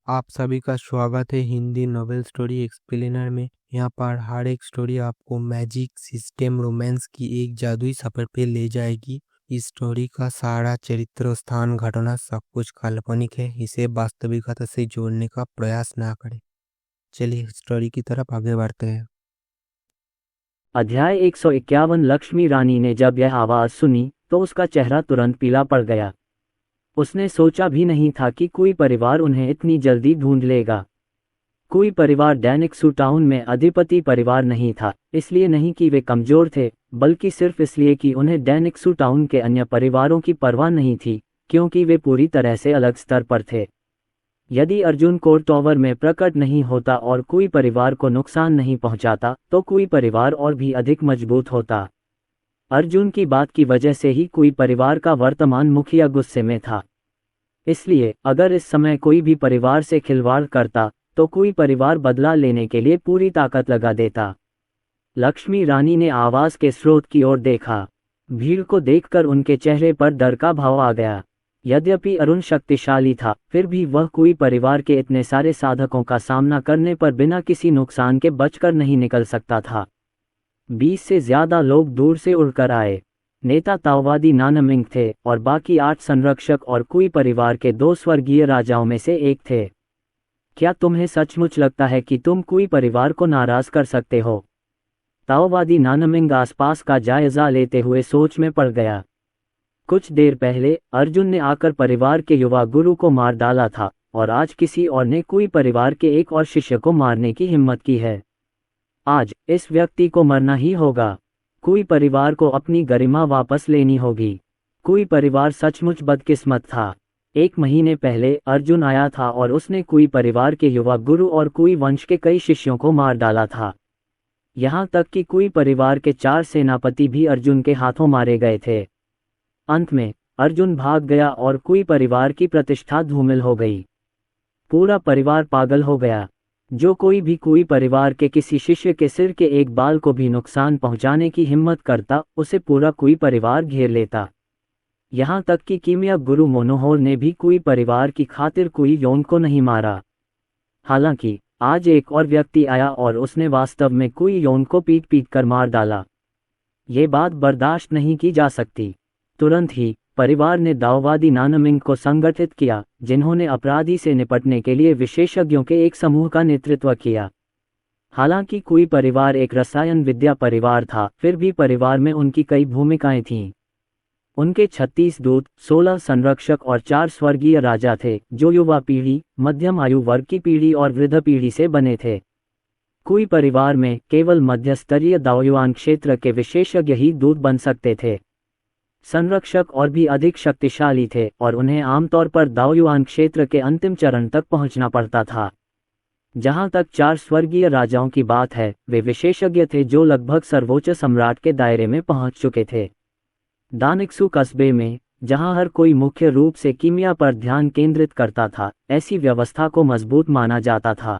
आप सभी का स्वागत है हिंदी नोवेल स्टोरी एक्सप्लेनर में। यहाँ पर हर एक स्टोरी आपको मैजिक सिस्टम रोमांस की एक जादुई सफर पे ले जाएगी। इस स्टोरी का सारा चरित्र स्थान घटना सब कुछ काल्पनिक है। इसे वास्तविकता से जोड़ने का प्रयास ना करें। चलिए स्टोरी की तरफ आगे बढ़ते हैं। अध्याय 151। लक्ष्मी रानी ने जब यह आवाज सुनी तो उसका चेहरा तुरंत पीला पड़ गया। उसने सोचा भी नहीं था कि कोई परिवार उन्हें इतनी जल्दी ढूंढ लेगा। कोई परिवार डैनिक्सू टाउन में अधिपति परिवार नहीं था, इसलिए नहीं कि वे कमजोर थे, बल्कि सिर्फ इसलिए कि उन्हें डैनिक्सू टाउन के अन्य परिवारों की परवाह नहीं थी, क्योंकि वे पूरी तरह से अलग स्तर पर थे। यदि अर्जुन कोर्ट टावर में प्रकट नहीं होता और कोई परिवार को नुकसान नहीं पहुंचाता, तो कोई परिवार और भी अधिक मजबूत होता। अर्जुन की बात की वजह से ही कोई परिवार का वर्तमान मुखिया गुस्से में था। इसलिए अगर इस समय कोई भी परिवार से खिलवाड़ करता तो कोई परिवार बदला लेने के लिए पूरी ताकत लगा देता। लक्ष्मी रानी ने आवाज के स्रोत की ओर देखा। भीड़ को देखकर उनके चेहरे पर डर का भाव आ गया। यद्यपि अरुण शक्तिशाली था, फिर भी वह कोई परिवार के इतने सारे साधकों का सामना करने पर बिना किसी नुकसान के बचकर नहीं निकल सकता था। 20 से ज्यादा लोग दूर से उड़कर आए। नेता ताओवादी नानमिंग थे और बाकी 8 संरक्षक और कुई परिवार के 2 स्वर्गीय राजाओं में से एक थे। क्या तुम्हें सचमुच लगता है कि तुम कुई परिवार को नाराज कर सकते हो? ताओवादी नानमिंग आसपास का जायजा लेते हुए सोच में पड़ गया। कुछ देर पहले अर्जुन ने आकर परिवार के युवा गुरु को मार डाला था और आज किसी और ने कुई परिवार के एक और शिष्य को मारने की हिम्मत की है। आज इस व्यक्ति को मरना ही होगा। कोई परिवार को अपनी गरिमा वापस लेनी होगी। कोई परिवार सचमुच बदकिस्मत था। 1 महीने पहले अर्जुन आया था और उसने कोई परिवार के युवा गुरु और कोई वंश के कई शिष्यों को मार डाला था। यहाँ तक कि कोई परिवार के 4 सेनापति भी अर्जुन के हाथों मारे गए थे। अंत में अर्जुन भाग गया और कोई परिवार की प्रतिष्ठा धूमिल हो गई। पूरा परिवार पागल हो गया। जो कोई भी कोई परिवार के किसी शिष्य के सिर के एक बाल को भी नुकसान पहुंचाने की हिम्मत करता, उसे पूरा कोई परिवार घेर लेता। यहाँ तक कि कीमिया गुरु मोनोहोर ने भी कोई परिवार की खातिर कोई यौन को नहीं मारा। हालांकि आज एक और व्यक्ति आया और उसने वास्तव में कोई यौन को पीट पीट कर मार डाला। ये बात बर्दाश्त नहीं की जा सकती। तुरंत ही परिवार ने दाओवादी नानमिंग को संगठित किया, जिन्होंने अपराधी से निपटने के लिए विशेषज्ञों के एक समूह का नेतृत्व किया। हालांकि कोई परिवार एक रसायन विद्या परिवार था, फिर भी परिवार में उनकी कई भूमिकाएं थीं। उनके 36 दूत, 16 संरक्षक और 4 स्वर्गीय राजा थे, जो युवा पीढ़ी, मध्यम आयु वर्ग की पीढ़ी और वृद्ध पीढ़ी से बने थे। कोई परिवार में केवल मध्यस्तरीय दाओयुआन क्षेत्र के विशेषज्ञ ही दूत बन सकते थे। संरक्षक और भी अधिक शक्तिशाली थे और उन्हें आमतौर पर दाओयुआन क्षेत्र के अंतिम चरण तक पहुंचना पड़ता था। जहां तक 4 स्वर्गीय राजाओं की बात है, वे विशेषज्ञ थे जो लगभग सर्वोच्च सम्राट के दायरे में पहुंच चुके थे। दानिक्सू कस्बे में, जहां हर कोई मुख्य रूप से कीमिया पर ध्यान केंद्रित करता था, ऐसी व्यवस्था को मजबूत माना जाता था।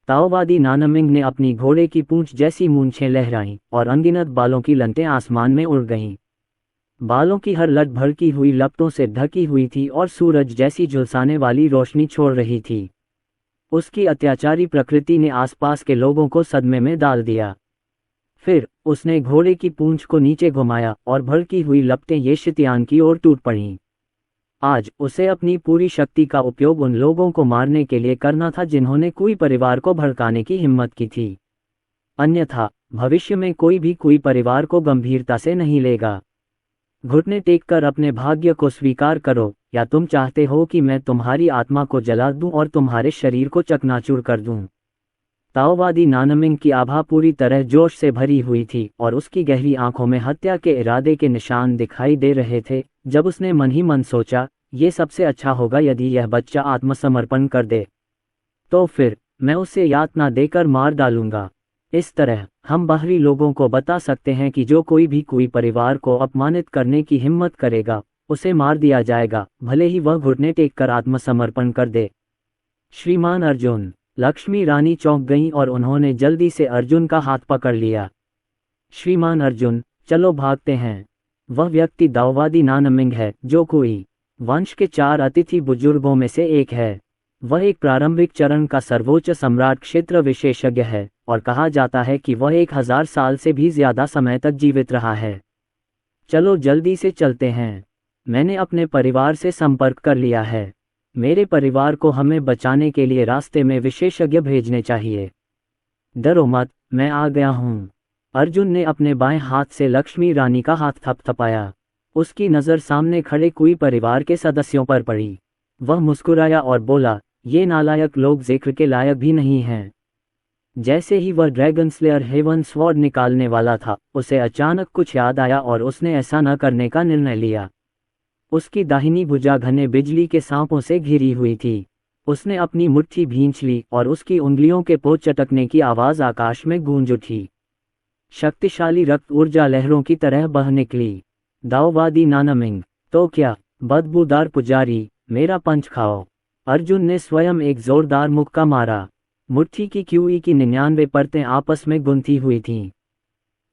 ताओवादी नानमिंग ने अपनी घोड़े की पूंछ जैसी मूंछें लहराईं और अनगिनत बालों की लंटें आसमान में उड़ गईं। बालों की हर लट भड़की हुई लपटों से ढकी हुई थी और सूरज जैसी झुलसाने वाली रोशनी छोड़ रही थी। उसकी अत्याचारी प्रकृति ने आसपास के लोगों को सदमे में डाल दिया। फिर उसने घोड़े की पूंछ को नीचे घुमाया और भड़की हुई लपटें येशितियान की ओर टूट पड़ीं। आज उसे अपनी पूरी शक्ति का उपयोग उन लोगों को मारने के लिए करना था जिन्होंने कोई परिवार को भड़काने की हिम्मत की थी। अन्यथा भविष्य में कोई भी कोई परिवार को गंभीरता से नहीं लेगा। घुटने टेककर अपने भाग्य को स्वीकार करो, या तुम चाहते हो कि मैं तुम्हारी आत्मा को जला दूं और तुम्हारे शरीर को चकनाचूर कर दूं। ताओवादी नानमिंग की आभा पूरी तरह जोश से भरी हुई थी और उसकी गहरी आंखों में हत्या के इरादे के निशान दिखाई दे रहे थे। जब उसने मन ही मन सोचा, ये सबसे अच्छा होगा यदि यह बच्चा आत्मसमर्पण कर दे, तो फिर मैं उसे यातना देकर मार डालूंगा। इस तरह हम बाहरी लोगों को बता सकते हैं कि जो कोई भी कोई परिवार को अपमानित करने की हिम्मत करेगा, उसे मार दिया जाएगा, भले ही वह घुटने टेककर आत्मसमर्पण कर दे। श्रीमान अर्जुन। लक्ष्मी रानी चौंक गईं और उन्होंने जल्दी से अर्जुन का हाथ पकड़ लिया। श्रीमान अर्जुन, चलो भागते हैं। वह व्यक्ति दाओवादी नानमिंग है, जो कोई वंश के 4 अतिथि बुजुर्गों में से एक है। वह एक प्रारंभिक चरण का सर्वोच्च सम्राट क्षेत्र विशेषज्ञ है और कहा जाता है कि वह 1000 साल से भी ज्यादा समय तक जीवित रहा है। चलो जल्दी से चलते हैं। मैंने अपने परिवार से संपर्क कर लिया है। मेरे परिवार को हमें बचाने के लिए रास्ते में विशेषज्ञ भेजने चाहिए। डरो मत, मैं आ गया हूँ। अर्जुन ने अपने बाएं हाथ से लक्ष्मी रानी का हाथ थपथपाया। उसकी नज़र सामने खड़े कुई परिवार के सदस्यों पर पड़ी। वह मुस्कुराया और बोला, ये नालायक लोग जिक्र के लायक भी नहीं हैं। जैसे ही वह ड्रैगन स्लेयर हेवन स्वॉर्ड निकालने वाला था, उसे अचानक कुछ याद आया और उसने ऐसा न करने का निर्णय लिया। उसकी दाहिनी भुजा घने बिजली के सांपों से घिरी हुई थी। उसने अपनी मुट्ठी भींच ली और उसकी उंगलियों के पोत चटकने की आवाज़ आकाश में गूंज उठी। शक्तिशाली रक्त ऊर्जा लहरों की तरह बह निकली। दाओवादी नानमिंग, तो क्या, बदबूदार पुजारी, मेरा पंच खाओ। अर्जुन ने स्वयं एक जोरदार मुक्का मारा। मुट्ठी की क्यूई की 99 परतें आपस में गुंथी हुई थीं।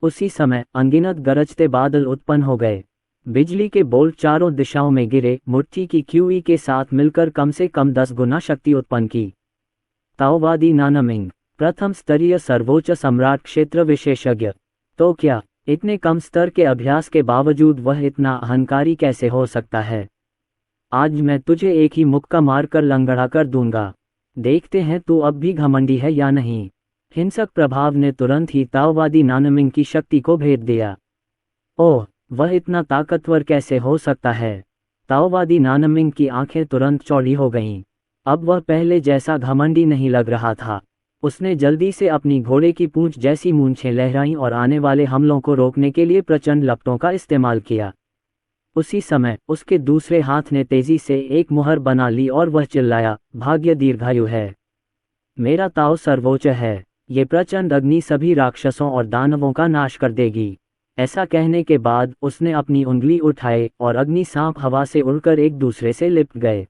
उसी समय अनगिनत गरजते बादल उत्पन्न हो गए। बिजली के बोल्ट चारों दिशाओं में गिरे। मुट्ठी की क्यूई के साथ मिलकर कम से कम 10 गुना शक्ति उत्पन्न की। ताओवादी नानमिंग, प्रथम स्तरीय सर्वोच्च सम्राट क्षेत्र विशेषज्ञ, तो क्या, इतने कम स्तर के अभ्यास के बावजूद वह इतना अहंकारी कैसे हो सकता है? आज मैं तुझे एक ही मुक्का मारकर लंगड़ा कर दूंगा। देखते हैं तू अब भी घमंडी है या नहीं। हिंसक प्रभाव ने तुरंत ही ताओवादी नानमिंग की शक्ति को भेद दिया। ओह, वह इतना ताकतवर कैसे हो सकता है? ताओवादी नानमिंग की आंखें तुरंत चौड़ी हो गईं। अब वह पहले जैसा घमंडी नहीं लग रहा था। उसने जल्दी से अपनी घोड़े की पूंछ जैसी मूंछें लहराईं और आने वाले हमलों को रोकने के लिए प्रचंड लपटों का इस्तेमाल किया। उसी समय उसके दूसरे हाथ ने तेजी से एक मुहर बना ली और वह चिल्लाया, भाग्य दीर्घायु है। मेरा ताओ सर्वोच्च है। ये प्रचंड अग्नि सभी राक्षसों और दानवों का नाश कर देगी। ऐसा कहने के बाद उसने अपनी उंगली उठाए और अग्नि सांप हवा से उड़कर एक दूसरे से लिपट गए।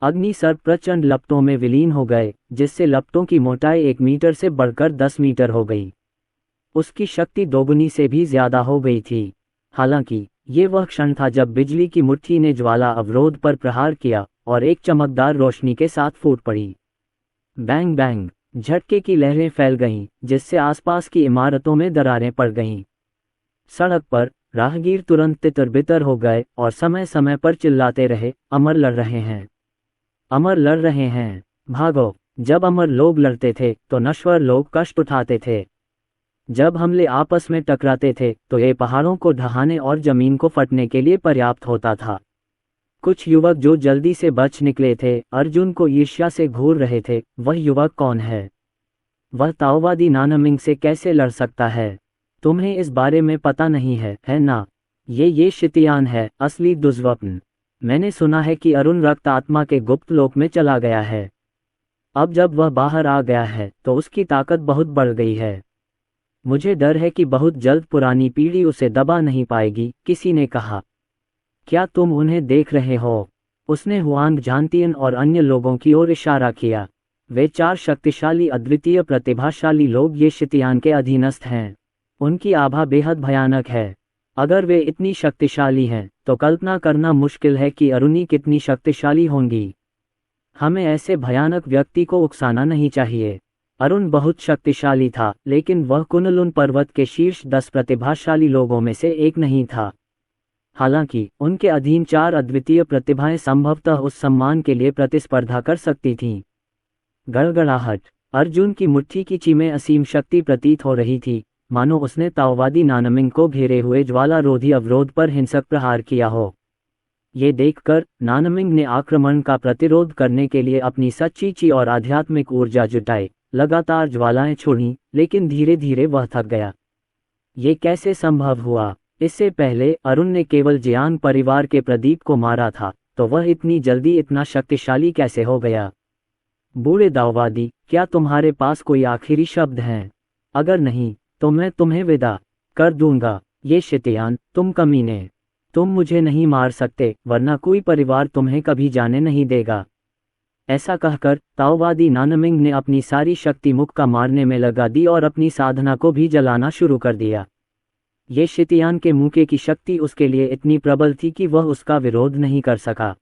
अग्नि सर्प प्रचंड लपटों में विलीन हो गए, जिससे लपटों की मोटाई 1 मीटर से बढ़कर 10 मीटर हो गई। उसकी शक्ति दोगुनी से भी ज्यादा हो गई थी। हालांकि ये वह क्षण था जब बिजली की मुट्ठी ने ज्वाला अवरोध पर प्रहार किया और एक चमकदार रोशनी के साथ फूट पड़ी। बैंग बैंग, झटके की लहरें फैल गईं, जिससे आसपास की इमारतों में दरारें पड़ गईं। सड़क पर राहगीर तुरंत तितर-बितर हो गए और समय समय पर चिल्लाते रहे, अमर लड़ रहे हैं, अमर लड़ रहे हैं, भागो। जब अमर लोग लड़ते थे तो नश्वर लोग कष्ट उठाते थे। जब हमले आपस में टकराते थे तो ये पहाड़ों को ढहाने और जमीन को फटने के लिए पर्याप्त होता था। कुछ युवक जो जल्दी से बच निकले थे अर्जुन को ईर्ष्या से घूर रहे थे। वह युवक कौन है? वह ताओवादी नानमिंग से कैसे लड़ सकता है? तुम्हें इस बारे में पता नहीं है ना? ये शितियान है, असली दुष्स्वप्न। मैंने सुना है कि अरुण रक्त आत्मा के गुप्त लोक में चला गया है। अब जब वह बाहर आ गया है तो उसकी ताकत बहुत बढ़ गई है। मुझे डर है कि बहुत जल्द पुरानी पीढ़ी उसे दबा नहीं पाएगी, किसी ने कहा। क्या तुम उन्हें देख रहे हो? उसने हुआंग झांतियन और अन्य लोगों की ओर इशारा किया। वे 4 शक्तिशाली अद्वितीय प्रतिभाशाली लोग ये शितियान के अधीनस्थ हैं। उनकी आभा बेहद भयानक है। अगर वे इतनी शक्तिशाली हैं तो कल्पना करना मुश्किल है कि अरुणी कितनी शक्तिशाली होंगी। हमें ऐसे भयानक व्यक्ति को उकसाना नहीं चाहिए। अरुण बहुत शक्तिशाली था, लेकिन वह कुनलुन पर्वत के शीर्ष 10 प्रतिभाशाली लोगों में से एक नहीं था। हालांकि उनके अधीन 4 अद्वितीय प्रतिभाएं संभवतः उस सम्मान के लिए प्रतिस्पर्धा कर सकती थीं। गड़गड़ाहट। अर्जुन की मुट्ठी की चीमें असीम शक्ति प्रतीत हो रही थी, मानो उसने ताओवादी नानमिंग को घेरे हुए ज्वालारोधी अवरोध पर हिंसक प्रहार किया हो। ये देखकर नानमिंग ने आक्रमण का प्रतिरोध करने के लिए अपनी सच्ची ची और आध्यात्मिक ऊर्जा जुटाई। लगातार ज्वालाएं छोड़ी, लेकिन धीरे धीरे वह थक गया। ये कैसे संभव हुआ? इससे पहले अरुण ने केवल जियांग परिवार के प्रदीप को मारा था, तो वह इतनी जल्दी इतना शक्तिशाली कैसे हो गया? बूढ़े दाओवादी, क्या तुम्हारे पास कोई आखिरी शब्द हैं? अगर नहीं तो मैं तुम्हें विदा कर दूंगा। ये शितियान, तुम कमीने, तुम मुझे नहीं मार सकते, वरना कोई परिवार तुम्हें कभी जाने नहीं देगा। ऐसा कहकर ताओवादी नानमिंग ने अपनी सारी शक्ति मुक्का मारने में लगा दी और अपनी साधना को भी जलाना शुरू कर दिया। ये शितियान के मुक्के की शक्ति उसके लिए इतनी प्रबल थी कि वह उसका विरोध नहीं कर सका।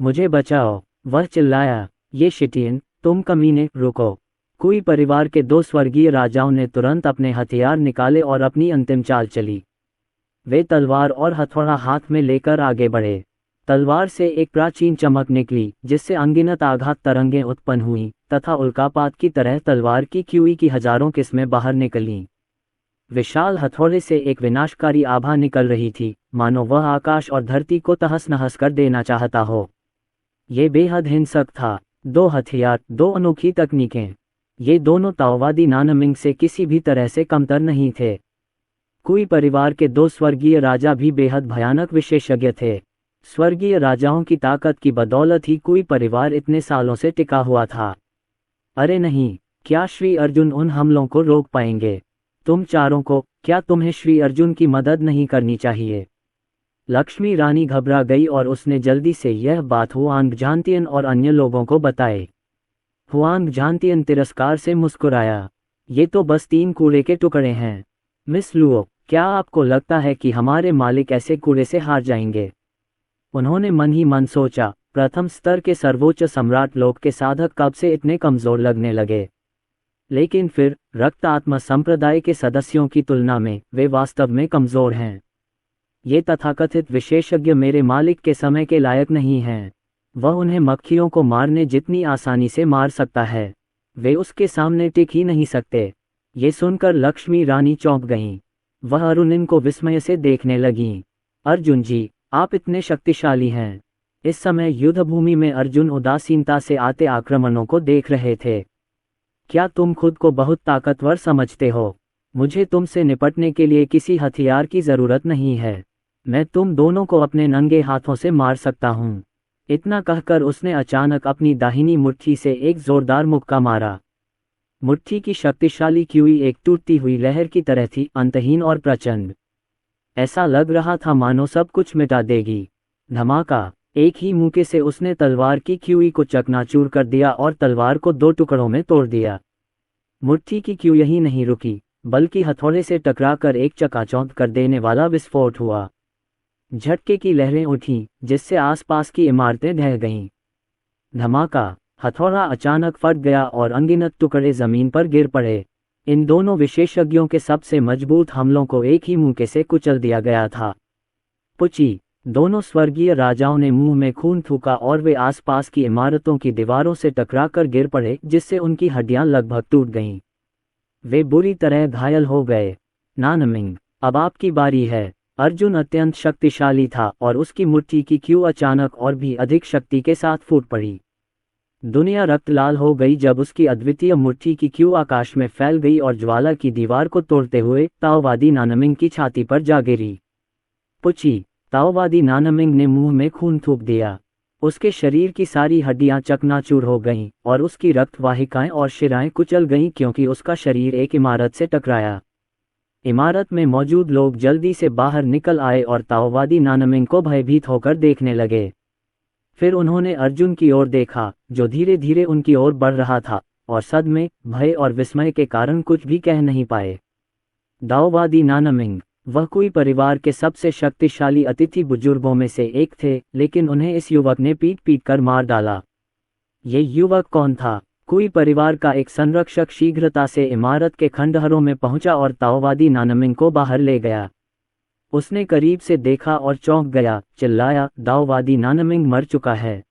मुझे बचाओ, वह चिल्लाया। ये शिटियन, तुम कमीने, रुको। कुई परिवार के 2 स्वर्गीय राजाओं ने तुरंत अपने हथियार निकाले और अपनी अंतिम चाल चली। वे तलवार और हथौड़ा हाथ में लेकर आगे बढ़े। तलवार से एक प्राचीन चमक निकली जिससे अनगिनत आघात तरंगें उत्पन्न हुईं तथा उल्कापात की तरह तलवार की क्यूई की हजारों किस्में बाहर निकलीं। विशाल हथौड़े से एक विनाशकारी आभा निकल रही थी, मानो वह आकाश और धरती को तहस नहस कर देना चाहता हो। ये बेहद हिंसक था। 2 हथियार, 2 अनोखी तकनीकें। ये दोनों ताओवादी नानमिंग से किसी भी तरह से कमतर नहीं थे। कुई परिवार के 2 स्वर्गीय राजा भी बेहद भयानक विशेषज्ञ थे। स्वर्गीय राजाओं की ताकत की बदौलत ही कुई परिवार इतने सालों से टिका हुआ था। अरे नहीं, क्या श्री अर्जुन उन हमलों को रोक पाएंगे? तुम चारों को, क्या तुम्हें श्री अर्जुन की मदद नहीं करनी चाहिए? लक्ष्मी रानी घबरा गई और उसने जल्दी से यह बात हुआंग झांतियन और अन्य लोगों को बताई। हुआंग झांतियन तिरस्कार से मुस्कुराया। ये तो बस 3 कूड़े के टुकड़े हैं। मिस लुओ, क्या आपको लगता है कि हमारे मालिक ऐसे कूड़े से हार जाएंगे? उन्होंने मन ही मन सोचा, प्रथम स्तर के सर्वोच्च सम्राट लोक के साधक कब से इतने कमजोर लगने लगे। लेकिन फिर रक्त आत्मा संप्रदाय के सदस्यों की तुलना में वे वास्तव में कमजोर हैं। ये तथाकथित विशेषज्ञ मेरे मालिक के समय के लायक नहीं हैं। वह उन्हें मक्खियों को मारने जितनी आसानी से मार सकता है, वे उसके सामने टिक ही नहीं सकते। ये सुनकर लक्ष्मी रानी चौंक गईं। वह अरुणिन को विस्मय से देखने लगीं। अर्जुन जी, आप इतने शक्तिशाली हैं। इस समय युद्धभूमि में अर्जुन उदासीनता से आते आक्रमणों को देख रहे थे। क्या तुम खुद को बहुत ताकतवर समझते हो? मुझे तुमसे निपटने के लिए किसी हथियार की जरूरत नहीं है। मैं तुम दोनों को अपने नंगे हाथों से मार सकता हूँ। इतना कहकर उसने अचानक अपनी दाहिनी मुट्ठी से एक जोरदार मुक्का मारा। मुट्ठी की शक्तिशाली क्यूई एक टूटती हुई लहर की तरह थी, अंतहीन और प्रचंड। ऐसा लग रहा था मानो सब कुछ मिटा देगी। धमाका! एक ही मुक्के से उसने तलवार की क्यूई को चकनाचूर कर दिया और तलवार को 2 टुकड़ों में तोड़ दिया। मुट्ठी की क्यू यही नहीं रुकी, बल्कि हथौड़े से टकराकर एक चकाचौंध कर देने वाला विस्फोट हुआ। झटके की लहरें उठीं, जिससे आसपास की इमारतें ढह गईं। धमाका! हथौड़ा अचानक फट गया और अनगिनत टुकड़े जमीन पर गिर पड़े। इन दोनों विशेषज्ञों के सबसे मजबूत हमलों को एक ही मुक्के से कुचल दिया गया था। पुची! दोनों स्वर्गीय राजाओं ने मुंह में खून थूका और वे आसपास की इमारतों की दीवारों से टकराकर गिर पड़े, जिससे उनकी हड्डियां लगभग टूट गईं। वे बुरी तरह घायल हो गए। नानमिंग, अब आपकी बारी है। अर्जुन अत्यंत शक्तिशाली था और उसकी मुट्ठी की क्यू अचानक और भी अधिक शक्ति के साथ फूट पड़ी। दुनिया रक्त लाल हो गई जब उसकी अद्वितीय मुट्ठी की क्यू आकाश में फैल गई और ज्वाला की दीवार को तोड़ते हुए ताओवादी नानमिंग की छाती पर जा गिरी। पुची! ताओवादी नानमिंग ने मुंह में खून थूक दिया। उसके शरीर की सारी हड्डियां चकनाचूर हो गईं और उसकी रक्त वाहिकाएं और शिराएं कुचल गईं क्योंकि उसका शरीर एक इमारत से टकराया। इमारत में मौजूद लोग जल्दी से बाहर निकल आए और ताओवादी नानमिंग को भयभीत होकर देखने लगे। फिर उन्होंने अर्जुन की ओर देखा, जो धीरे धीरे उनकी ओर बढ़ रहा था, और सदमे, भय और विस्मय के कारण कुछ भी कह नहीं पाए। ताओवादी नानमिंग, वह कुई परिवार के सबसे शक्तिशाली अतिथि बुजुर्गों में से एक थे, लेकिन उन्हें इस युवक ने पीट पीट कर मार डाला। ये युवक कौन था? कुई परिवार का एक संरक्षक शीघ्रता से इमारत के खंडहरों में पहुंचा और ताओवादी नानमिंग को बाहर ले गया। उसने करीब से देखा और चौंक गया, चिल्लाया, ताओवादी नानमिंग मर चुका है।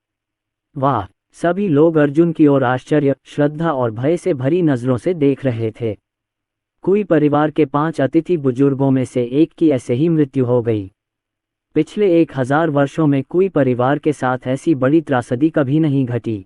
वाह! सभी लोग अर्जुन की ओर आश्चर्य, श्रद्धा और भय से भरी नजरों से देख रहे थे। कुई परिवार के 5 अतिथि बुजुर्गों में से एक की ऐसे ही मृत्यु हो गई। पिछले 1000 वर्षों में कुई परिवार के साथ ऐसी बड़ी त्रासदी कभी नहीं घटी।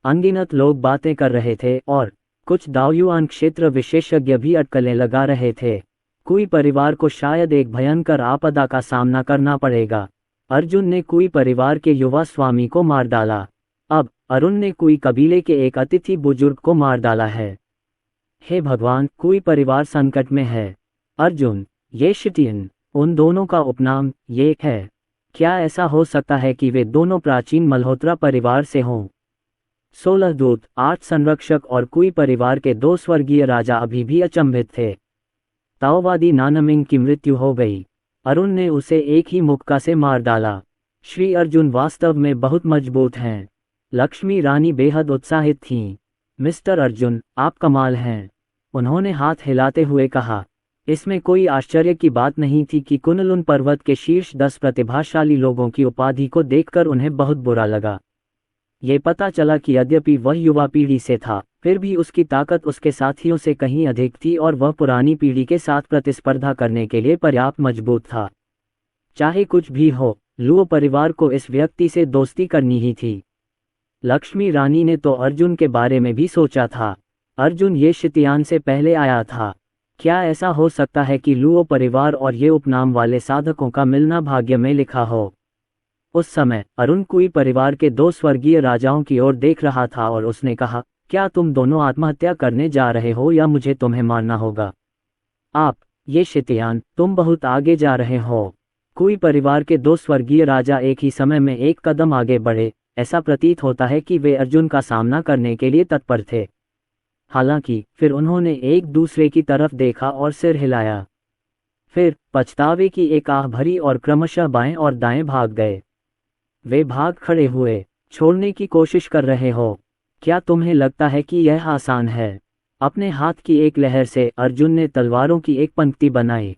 अनगिनत लोग बातें कर रहे थे और कुछ दाओयुआन क्षेत्र विशेषज्ञ भी अटकलें लगा रहे थे। कुई परिवार को शायद एक भयंकर आपदा का सामना करना पड़ेगा। अर्जुन ने कुई परिवार के युवा स्वामी को मार डाला। अब अरुण ने कुई कबीले के एक अतिथि बुजुर्ग को मार डाला है। हे भगवान, कुई परिवार संकट में है। अर्जुन, ये शिटियन, उन दोनों का उपनाम ये है। क्या ऐसा हो सकता है कि वे दोनों प्राचीन मल्होत्रा परिवार से हों? 16 दूत, 8 संरक्षक और कुई परिवार के 2 स्वर्गीय राजा अभी भी अचंभित थे। ताओवादी नानमिंग की मृत्यु हो गई। अरुण ने उसे एक ही मुक्का से मार डाला। श्री अर्जुन वास्तव में बहुत मजबूत हैं। लक्ष्मी रानी बेहद उत्साहित थीं। मिस्टर अर्जुन, आप कमाल हैं, उन्होंने हाथ हिलाते हुए कहा। इसमें कोई आश्चर्य की बात नहीं थी कि कुनलुन पर्वत के शीर्ष 10 प्रतिभाशाली लोगों की उपाधि को देखकर उन्हें बहुत बुरा लगा। ये पता चला कि यद्यपि वह युवा पीढ़ी से था, फिर भी उसकी ताकत उसके साथियों से कहीं अधिक थी और वह पुरानी पीढ़ी के साथ प्रतिस्पर्धा करने के लिए पर्याप्त मजबूत था। चाहे कुछ भी हो, लुओ परिवार को इस व्यक्ति से दोस्ती करनी ही थी। लक्ष्मी रानी ने तो अर्जुन के बारे में भी सोचा था। अर्जुन ये शितियान से पहले आया था। क्या ऐसा हो सकता है कि लुओ परिवार और ये उपनाम वाले साधकों का मिलना भाग्य में लिखा हो? उस समय अरुण कुई परिवार के 2 स्वर्गीय राजाओं की ओर देख रहा था और उसने कहा, क्या तुम दोनों आत्महत्या करने जा रहे हो या मुझे तुम्हें मारना होगा? आप, ये शितियान, तुम बहुत आगे जा रहे हो। कुई परिवार के 2 स्वर्गीय राजा एक ही समय में एक कदम आगे बढ़े। ऐसा प्रतीत होता है कि वे अर्जुन का सामना करने के लिए तत्पर थे। हालांकि फिर उन्होंने एक दूसरे की तरफ देखा और सिर हिलाया। फिर पछतावे की एक आह भरी और क्रमशः बाएं और दाएं भाग गए। वे भाग खड़े हुए, छोड़ने की कोशिश कर रहे हो। क्या तुम्हें लगता है कि यह आसान है? अपने हाथ की एक लहर से अर्जुन ने तलवारों की एक पंक्ति बनाई।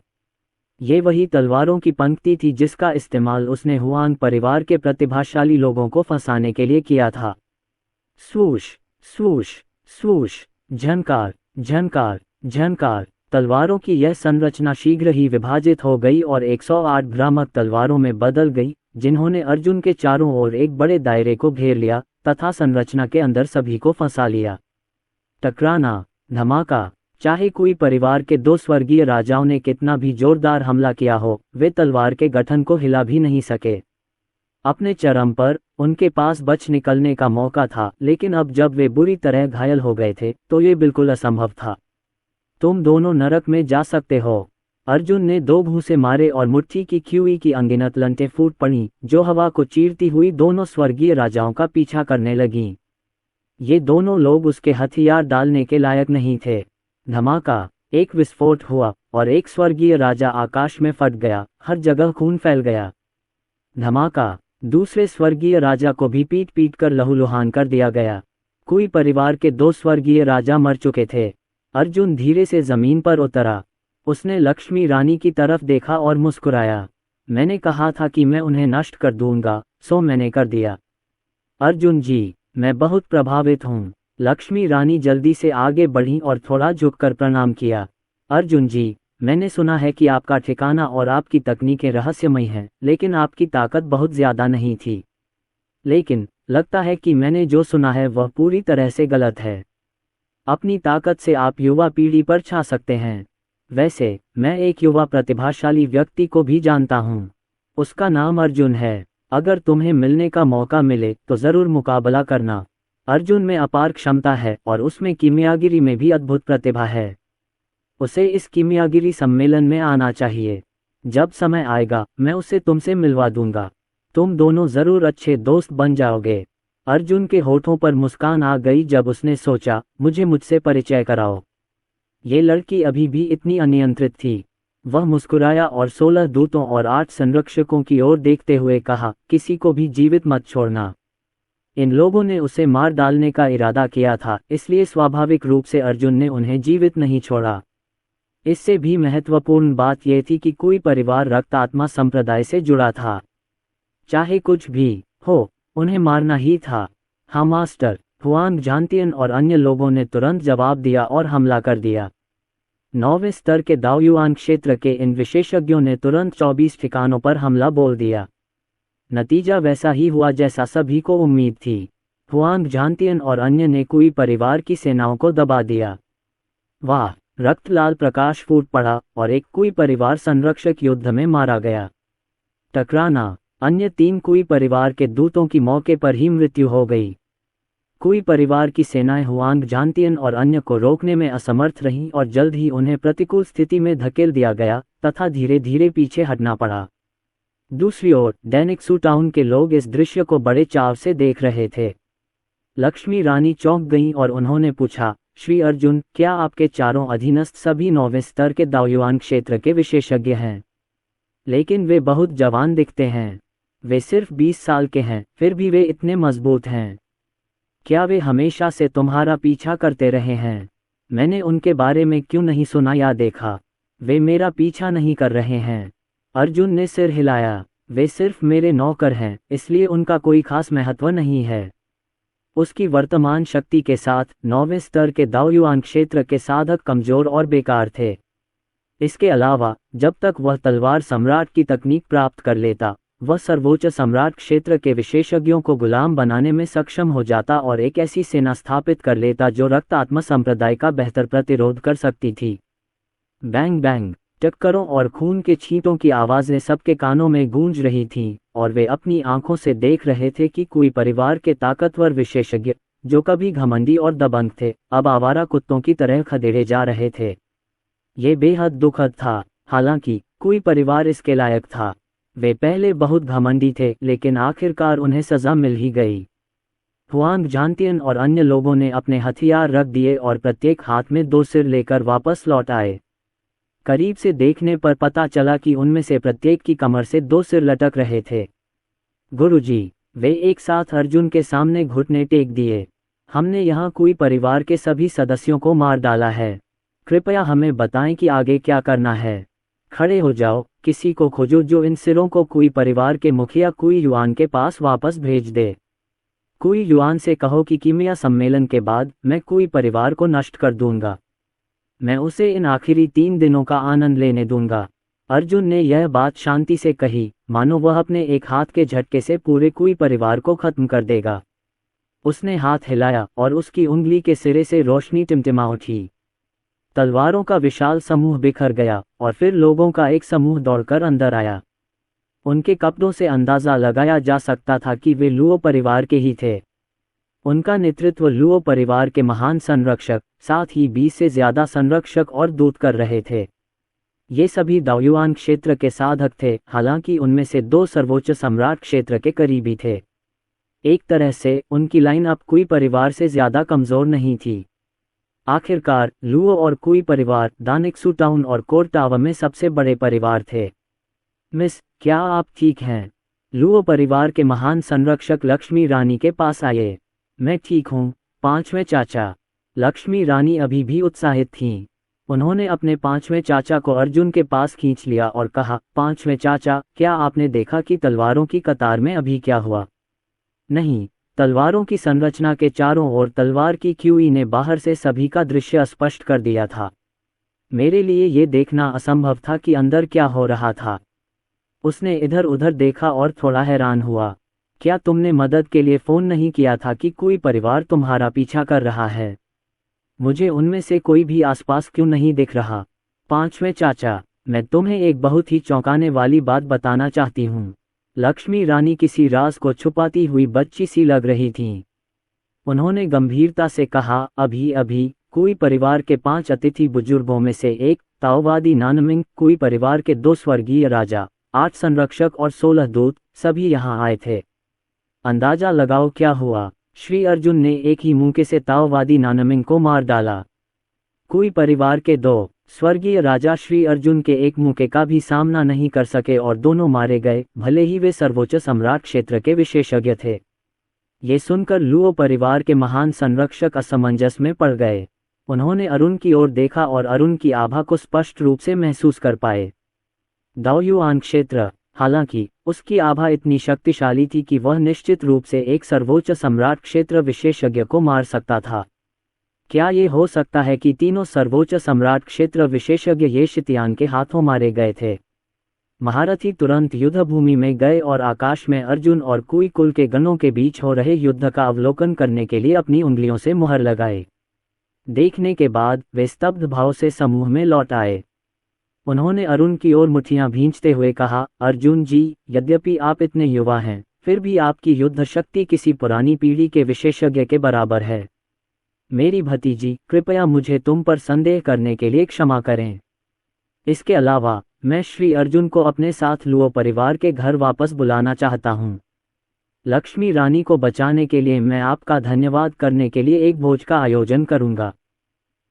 ये वही तलवारों की पंक्ति थी जिसका इस्तेमाल उसने हुआंग परिवार के प्रतिभाशाली लोगों को फंसाने के लिए किया था। स्वूश स्वूश स्वूश, झनकार झनकार झनकार। तलवारों की यह संरचना शीघ्र ही विभाजित हो गई और 108 भ्रामक तलवारों में बदल गई, जिन्होंने अर्जुन के चारों ओर एक बड़े दायरे को घेर लिया तथा संरचना के अंदर सभी को फंसा लिया। टकराना, धमाका। चाहे कोई परिवार के 2 स्वर्गीय राजाओं ने कितना भी जोरदार हमला किया हो, वे तलवार के गठन को हिला भी नहीं सके। अपने चरम पर उनके पास बच निकलने का मौका था, लेकिन अब जब वे बुरी तरह घायल हो गए थे तो ये बिल्कुल असंभव था। तुम दोनों नरक में जा सकते हो। अर्जुन ने 2 भूसे मारे और मुट्ठी की ख्यूई की अनगिनत लंटें फूट पड़ी, जो हवा को चीरती हुई दोनों स्वर्गीय राजाओं का पीछा करने लगीं। ये दोनों लोग उसके हथियार डालने के लायक नहीं थे। धमाका, एक विस्फोट हुआ और एक स्वर्गीय राजा आकाश में फट गया। हर जगह खून फैल गया। धमाका, दूसरे स्वर्गीय राजा को भी पीट पीट कर लहूलुहान कर दिया गया। कुई परिवार के 2 स्वर्गीय राजा मर चुके थे। अर्जुन धीरे से जमीन पर उतरा। उसने लक्ष्मी रानी की तरफ देखा और मुस्कुराया। मैंने कहा था कि मैं उन्हें नष्ट कर दूंगा, सो मैंने कर दिया। अर्जुन जी, मैं बहुत प्रभावित हूँ। लक्ष्मी रानी जल्दी से आगे बढ़ी और थोड़ा झुककर प्रणाम किया। अर्जुन जी, मैंने सुना है कि आपका ठिकाना और आपकी तकनीकें रहस्यमयी हैं, लेकिन आपकी ताकत बहुत ज्यादा नहीं थी। लेकिन लगता है कि मैंने जो सुना है वह पूरी तरह से गलत है। अपनी ताकत से आप युवा पीढ़ी पर छा सकते हैं। वैसे मैं एक युवा प्रतिभाशाली व्यक्ति को भी जानता हूँ। उसका नाम अर्जुन है। अगर तुम्हें मिलने का मौका मिले तो जरूर मुकाबला करना। अर्जुन में अपार क्षमता है और उसमें कीमियागिरी में भी अद्भुत प्रतिभा है। उसे इस कीमियागिरी सम्मेलन में आना चाहिए। जब समय आएगा मैं उसे तुमसे मिलवा दूंगा। तुम दोनों जरूर अच्छे दोस्त बन जाओगे। अर्जुन के होठों पर मुस्कान आ गई जब उसने सोचा, मुझसे परिचय कराओ। ये लड़की अभी भी इतनी अनियंत्रित थी। वह मुस्कुराया और 16 दूतों और 8 संरक्षकों की ओर देखते हुए कहा, किसी को भी जीवित मत छोड़ना। इन लोगों ने उसे मार डालने का इरादा किया था, इसलिए स्वाभाविक रूप से अर्जुन ने उन्हें जीवित नहीं छोड़ा। इससे भी महत्वपूर्ण बात यह थी कि कोई परिवार रक्त आत्मा संप्रदाय से जुड़ा था। चाहे कुछ भी हो, उन्हें मारना ही था। हाँ मास्टर, हुआंग झांतियन और अन्य लोगों ने तुरंत जवाब दिया और हमला कर दिया। 9वें स्तर के दाओयुआन क्षेत्र के इन विशेषज्ञों ने तुरंत 24 ठिकानों पर हमला बोल दिया। नतीजा वैसा ही हुआ जैसा सभी को उम्मीद थी। हुआंग झांतियन और अन्य ने कुई परिवार की सेनाओं को दबा दिया। वाह, रक्त लाल प्रकाश फूट पड़ा और एक कुई परिवार संरक्षक युद्ध में मारा गया। टकराना, अन्य 3 कुई परिवार के दूतों की मौके पर ही मृत्यु हो गई। कुई परिवार की सेनाएं हुआंग झांतियन और अन्य को रोकने में असमर्थ रहीं और जल्द ही उन्हें प्रतिकूल स्थिति में धकेल दिया गया तथा धीरे धीरे पीछे हटना पड़ा। दूसरी ओर डेनिक्सू टाउन के लोग इस दृश्य को बड़े चाव से देख रहे थे। लक्ष्मी रानी चौंक गईं और उन्होंने पूछा, श्री अर्जुन, क्या आपके चारों अधीनस्थ सभी 9वें स्तर के दाओयुआन क्षेत्र के विशेषज्ञ हैं? लेकिन वे बहुत जवान दिखते हैं। वे सिर्फ 20 साल के हैं, फिर भी वे इतने मजबूत हैं। क्या वे हमेशा से तुम्हारा पीछा करते रहे हैं? मैंने उनके बारे में क्यों नहीं सुना या देखा? वे मेरा पीछा नहीं कर रहे हैं। अर्जुन ने सिर हिलाया। वे सिर्फ मेरे नौकर हैं, इसलिए उनका कोई खास महत्व नहीं है। उसकी वर्तमान शक्ति के साथ 9वें स्तर के दाओयुआन क्षेत्र के साधक कमजोर और बेकार थे। इसके अलावा जब तक वह तलवार सम्राट की तकनीक प्राप्त कर लेता, वह सर्वोच्च सम्राट क्षेत्र के विशेषज्ञों को गुलाम बनाने में सक्षम हो जाता और एक ऐसी सेना स्थापित कर लेता जो रक्त आत्मा संप्रदाय का बेहतर प्रतिरोध कर सकती थी। बैंग बैंग, टक्करों और खून के छींटों की आवाज़ें सबके कानों में गूंज रही थीं, और वे अपनी आंखों से देख रहे थे कि कोई परिवार के ताकतवर विशेषज्ञ, जो कभी घमंडी और दबंग थे, अब आवारा कुत्तों की तरह खदेड़े जा रहे थे। ये बेहद दुखद था। हालांकि कोई परिवार इसके लायक था। वे पहले बहुत घमंडी थे, लेकिन आखिरकार उन्हें सजा मिल ही गई। हुआंग जानतियन और अन्य लोगों ने अपने हथियार रख दिए और प्रत्येक हाथ में 2 सिर लेकर वापस लौट आए। करीब से देखने पर पता चला कि उनमें से प्रत्येक की कमर से 2 सिर लटक रहे थे। गुरुजी, वे एक साथ अर्जुन के सामने घुटने टेक दिए। हमने यहाँ कोई परिवार के सभी सदस्यों को मार डाला है। कृपया हमें बताएं कि आगे क्या करना है। खड़े हो जाओ, किसी को खोजो जो इन सिरों को कोई परिवार के मुखिया कुई युआन के पास वापस भेज दे। कुई युआन से कहो कि कीमिया सम्मेलन के बाद मैं कुई परिवार को नष्ट कर दूंगा। मैं उसे इन आखिरी 3 दिनों का आनंद लेने दूंगा। अर्जुन ने यह बात शांति से कही, मानो वह अपने एक हाथ के झटके से पूरे कुई परिवार को खत्म कर देगा। उसने हाथ हिलाया और उसकी उंगली के सिरे से रोशनी टिमटिमा उठी। तलवारों का विशाल समूह बिखर गया और फिर लोगों का एक समूह दौड़कर अंदर आया। उनके कपड़ों से अंदाजा लगाया जा सकता था कि वे लुओ परिवार के ही थे। उनका नेतृत्व लुओ परिवार के महान संरक्षक, साथ ही 20 से ज्यादा संरक्षक और दूत कर रहे थे। ये सभी दाओयुआन क्षेत्र के साधक थे, हालांकि उनमें से 2 सर्वोच्च सम्राट क्षेत्र के करीबी थे। एक तरह से उनकी लाइन अप कुई परिवार से ज्यादा कमजोर नहीं थी। आखिरकार लुओ और कुई परिवार दानिक्सू टाउन और कोर टावर में सबसे बड़े परिवार थे। मिस, क्या आप ठीक हैं? लुओ परिवार के महान संरक्षक लक्ष्मी रानी के पास आए। मैं ठीक हूँ, 5वें चाचा। लक्ष्मी रानी अभी भी उत्साहित थीं। उन्होंने अपने 5वें चाचा को अर्जुन के पास खींच लिया और कहा, 5वें चाचा, क्या आपने देखा कि तलवारों की कतार में अभी क्या हुआ? नहीं, तलवारों की संरचना के चारों ओर तलवार की क्यूई ने बाहर से सभी का दृश्य स्पष्ट कर दिया था। मेरे लिए ये देखना असंभव था कि अंदर क्या हो रहा था। उसने इधर उधर देखा और थोड़ा हैरान हुआ। क्या तुमने मदद के लिए फ़ोन नहीं किया था कि कोई परिवार तुम्हारा पीछा कर रहा है? मुझे उनमें से कोई भी आसपास क्यों नहीं दिख रहा? 5वें चाचा, मैं तुम्हें एक बहुत ही चौंकाने वाली बात बताना चाहती हूँ। लक्ष्मी रानी किसी राज को छुपाती हुई बच्ची सी लग रही थीं। उन्होंने गंभीरता से कहा, अभी अभी कोई परिवार के 5 अतिथि बुजुर्गों में से एक, ताओवादी नानमिंग, कोई परिवार के 2 स्वर्गीय राजा, 8 संरक्षक और 16 दूत, सभी यहाँ आए थे। अंदाजा लगाओ क्या हुआ? श्री अर्जुन ने एक ही मौके से ताओवादी नानमिंग को मार डाला। कोई परिवार के 2 स्वर्गीय राजा श्री अर्जुन के एक मौके का भी सामना नहीं कर सके और दोनों मारे गए, भले ही वे सर्वोच्च सम्राट क्षेत्र के विशेषज्ञ थे। ये सुनकर लुओ परिवार के महान संरक्षक असमंजस में पड़ गए। उन्होंने अरुण की ओर देखा और अरुण की आभा को स्पष्ट रूप से महसूस कर पाए। दाओयुआन क्षेत्र, हालांकि उसकी आभा इतनी शक्तिशाली थी कि वह निश्चित रूप से एक सर्वोच्च सम्राट क्षेत्र विशेषज्ञ को मार सकता था। क्या ये हो सकता है कि तीनों सर्वोच्च सम्राट क्षेत्र विशेषज्ञ ये शितियान के हाथों मारे गए थे? महारथी तुरंत युद्ध भूमि में गए और आकाश में अर्जुन और कुई कुल के गणों के बीच हो रहे युद्ध का अवलोकन करने के लिए अपनी उंगलियों से मुहर लगाए। देखने के बाद वे स्तब्ध भाव से समूह में लौट आए। उन्होंने अरुण की ओर मुट्ठियां भींचते हुए कहा, अर्जुन जी, यद्यपि आप इतने युवा हैं, फिर भी आपकी युद्ध शक्ति किसी पुरानी पीढ़ी के विशेषज्ञ के बराबर है। मेरी भतीजी, कृपया मुझे तुम पर संदेह करने के लिए क्षमा करें। इसके अलावा मैं श्री अर्जुन को अपने साथ लुओ परिवार के घर वापस बुलाना चाहता हूँ। लक्ष्मी रानी को बचाने के लिए मैं आपका धन्यवाद करने के लिए एक भोज का आयोजन करूँगा।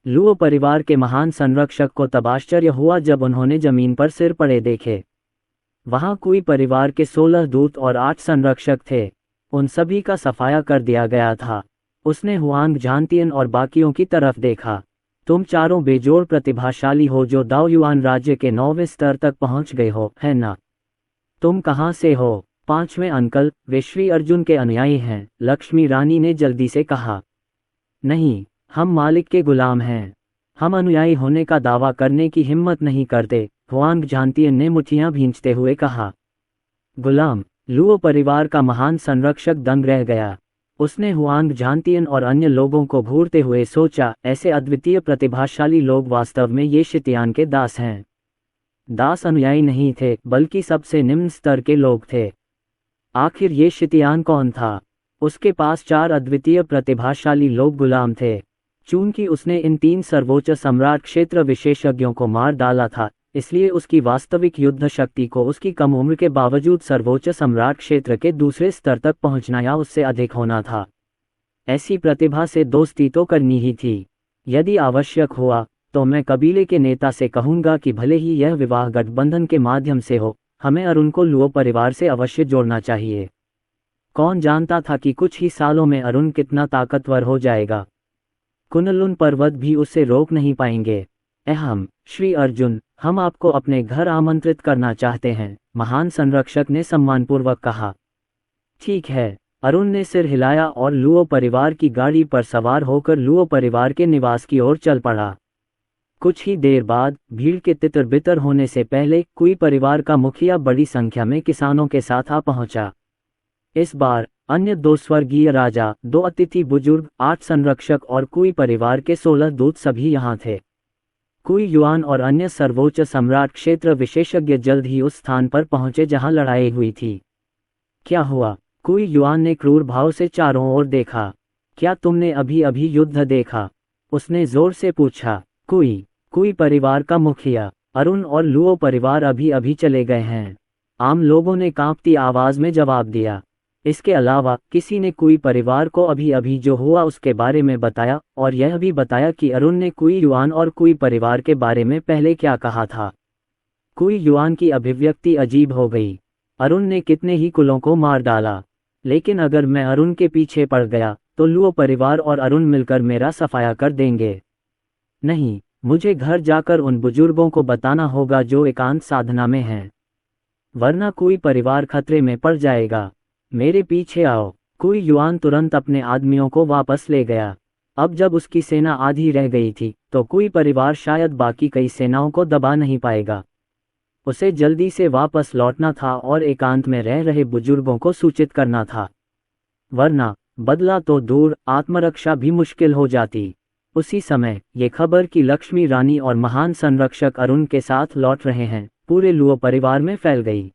लुओ परिवार के महान संरक्षक को तब आश्चर्य हुआ जब उन्होंने जमीन पर सिर पड़े देखे। वहाँ कोई परिवार के 16 दूत और 8 संरक्षक थे। उन सभी का सफाया कर दिया गया था। उसने हुआंग झांतियन और बाकियों की तरफ देखा। तुम चारों बेजोड़ प्रतिभाशाली हो जो दाओ युआन राज्य के 9वें स्तर तक पहुंच गए हो, है ना? तुम कहाँ से हो? 5वें अंकल, वे श्री अर्जुन के अनुयायी हैं, लक्ष्मी रानी ने जल्दी से कहा। नहीं, हम मालिक के गुलाम हैं। हम अनुयायी होने का दावा करने की हिम्मत नहीं करते, हुआंग झांतियन ने मुठियां भींचते हुए कहा। गुलाम? लुओ परिवार का महान संरक्षक दंग रह गया। उसने हुआंग झांतियन और अन्य लोगों को घूरते हुए सोचा, ऐसे अद्वितीय प्रतिभाशाली लोग वास्तव में ये शितियान के दास हैं। दास अनुयायी नहीं थे, बल्कि सबसे निम्न स्तर के लोग थे। आखिर ये शितियान कौन था? उसके पास 4 अद्वितीय प्रतिभाशाली लोग गुलाम थे। चूंकि उसने इन 3 सर्वोच्च सम्राट क्षेत्र विशेषज्ञों को मार डाला था, इसलिए उसकी वास्तविक युद्ध शक्ति को उसकी कम उम्र के बावजूद सर्वोच्च सम्राट क्षेत्र के दूसरे स्तर तक पहुंचना या उससे अधिक होना था। ऐसी प्रतिभा से दोस्ती तो करनी ही थी। यदि आवश्यक हुआ तो मैं कबीले के नेता से कहूंगा कि भले ही यह विवाह गठबंधन के माध्यम से हो, हमें अरुण को लुओ परिवार से अवश्य जोड़ना चाहिए। कौन जानता था कि कुछ ही सालों में अरुण कितना ताकतवर हो जाएगा। कुनलुन पर्वत भी उसे रोक नहीं पाएंगे। अहम, श्री अर्जुन, हम आपको अपने घर आमंत्रित करना चाहते हैं, महान संरक्षक ने सम्मानपूर्वक कहा। ठीक है, अरुण ने सिर हिलाया और लुओ परिवार की गाड़ी पर सवार होकर लुओ परिवार के निवास की ओर चल पड़ा। कुछ ही देर बाद, भीड़ के तितर बितर होने से पहले, कुई परिवार का मुखिया बड़ी संख्या में किसानों के साथ आ पहुंचा। इस बार अन्य 2 स्वर्गीय राजा, 2 अतिथि बुजुर्ग, 8 संरक्षक और कुई परिवार के 16 दूत सभी यहाँ थे। कुई युआन और अन्य सर्वोच्च सम्राट क्षेत्र विशेषज्ञ जल्द ही उस स्थान पर पहुंचे जहां लड़ाई हुई थी। क्या हुआ? कुई युआन ने क्रूर भाव से चारों ओर देखा। क्या तुमने अभी अभी युद्ध देखा? उसने जोर से पूछा। कुई परिवार का मुखिया, अरुण और लुओ परिवार अभी अभी चले गए हैं, आम लोगों ने कांपती आवाज में जवाब दिया। इसके अलावा किसी ने कुई परिवार को अभी अभी जो हुआ उसके बारे में बताया, और यह भी बताया कि अरुण ने कुई युआन और कुई परिवार के बारे में पहले क्या कहा था। कुई युआन की अभिव्यक्ति अजीब हो गई। अरुण ने कितने ही कुलों को मार डाला, लेकिन अगर मैं अरुण के पीछे पड़ गया तो लुओ परिवार और अरुण मिलकर मेरा सफाया कर देंगे। नहीं, मुझे घर जाकर उन बुजुर्गों को बताना होगा जो एकांत साधना में हैं, वरना कोई परिवार खतरे में पड़ जाएगा। मेरे पीछे आओ। कुई युआन तुरंत अपने आदमियों को वापस ले गया। अब जब उसकी सेना आधी रह गई थी तो कुई परिवार शायद बाकी कई सेनाओं को दबा नहीं पाएगा। उसे जल्दी से वापस लौटना था और एकांत में रह रहे बुजुर्गों को सूचित करना था, वरना बदला तो दूर, आत्मरक्षा भी मुश्किल हो जाती। उसी समय ये खबर कि लक्ष्मी रानी और महान संरक्षक अरुण के साथ लौट रहे हैं पूरे लुओ परिवार में फैल गई।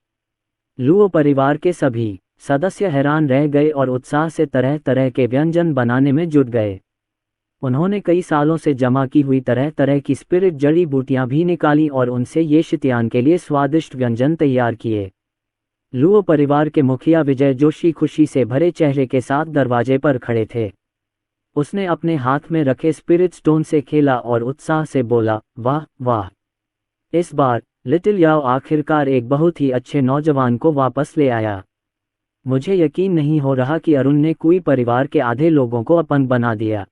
लुओ परिवार के सभी सदस्य हैरान रह गए और उत्साह से तरह तरह के व्यंजन बनाने में जुट गए। उन्होंने कई सालों से जमा की हुई तरह तरह की स्पिरिट जड़ी बूटियां भी निकाली और उनसे ये शितियान के लिए स्वादिष्ट व्यंजन तैयार किए। लुओ परिवार के मुखिया विजय जोशी खुशी से भरे चेहरे के साथ दरवाजे पर खड़े थे। उसने अपने हाथ में रखे स्पिरिट स्टोन से खेला और उत्साह से बोला, वाह वाह, इस बार लिटिल याओ आखिरकार एक बहुत ही अच्छे नौजवान को वापस ले आया। मुझे यकीन नहीं हो रहा कि अरुण ने कुई परिवार के आधे लोगों को अपन बना दिया।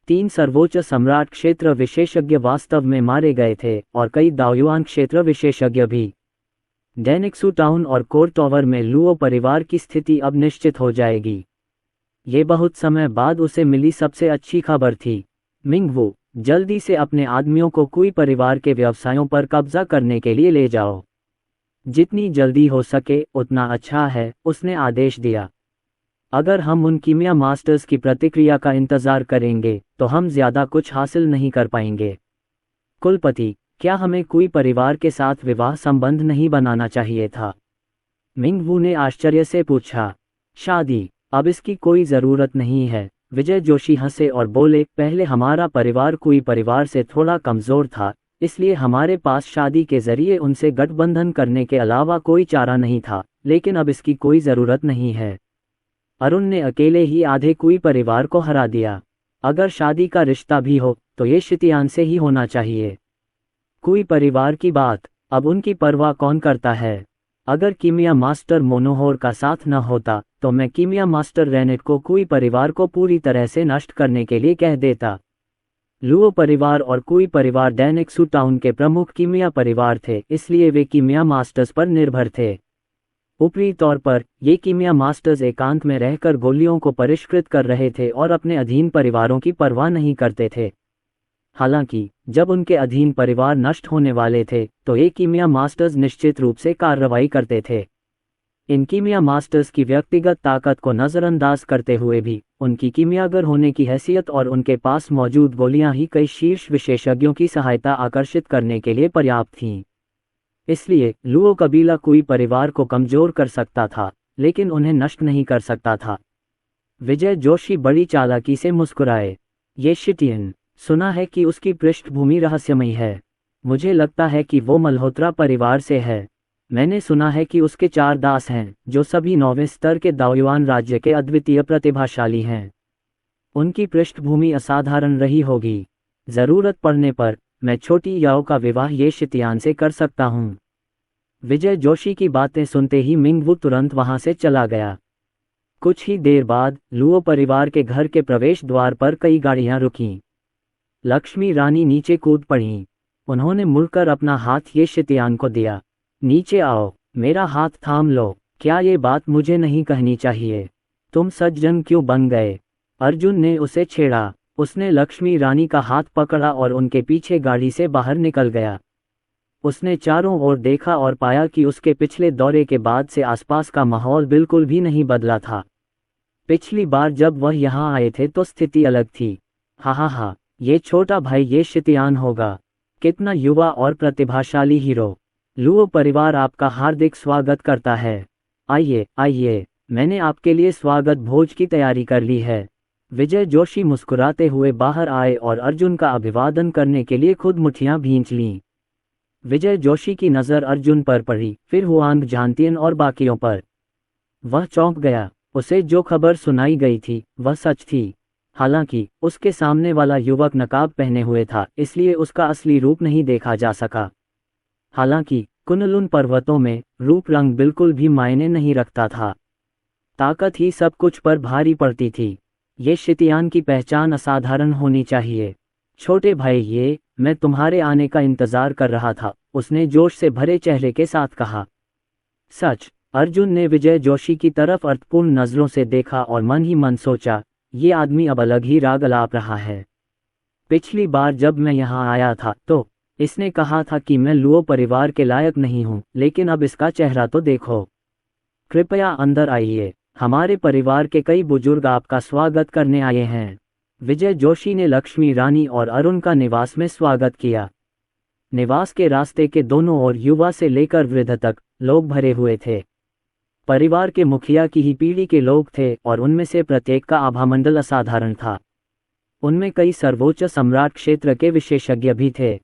3 सर्वोच्च सम्राट क्षेत्र विशेषज्ञ वास्तव में मारे गए थे और कई दाओयुआन क्षेत्र विशेषज्ञ भी। डेनिक्सू टाउन और कोर टॉवर में लुओ परिवार की स्थिति अब निश्चित हो जाएगी। ये बहुत समय बाद उसे मिली सबसे अच्छी खबर थी। मिंगवू, जल्दी से अपने आदमियों को कुई परिवार के व्यवसायों पर कब्जा करने के लिए ले जाओ। जितनी जल्दी हो सके उतना अच्छा है, उसने आदेश दिया। अगर हम उन कीमिया मास्टर्स की प्रतिक्रिया का इंतजार करेंगे तो हम ज्यादा कुछ हासिल नहीं कर पाएंगे। कुलपति, क्या हमें कुई परिवार के साथ विवाह संबंध नहीं बनाना चाहिए था? मिंगवू ने आश्चर्य से पूछा। शादी? अब इसकी कोई जरूरत नहीं है। विजय जोशी हंसे और बोले, पहले हमारा परिवार कुई परिवार से थोड़ा कमजोर था, इसलिए हमारे पास शादी के जरिए उनसे गठबंधन करने के अलावा कोई चारा नहीं था, लेकिन अब इसकी कोई जरूरत नहीं है। अरुण ने अकेले ही आधे कुई परिवार को हरा दिया। अगर शादी का रिश्ता भी हो तो ये शितियान से ही होना चाहिए। कुई परिवार की बात अब उनकी परवाह कौन करता है? अगर कीमिया मास्टर मोनोहोर का साथ न होता तो मैं कीमिया मास्टर रेनेट को कुई परिवार को पूरी तरह से नष्ट करने के लिए कह देता। लुओ परिवार और कुई परिवार डैनेक्सू टाउन के प्रमुख कीमिया परिवार थे, इसलिए वे कीमिया मास्टर्स पर निर्भर थे। ऊपरी तौर पर ये कीमिया मास्टर्स एकांत में रहकर गोलियों को परिष्कृत कर रहे थे और अपने अधीन परिवारों की परवाह नहीं करते थे। हालांकि जब उनके अधीन परिवार नष्ट होने वाले थे तो ये कीमिया मास्टर्स निश्चित रूप से कार्रवाई करते थे। इन कीमिया मास्टर्स की व्यक्तिगत ताकत को नज़रअंदाज करते हुए भी उनकी कीमियागर होने की हैसियत और उनके पास मौजूद गोलियां ही कई शीर्ष विशेषज्ञों की सहायता आकर्षित करने के लिए पर्याप्त थीं। इसलिए लुओ कबीला कुई परिवार को कमजोर कर सकता था, लेकिन उन्हें नष्ट नहीं कर सकता था। विजय जोशी बड़ी चालाकी से मुस्कुराए। ये शिटियन, सुना है कि उसकी पृष्ठभूमि रहस्यमयी है। मुझे लगता है कि वो मल्होत्रा परिवार से है। मैंने सुना है कि उसके 4 दास हैं जो सभी 9वें स्तर के दाओयुआन राज्य के अद्वितीय प्रतिभाशाली हैं। उनकी पृष्ठभूमि असाधारण रही होगी। जरूरत पड़ने पर मैं छोटी याओ का विवाह ये शितियान से कर सकता हूँ। विजय जोशी की बातें सुनते ही मिंगवू तुरंत वहां से चला गया। कुछ ही देर बाद लुओ परिवार के घर के प्रवेश द्वार पर कई गाड़ियां रुकीं। लक्ष्मी रानी नीचे कूद पड़ीं। उन्होंने मुड़कर अपना हाथ ये शितियान को दिया। नीचे आओ, मेरा हाथ थाम लो। क्या ये बात मुझे नहीं कहनी चाहिए? तुम सज्जन क्यों बन गए? अर्जुन ने उसे छेड़ा। उसने लक्ष्मी रानी का हाथ पकड़ा और उनके पीछे गाड़ी से बाहर निकल गया। उसने चारों ओर देखा और पाया कि उसके पिछले दौरे के बाद से आसपास का माहौल बिल्कुल भी नहीं बदला था। पिछली बार जब वह यहाँ आए थे तो स्थिति अलग थी। हा, ये छोटा भाई ये शितियान होगा। कितना युवा और प्रतिभाशाली हीरो। लुओ परिवार आपका हार्दिक स्वागत करता है। आइए, मैंने आपके लिए स्वागत भोज की तैयारी कर ली है। विजय जोशी मुस्कुराते हुए बाहर आए और अर्जुन का अभिवादन करने के लिए खुद मुट्ठियां भींच लीं। विजय जोशी की नज़र अर्जुन पर पड़ी, फिर हुआंग झांतियन और बाकियों पर। वह चौंक गया। उसे जो खबर सुनाई गई थी वह सच थी। हालांकि उसके सामने वाला युवक नकाब पहने हुए था, इसलिए उसका असली रूप नहीं देखा जा सका। हालांकि कुनलुन पर्वतों में रूप रंग बिल्कुल भी मायने नहीं रखता था। ताकत ही सब कुछ पर भारी पड़ती थी। ये शितियान की पहचान असाधारण होनी चाहिए। छोटे भाई, मैं तुम्हारे आने का इंतजार कर रहा था, उसने जोश से भरे चेहरे के साथ कहा। सच? अर्जुन ने विजय जोशी की तरफ अर्थपूर्ण नजरों से देखा और मन ही मन सोचा, ये आदमी अब अलग ही राग अलाप रहा है। पिछली बार जब मैं यहाँ आया था तो इसने कहा था कि मैं लुओ परिवार के लायक नहीं हूँ, लेकिन अब इसका चेहरा तो देखो। कृपया अंदर आइए, हमारे परिवार के कई बुजुर्ग आपका स्वागत करने आए हैं। विजय जोशी ने लक्ष्मी रानी और अरुण का निवास में स्वागत किया। निवास के रास्ते के दोनों ओर युवा से लेकर वृद्ध तक लोग भरे हुए थे। परिवार के मुखिया की ही पीढ़ी के लोग थे और उनमें से प्रत्येक का आभामंडल असाधारण था। उनमें कई सर्वोच्च सम्राट क्षेत्र के विशेषज्ञ भी थे।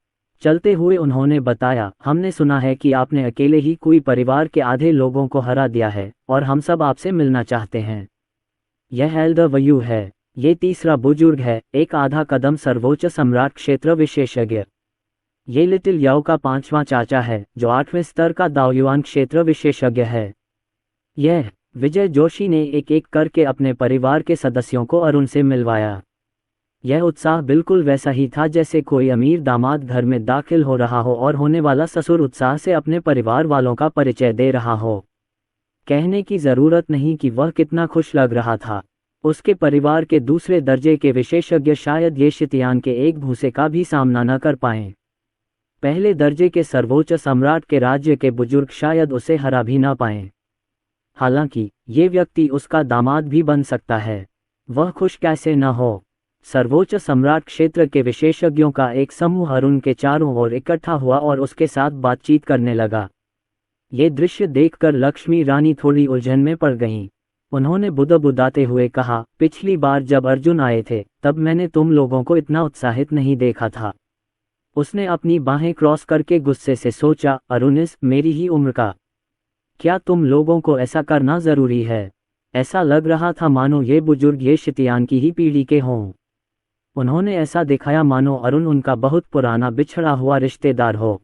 चलते हुए उन्होंने बताया, हमने सुना है कि आपने अकेले ही कोई परिवार के आधे लोगों को हरा दिया है और हम सब आपसे मिलना चाहते हैं। यह एल्डर वयू है। ये तीसरा बुजुर्ग है, एक आधा कदम सर्वोच्च सम्राट क्षेत्र विशेषज्ञ। ये लिटिल याओ का 5वां चाचा है जो 8वें स्तर का दाओयुआन क्षेत्र विशेषज्ञ है। यह विजय जोशी ने एक एक करके अपने परिवार के सदस्यों को अरुण से मिलवाया। यह उत्साह बिल्कुल वैसा ही था जैसे कोई अमीर दामाद घर में दाखिल हो रहा हो और होने वाला ससुर उत्साह से अपने परिवार वालों का परिचय दे रहा हो। कहने की जरूरत नहीं कि वह कितना खुश लग रहा था। उसके परिवार के दूसरे दर्जे के विशेषज्ञ शायद ये शितियान के एक भूसे का भी सामना न कर पाएं। पहले दर्जे के सर्वोच्च सम्राट के राज्य के बुजुर्ग शायद उसे हरा भी न पाएं। हालांकि ये व्यक्ति उसका दामाद भी बन सकता है। वह खुश कैसे न हो। सर्वोच्च सम्राट क्षेत्र के विशेषज्ञों का एक समूह अरुण के चारों ओर इकट्ठा हुआ और उसके साथ बातचीत करने लगा। ये दृश्य देखकर लक्ष्मी रानी थोड़ी उलझन में पड़ गईं। उन्होंने बुदबुदाते हुए कहा, पिछली बार जब अर्जुन आए थे तब मैंने तुम लोगों को इतना उत्साहित नहीं देखा था। उसने अपनी बाहें क्रॉस करके गुस्से से सोचा, अरुणिस मेरी ही उम्र का। क्या तुम लोगों को ऐसा करना जरूरी है? ऐसा लग रहा था मानो ये बुजुर्ग ये शितियान की ही पीढ़ी के हों। उन्होंने ऐसा दिखाया मानो अरुण उनका बहुत पुराना बिछड़ा हुआ रिश्तेदार हो।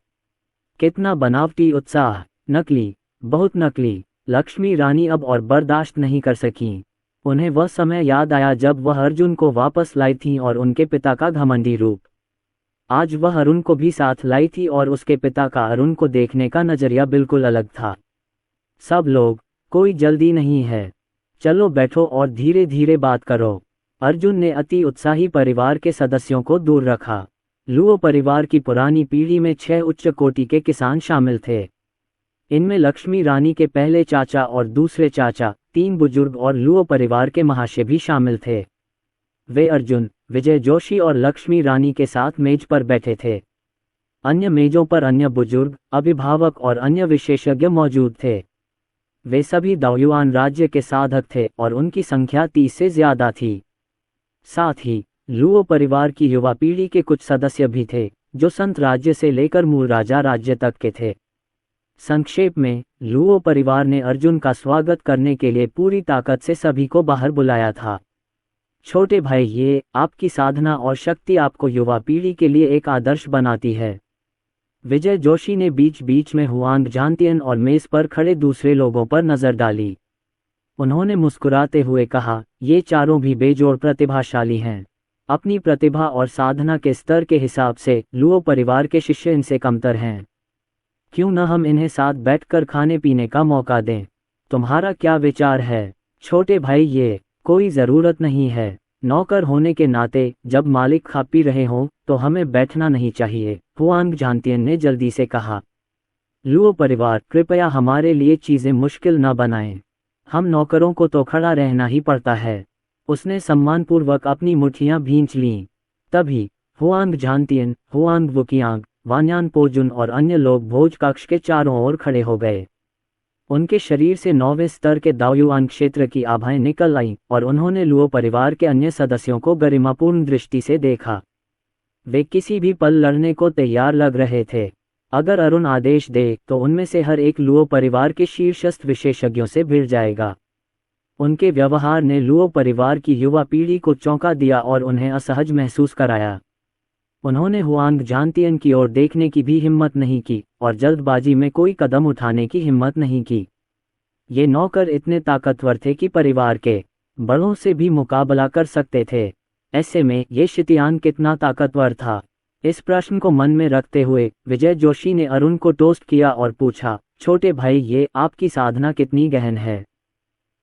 कितना बनावटी उत्साह, नकली। बहुत नकली। लक्ष्मी रानी अब और बर्दाश्त नहीं कर सकीं। उन्हें वह समय याद आया जब वह अर्जुन को वापस लाई थीं और उनके पिता का घमंडी रूप। आज वह अरुण को भी साथ लाई थी और उसके पिता का अरुण को देखने का नजरिया बिल्कुल अलग था। सब लोग, कोई जल्दी नहीं है, चलो बैठो और धीरे धीरे बात करो। अर्जुन ने अति उत्साही परिवार के सदस्यों को दूर रखा। लुओ परिवार की पुरानी पीढ़ी में 6 उच्च कोटि के किसान शामिल थे। इनमें लक्ष्मी रानी के पहले चाचा और दूसरे चाचा, 3 बुजुर्ग और लुओ परिवार के महाशय भी शामिल थे। वे अर्जुन, विजय जोशी और लक्ष्मी रानी के साथ मेज पर बैठे थे। अन्य मेजों पर अन्य बुजुर्ग, अभिभावक और अन्य विशेषज्ञ मौजूद थे। वे सभी दाओयुआन राज्य के साधक थे और उनकी संख्या 30 से ज्यादा थी। साथ ही लुओ परिवार की युवा पीढ़ी के कुछ सदस्य भी थे, जो संत राज्य से लेकर मूल राजा राज्य तक के थे। संक्षेप में, लुओ परिवार ने अर्जुन का स्वागत करने के लिए पूरी ताकत से सभी को बाहर बुलाया था। छोटे भाई, ये आपकी साधना और शक्ति आपको युवा पीढ़ी के लिए एक आदर्श बनाती है। विजय जोशी ने बीच बीच में हुआंग झांतियन और मेज पर खड़े दूसरे लोगों पर नजर डाली। उन्होंने मुस्कुराते हुए कहा, ये चारों भी बेजोड़ प्रतिभाशाली हैं। अपनी प्रतिभा और साधना के स्तर के हिसाब से लुओ परिवार के शिष्य इनसे कमतर हैं। क्यों न हम इन्हें साथ बैठकर खाने पीने का मौका दें? तुम्हारा क्या विचार है? छोटे भाई, ये कोई ज़रूरत नहीं है। नौकर होने के नाते जब मालिक खा पी रहे हों तो हमें बैठना नहीं चाहिए, हुआंग झांतियन ने जल्दी से कहा। लुओ परिवार, कृपया हमारे लिए चीज़ें मुश्किल न बनाएं। हम नौकरों को तो खड़ा रहना ही पड़ता है। उसने सम्मानपूर्वक अपनी मुट्ठियां भींच लीं। तभी हुआंग झांतियन, हुआंग वुकियांग, वान्यान पोजुन और अन्य लोग भोज कक्ष के चारों ओर खड़े हो गए। उनके शरीर से 9वें स्तर के दाओयुआन क्षेत्र की आभाएं निकल आईं और उन्होंने लुओ परिवार के अन्य सदस्यों को गरिमापूर्ण दृष्टि से देखा। वे किसी भी पल लड़ने को तैयार लग रहे थे। अगर अरुण आदेश दे तो उनमें से हर एक लुओ परिवार के शीर्षस्थ विशेषज्ञों से भिड़ जाएगा। उनके व्यवहार ने लुओ परिवार की युवा पीढ़ी को चौंका दिया और उन्हें असहज महसूस कराया। उन्होंने हुआंग झांतियन की ओर देखने की भी हिम्मत नहीं की और जल्दबाजी में कोई कदम उठाने की हिम्मत नहीं की। ये नौकर इतने ताकतवर थे कि परिवार के बड़ों से भी मुकाबला कर सकते थे। ऐसे में ये शितियान कितना ताकतवर था? इस प्रश्न को मन में रखते हुए विजय जोशी ने अरुण को टोस्ट किया और पूछा, छोटे भाई, ये आपकी साधना कितनी गहन है?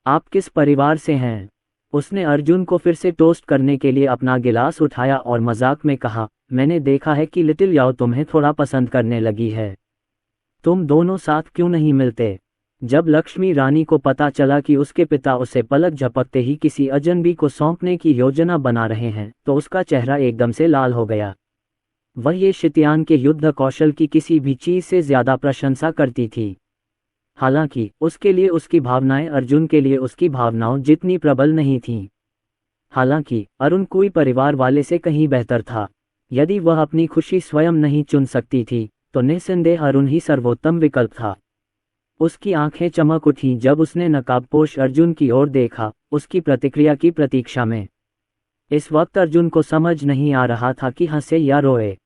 आप किस परिवार से हैं? उसने अर्जुन को फिर से टोस्ट करने के लिए अपना गिलास उठाया और मजाक में कहा, मैंने देखा है कि लिटिल याओ तुम्हें थोड़ा पसंद करने लगी है। तुम दोनों साथ क्यों नहीं मिलते? जब लक्ष्मी रानी को पता चला कि उसके पिता उसे पलक झपकते ही किसी अजनबी को सौंपने की योजना बना रहे हैं तो उसका चेहरा एकदम से लाल हो गया। वह ये शितियान के युद्ध कौशल की किसी भी चीज से ज्यादा प्रशंसा करती थी। हालांकि उसके लिए उसकी भावनाएं अर्जुन के लिए उसकी भावनाओं जितनी प्रबल नहीं थीं। हालांकि अरुण कोई परिवार वाले से कहीं बेहतर था। यदि वह अपनी खुशी स्वयं नहीं चुन सकती थी तो निस्संदेह अरुण ही सर्वोत्तम विकल्प था। उसकी आंखें चमक उठीं जब उसने नकाबपोश अर्जुन की ओर देखा, उसकी प्रतिक्रिया की प्रतीक्षा में। इस वक्त अर्जुन को समझ नहीं आ रहा था कि हंसे या रोए।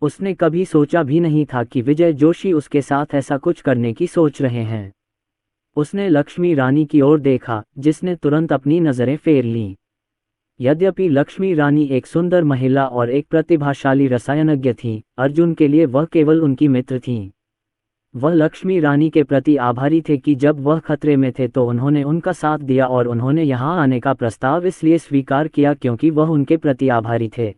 उसने कभी सोचा भी नहीं था कि विजय जोशी उसके साथ ऐसा कुछ करने की सोच रहे हैं। उसने लक्ष्मी रानी की ओर देखा, जिसने तुरंत अपनी नजरें फेर लीं। यद्यपि लक्ष्मी रानी एक सुंदर महिला और एक प्रतिभाशाली रसायनज्ञ थीं, अर्जुन के लिए वह केवल उनकी मित्र थीं। वह लक्ष्मी रानी के प्रति आभारी थे कि जब वह खतरे में थे तो उन्होंने उनका साथ दिया और उन्होंने यहाँ आने का प्रस्ताव इसलिए स्वीकार किया क्योंकि वह उनके प्रति आभारी थे।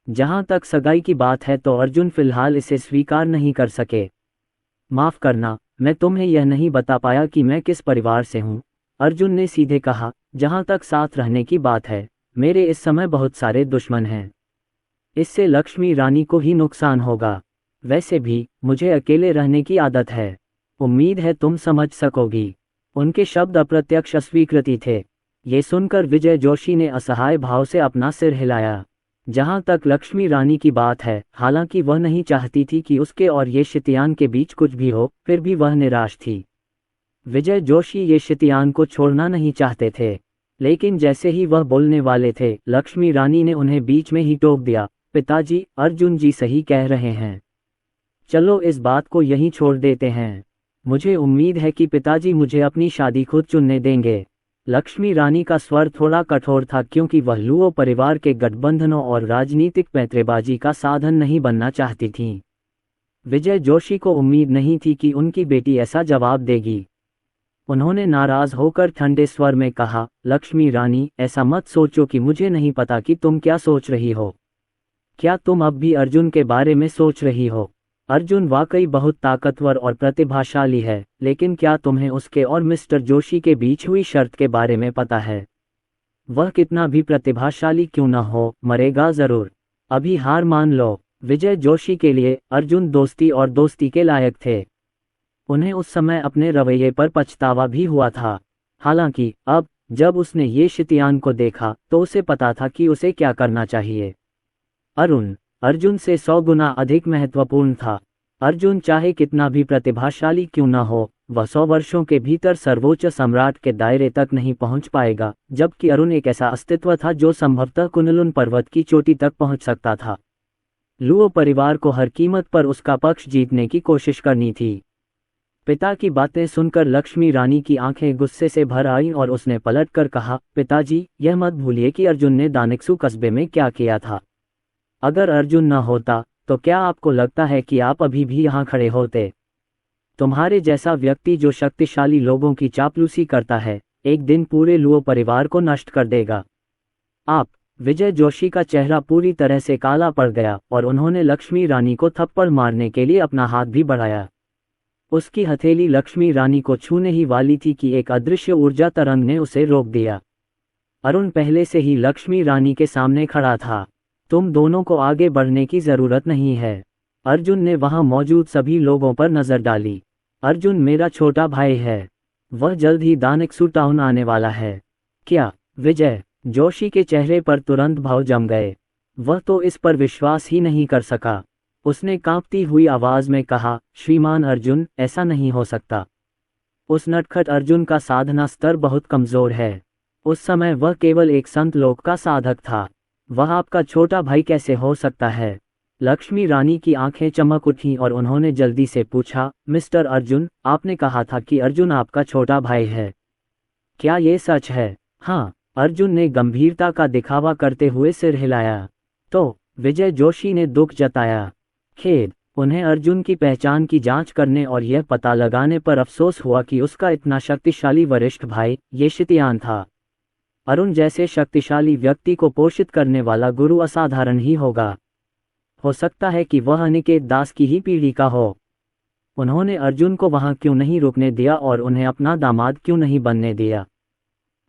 जहाँ तक सगाई की बात है तो अर्जुन फिलहाल इसे स्वीकार नहीं कर सके। माफ करना, मैं तुम्हें यह नहीं बता पाया कि मैं किस परिवार से हूँ, अर्जुन ने सीधे कहा। जहाँ तक साथ रहने की बात है, मेरे इस समय बहुत सारे दुश्मन हैं। इससे लक्ष्मी रानी को ही नुकसान होगा। वैसे भी मुझे अकेले रहने की आदत है। उम्मीद है तुम समझ सकोगी। उनके शब्द अप्रत्यक्ष अस्वीकृति थे। ये सुनकर विजय जोशी ने असहाय भाव से अपना सिर हिलाया। जहाँ तक लक्ष्मी रानी की बात है, हालांकि वह नहीं चाहती थी कि उसके और ये शितियान के बीच कुछ भी हो, फिर भी वह निराश थी। विजय जोशी ये शितियान को छोड़ना नहीं चाहते थे, लेकिन जैसे ही वह बोलने वाले थे, लक्ष्मी रानी ने उन्हें बीच में ही टोक दिया। पिताजी, अर्जुन जी सही कह रहे हैं। चलो इस बात को यहीं छोड़ देते हैं। मुझे उम्मीद है कि पिताजी मुझे अपनी शादी खुद चुनने देंगे। लक्ष्मी रानी का स्वर थोड़ा कठोर था क्योंकि वह लुओ परिवार के गठबंधनों और राजनीतिक पैंतरेबाजी का साधन नहीं बनना चाहती थीं। विजय जोशी को उम्मीद नहीं थी कि उनकी बेटी ऐसा जवाब देगी। उन्होंने नाराज होकर ठंडे स्वर में कहा, लक्ष्मी रानी, ऐसा मत सोचो कि मुझे नहीं पता कि तुम क्या सोच रही हो। क्या तुम अब भी अर्जुन के बारे में सोच रही हो? अर्जुन वाकई बहुत ताकतवर और प्रतिभाशाली है, लेकिन क्या तुम्हें उसके और मिस्टर जोशी के बीच हुई शर्त के बारे में पता है? वह कितना भी प्रतिभाशाली क्यों न हो, मरेगा जरूर। अभी हार मान लो। विजय जोशी के लिए अर्जुन दोस्ती और दोस्ती के लायक थे। उन्हें उस समय अपने रवैये पर पछतावा भी हुआ था। हालांकि अब जब उसने ये शितियान को देखा तो उसे पता था कि उसे क्या करना चाहिए। अर्जुन से 100 गुना अधिक महत्वपूर्ण था। अर्जुन चाहे कितना भी प्रतिभाशाली क्यों न हो, वह 100 वर्षों के भीतर सर्वोच्च सम्राट के दायरे तक नहीं पहुंच पाएगा, जबकि अरुण एक ऐसा अस्तित्व था जो संभवतः कुनलुन पर्वत की चोटी तक पहुंच सकता था। लुओ परिवार को हर कीमत पर उसका पक्ष जीतने की कोशिश करनी थी। पिता की बातें सुनकर लक्ष्मी रानी की आंखें गुस्से से भर आईं और उसने पलटकर कहा, पिताजी, यह मत भूलिए कि अर्जुन ने दानिक्सु कस्बे में क्या किया था। अगर अर्जुन न होता तो क्या आपको लगता है कि आप अभी भी यहाँ खड़े होते? तुम्हारे जैसा व्यक्ति जो शक्तिशाली लोगों की चापलूसी करता है, एक दिन पूरे लुओ परिवार को नष्ट कर देगा। आप। विजय जोशी का चेहरा पूरी तरह से काला पड़ गया और उन्होंने लक्ष्मी रानी को थप्पड़ मारने के लिए अपना हाथ भी बढ़ाया। उसकी हथेली लक्ष्मी रानी को छूने ही वाली थी कि एक अदृश्य ऊर्जा तरंग ने उसे रोक दिया। अरुण पहले से ही लक्ष्मी रानी के सामने खड़ा था। तुम दोनों को आगे बढ़ने की जरूरत नहीं है। अर्जुन ने वहां मौजूद सभी लोगों पर नजर डाली। अर्जुन मेरा छोटा भाई है। वह जल्द ही दानिक्सु टाउन आने वाला है। क्या? विजय जोशी के चेहरे पर तुरंत भाव जम गए। वह तो इस पर विश्वास ही नहीं कर सका। उसने कांपती हुई आवाज में कहा, श्रीमान अर्जुन, ऐसा नहीं हो सकता। उस नटखट अर्जुन का साधना स्तर बहुत कमजोर है। उस समय वह केवल एक संत लोक का साधक था। वह आपका छोटा भाई कैसे हो सकता है? लक्ष्मी रानी की आंखें चमक उठीं और उन्होंने जल्दी से पूछा, मिस्टर अर्जुन, आपने कहा था कि अर्जुन आपका छोटा भाई है। क्या ये सच है? हाँ, अर्जुन ने गंभीरता का दिखावा करते हुए सिर हिलाया। तो विजय जोशी ने दुख जताया। खेद। उन्हें अर्जुन की पहचान की जांच करने और यह पता लगाने पर अफसोस हुआ कि उसका इतना शक्तिशाली वरिष्ठ भाई ये शितियान था। अरुण जैसे शक्तिशाली व्यक्ति को पोषित करने वाला गुरु असाधारण ही होगा। हो सकता है कि वह अनिकेत दास की ही पीढ़ी का हो। उन्होंने अर्जुन को वहां क्यों नहीं रुकने दिया और उन्हें अपना दामाद क्यों नहीं बनने दिया?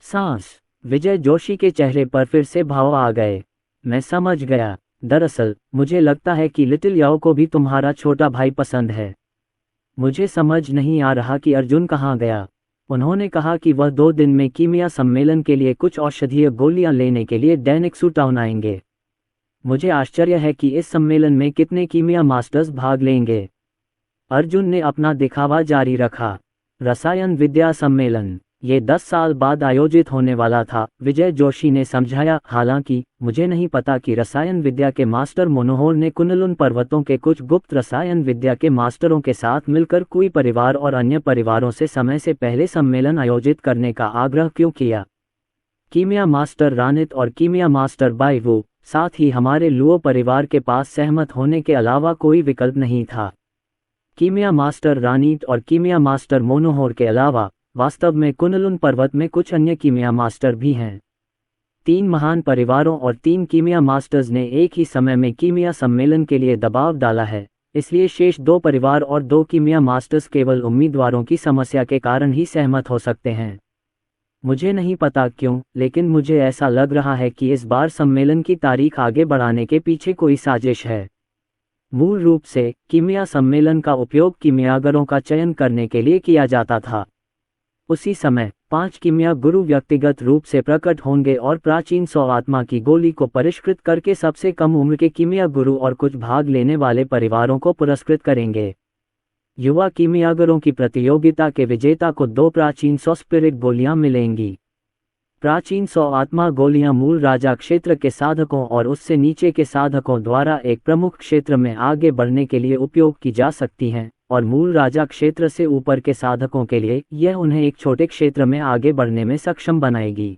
सांस। विजय जोशी के चेहरे पर फिर से भाव आ गए। मैं समझ गया। दरअसल मुझे लगता है कि लिटिल याओ को भी तुम्हारा छोटा भाई पसंद है। मुझे समझ नहीं आ रहा कि अर्जुन कहाँ गया। उन्होंने कहा कि वह 2 दिन में कीमिया सम्मेलन के लिए कुछ औषधीय गोलियां लेने के लिए दानिक्सु टाउन आएंगे। मुझे आश्चर्य है कि इस सम्मेलन में कितने कीमिया मास्टर्स भाग लेंगे। अर्जुन ने अपना दिखावा जारी रखा। रसायन विद्या सम्मेलन ये 10 साल बाद आयोजित होने वाला था, विजय जोशी ने समझाया। हालांकि मुझे नहीं पता कि रसायन विद्या के मास्टर मोनोहोर ने कुनलुन पर्वतों के कुछ गुप्त रसायन विद्या के मास्टरों के साथ मिलकर कोई परिवार और अन्य परिवारों से समय से पहले सम्मेलन आयोजित करने का आग्रह क्यों किया। कीमिया मास्टर रानित और कीमिया मास्टर बाइवू, साथ ही हमारे लुओ परिवार के पास सहमत होने के अलावा कोई विकल्प नहीं था। कीमिया मास्टर रानीत और कीमिया मास्टर मोनोहोर के अलावा वास्तव में कुनलुन पर्वत में कुछ अन्य कीमिया मास्टर भी हैं। 3 महान परिवारों और 3 कीमिया मास्टर्स ने एक ही समय में कीमिया सम्मेलन के लिए दबाव डाला है, इसलिए शेष 2 परिवार और 2 कीमिया मास्टर्स केवल उम्मीदवारों की समस्या के कारण ही सहमत हो सकते हैं। मुझे नहीं पता क्यों, लेकिन मुझे ऐसा लग रहा है कि इस बार सम्मेलन की तारीख आगे बढ़ाने के पीछे कोई साजिश है। मूल रूप से कीमिया सम्मेलन का उपयोग कीमियागरों का चयन करने के लिए किया जाता था। उसी समय 5 कीमिया गुरु व्यक्तिगत रूप से प्रकट होंगे और प्राचीन 100 आत्मा की गोली को परिष्कृत करके सबसे कम उम्र के कीमिया गुरु और कुछ भाग लेने वाले परिवारों को पुरस्कृत करेंगे। युवा कीमियागरों की प्रतियोगिता के विजेता को 2 प्राचीन 100 स्पिरिट गोलियां मिलेंगी। प्राचीन 100 आत्मा गोलियां मूल राजा क्षेत्र के साधकों और उससे नीचे के साधकों द्वारा एक प्रमुख क्षेत्र में आगे बढ़ने के लिए उपयोग की जा सकती हैं, और मूल राजा क्षेत्र से ऊपर के साधकों के लिए यह उन्हें एक छोटे क्षेत्र में आगे बढ़ने में सक्षम बनाएगी।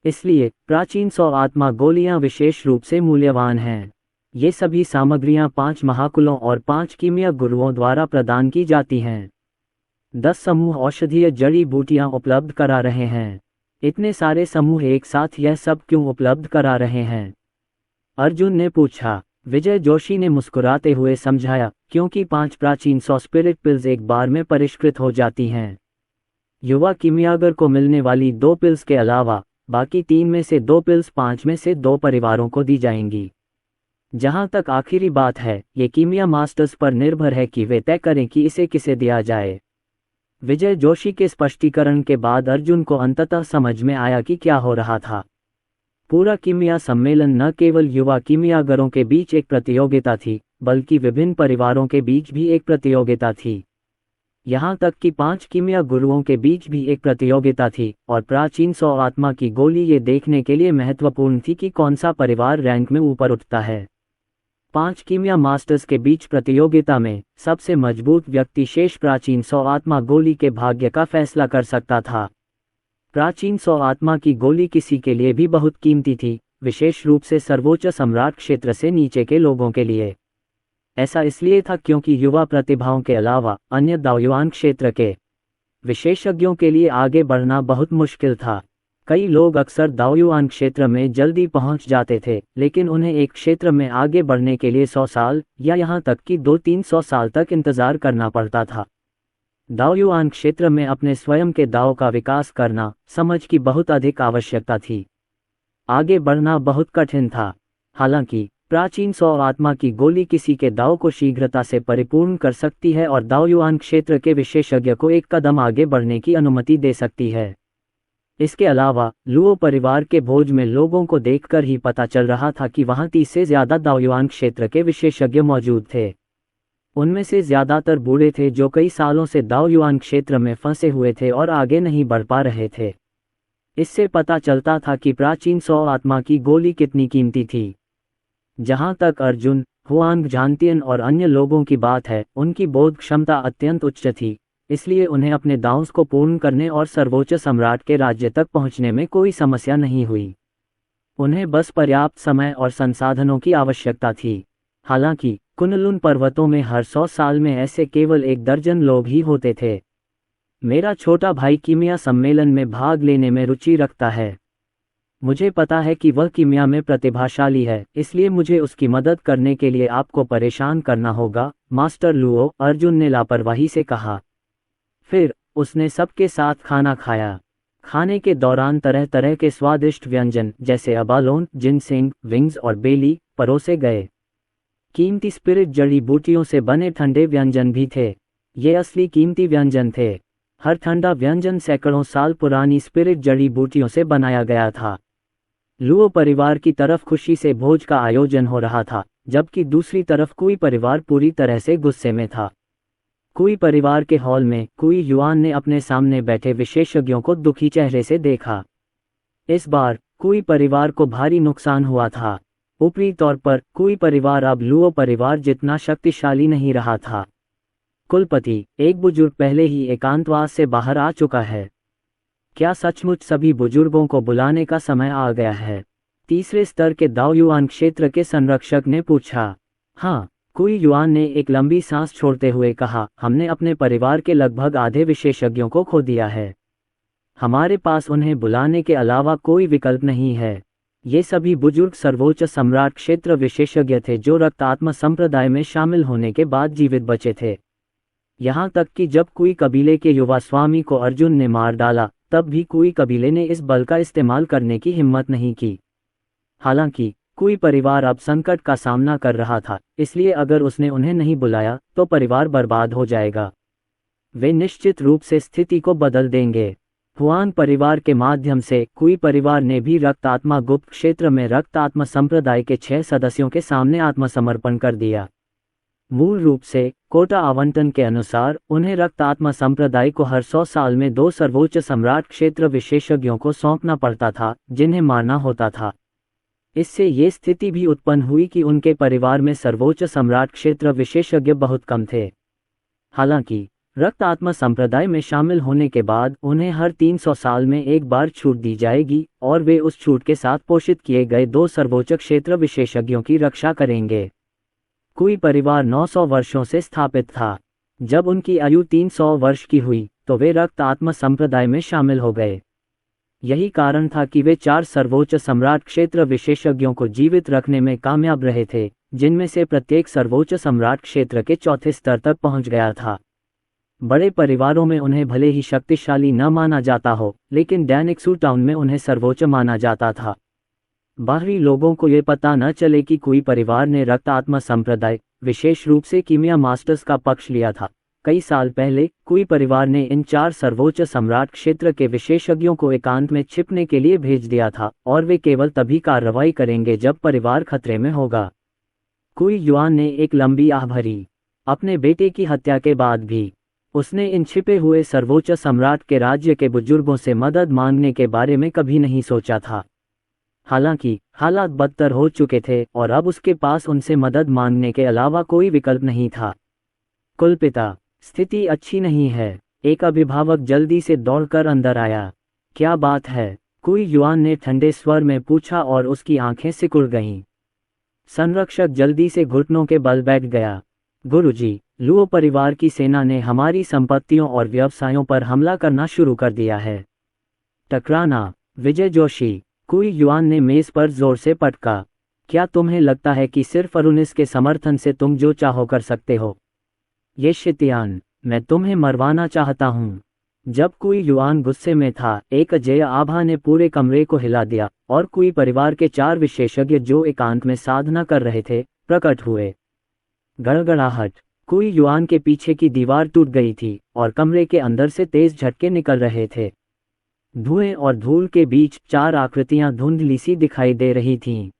इसलिए प्राचीन 100 आत्मा गोलियां विशेष रूप से मूल्यवान हैं। ये सभी सामग्रियां 5 महाकुलों और 5 कीमिया गुरुओं द्वारा प्रदान की जाती हैं। 10 समूह औषधीय जड़ी बूटियां उपलब्ध करा रहे हैं। इतने सारे समूह एक साथ यह सब क्यों उपलब्ध करा रहे हैं? अर्जुन ने पूछा। विजय जोशी ने मुस्कुराते हुए समझाया, क्योंकि 5 प्राचीन 100 स्पिरिट पिल्स एक बार में परिष्कृत हो जाती हैं। युवा कीमियागर को मिलने वाली 2 पिल्स के अलावा बाकी 3 में से 2 पिल्स 5 में से 2 परिवारों को दी जाएंगी। जहां तक आखिरी बात है, ये कीमिया मास्टर्स पर निर्भर है कि वे तय करें कि इसे किसे दिया जाए। विजय जोशी के स्पष्टीकरण के बाद अर्जुन को अंततः समझ में आया कि क्या हो रहा था। पूरा कीमिया सम्मेलन न केवल युवा कीमियागरों के बीच एक प्रतियोगिता थी, बल्कि विभिन्न परिवारों के बीच भी एक प्रतियोगिता थी। यहाँ तक कि 5 कीमिया गुरुओं के बीच भी एक प्रतियोगिता थी, और प्राचीन 100 आत्मा की गोली ये देखने के लिए महत्वपूर्ण थी कि कौन सा परिवार रैंक में ऊपर उठता है। 5 कीमिया मास्टर्स के बीच प्रतियोगिता में सबसे मजबूत व्यक्ति शेष प्राचीन 100 आत्मा गोली के भाग्य का फैसला कर सकता था। प्राचीन 100 आत्मा की गोली किसी के लिए भी बहुत कीमती थी, विशेष रूप से सर्वोच्च सम्राट क्षेत्र से नीचे के लोगों के लिए। ऐसा इसलिए था क्योंकि युवा प्रतिभाओं के अलावा अन्य दाओयुआन क्षेत्र के विशेषज्ञों के लिए आगे बढ़ना बहुत मुश्किल था। कई लोग अक्सर दाओयुआन क्षेत्र में जल्दी पहुंच जाते थे, लेकिन उन्हें एक क्षेत्र में आगे बढ़ने के लिए 100 साल या यहां तक कि 200-300 साल तक इंतजार करना पड़ता था। दाओयुआन क्षेत्र में अपने स्वयं के दाव का विकास करना समझ की बहुत अधिक आवश्यकता थी। आगे बढ़ना बहुत कठिन था। हालांकि प्राचीन 100 आत्मा की गोली किसी के दाव को शीघ्रता से परिपूर्ण कर सकती है और दाओयुआन क्षेत्र के विशेषज्ञ को एक कदम आगे बढ़ने की अनुमति दे सकती है। इसके अलावा लुओ परिवार के भोज में लोगों को देखकर ही पता चल रहा था कि वहां 30 से ज्यादा दाओयुआन क्षेत्र के विशेषज्ञ मौजूद थे। उनमें से ज्यादातर बूढ़े थे जो कई सालों से दाओयुआन क्षेत्र में फंसे हुए थे और आगे नहीं बढ़ पा रहे थे। इससे पता चलता था कि प्राचीन 100 आत्मा की गोली कितनी कीमती थी। जहां तक अर्जुन, हुआंग झांतियन और अन्य लोगों की बात है, उनकी बोध क्षमता अत्यंत उच्च थी, इसलिए उन्हें अपने दांव को पूर्ण करने और सर्वोच्च सम्राट के राज्य तक पहुंचने में कोई समस्या नहीं हुई। उन्हें बस पर्याप्त समय और संसाधनों की आवश्यकता थी। हालांकि कुनलुन पर्वतों में हर 100 साल में ऐसे केवल 1 दर्जन लोग ही होते थे। मेरा छोटा भाई कीमिया सम्मेलन में भाग लेने में रुचि रखता है। मुझे पता है कि वह कीमिया में प्रतिभाशाली है, इसलिए मुझे उसकी मदद करने के लिए आपको परेशान करना होगा, मास्टर लुओ, अर्जुन ने लापरवाही से कहा। फिर उसने सबके साथ खाना खाया। खाने के दौरान तरह तरह के स्वादिष्ट व्यंजन जैसे अबालोन, जिनसेंग, विंग्स और बेली परोसे गए। कीमती स्पिरिट जड़ी बूटियों से बने ठंडे व्यंजन भी थे। ये असली कीमती व्यंजन थे। हर ठंडा व्यंजन सैकड़ों साल पुरानी स्पिरिट जड़ी बूटियों से बनाया गया था। लुओ परिवार की तरफ खुशी से भोज का आयोजन हो रहा था, जबकि दूसरी तरफ कुई परिवार पूरी तरह से गुस्से में था। कुई परिवार के हॉल में कुई युआन ने अपने सामने बैठे विशेषज्ञों को दुखी चेहरे से देखा। इस बार कुई परिवार को भारी नुकसान हुआ था। ऊपरी तौर पर कुई परिवार अब लुओ परिवार जितना शक्तिशाली नहीं रहा था। कुलपति, एक बुजुर्ग पहले ही एकांतवास से बाहर आ चुका है। क्या सचमुच सभी बुजुर्गों को बुलाने का समय आ गया है? तीसरे स्तर के दाओयुआन क्षेत्र के संरक्षक ने पूछा। हाँ, कुई युआन ने एक लंबी सांस छोड़ते हुए कहा, हमने अपने परिवार के लगभग आधे विशेषज्ञों को खो दिया है। हमारे पास उन्हें बुलाने के अलावा कोई विकल्प नहीं है। ये सभी बुजुर्ग सर्वोच्च सम्राट क्षेत्र विशेषज्ञ थे जो रक्तात्म संप्रदाय में शामिल होने के बाद जीवित बचे थे। यहाँ तक कि जब कुई कबीले के युवा स्वामी को अर्जुन ने मार डाला, तब भी कुई कबीले ने इस बल का इस्तेमाल करने की हिम्मत नहीं की। हालांकि कुई परिवार अब संकट का सामना कर रहा था, इसलिए अगर उसने उन्हें नहीं बुलाया तो परिवार बर्बाद हो जाएगा। वे निश्चित रूप से स्थिति को बदल देंगे। हुआन परिवार के माध्यम से कुई परिवार ने भी रक्तात्मा गुप्त क्षेत्र में रक्तात्मा संप्रदाय के 6 सदस्यों के सामने आत्मसमर्पण कर दिया। मूल रूप से कोटा आवंटन के अनुसार उन्हें रक्त आत्मा संप्रदाय को हर 100 साल में 2 सर्वोच्च सम्राट क्षेत्र विशेषज्ञों को सौंपना पड़ता था, जिन्हें मारना होता था। इससे ये स्थिति भी उत्पन्न हुई कि उनके परिवार में सर्वोच्च सम्राट क्षेत्र विशेषज्ञ बहुत कम थे। हालांकि रक्त आत्मा संप्रदाय में शामिल होने के बाद उन्हें हर 300 साल में एक बार छूट दी जाएगी और वे उस छूट के साथ पोषित किए गए 2 सर्वोच्च क्षेत्र विशेषज्ञों की रक्षा करेंगे। कुई परिवार 900 वर्षों से स्थापित था। जब उनकी आयु 300 वर्ष की हुई तो वे रक्त आत्मा संप्रदाय में शामिल हो गए। यही कारण था कि वे 4 सर्वोच्च सम्राट क्षेत्र विशेषज्ञों को जीवित रखने में कामयाब रहे थे, जिनमें से प्रत्येक सर्वोच्च सम्राट क्षेत्र के चौथे स्तर तक पहुंच गया था। बड़े परिवारों में उन्हें भले ही शक्तिशाली न माना जाता हो, लेकिन डैनिक्सू टाउन में उन्हें सर्वोच्च माना जाता था। बाहरी लोगों को ये पता न चले कि कोई परिवार ने रक्त आत्मा संप्रदाय, विशेष रूप से कीमिया मास्टर्स का पक्ष लिया था। कई साल पहले कोई परिवार ने इन 4 सर्वोच्च सम्राट क्षेत्र के विशेषज्ञों को एकांत में छिपने के लिए भेज दिया था और वे केवल तभी कार्रवाई करेंगे जब परिवार खतरे में होगा। कुई युआन ने एक लंबी आह भरी। अपने बेटे की हत्या के बाद भी उसने इन छिपे हुए सर्वोच्च सम्राट के राज्य के बुजुर्गों से मदद मांगने के बारे में कभी नहीं सोचा था। हालांकि हालात बदतर हो चुके थे और अब उसके पास उनसे मदद मांगने के अलावा कोई विकल्प नहीं था। कुलपिता, स्थिति अच्छी नहीं है। एक अभिभावक जल्दी से दौड़कर अंदर आया। क्या बात है? कुई युआन ने ठंडे स्वर में पूछा और उसकी आंखें सिकुड़ गईं। संरक्षक जल्दी से घुटनों के बल बैठ गया। गुरुजी, लुओ परिवार की सेना ने हमारी संपत्तियों और व्यवसायों पर हमला करना शुरू कर दिया है। टकराना। विजय जोशी, कुई युआन ने मेज पर जोर से पटका। क्या तुम्हें लगता है कि सिर्फ अरुनिस के समर्थन से तुम जो चाहो कर सकते हो? ये शितियान, मैं तुम्हें मरवाना चाहता हूँ। जब कुई युआन गुस्से में था, एक अजेय आभा ने पूरे कमरे को हिला दिया और कुई परिवार के 4 विशेषज्ञ जो एकांत में साधना कर रहे थे, प्रकट हुए। गड़गड़ाहट। कुई युआन के पीछे की दीवार टूट गई थी और कमरे के अंदर से तेज झटके निकल रहे थे। धुएं और धूल के बीच 4 आकृतियां धुंधली सी दिखाई दे रही थीं।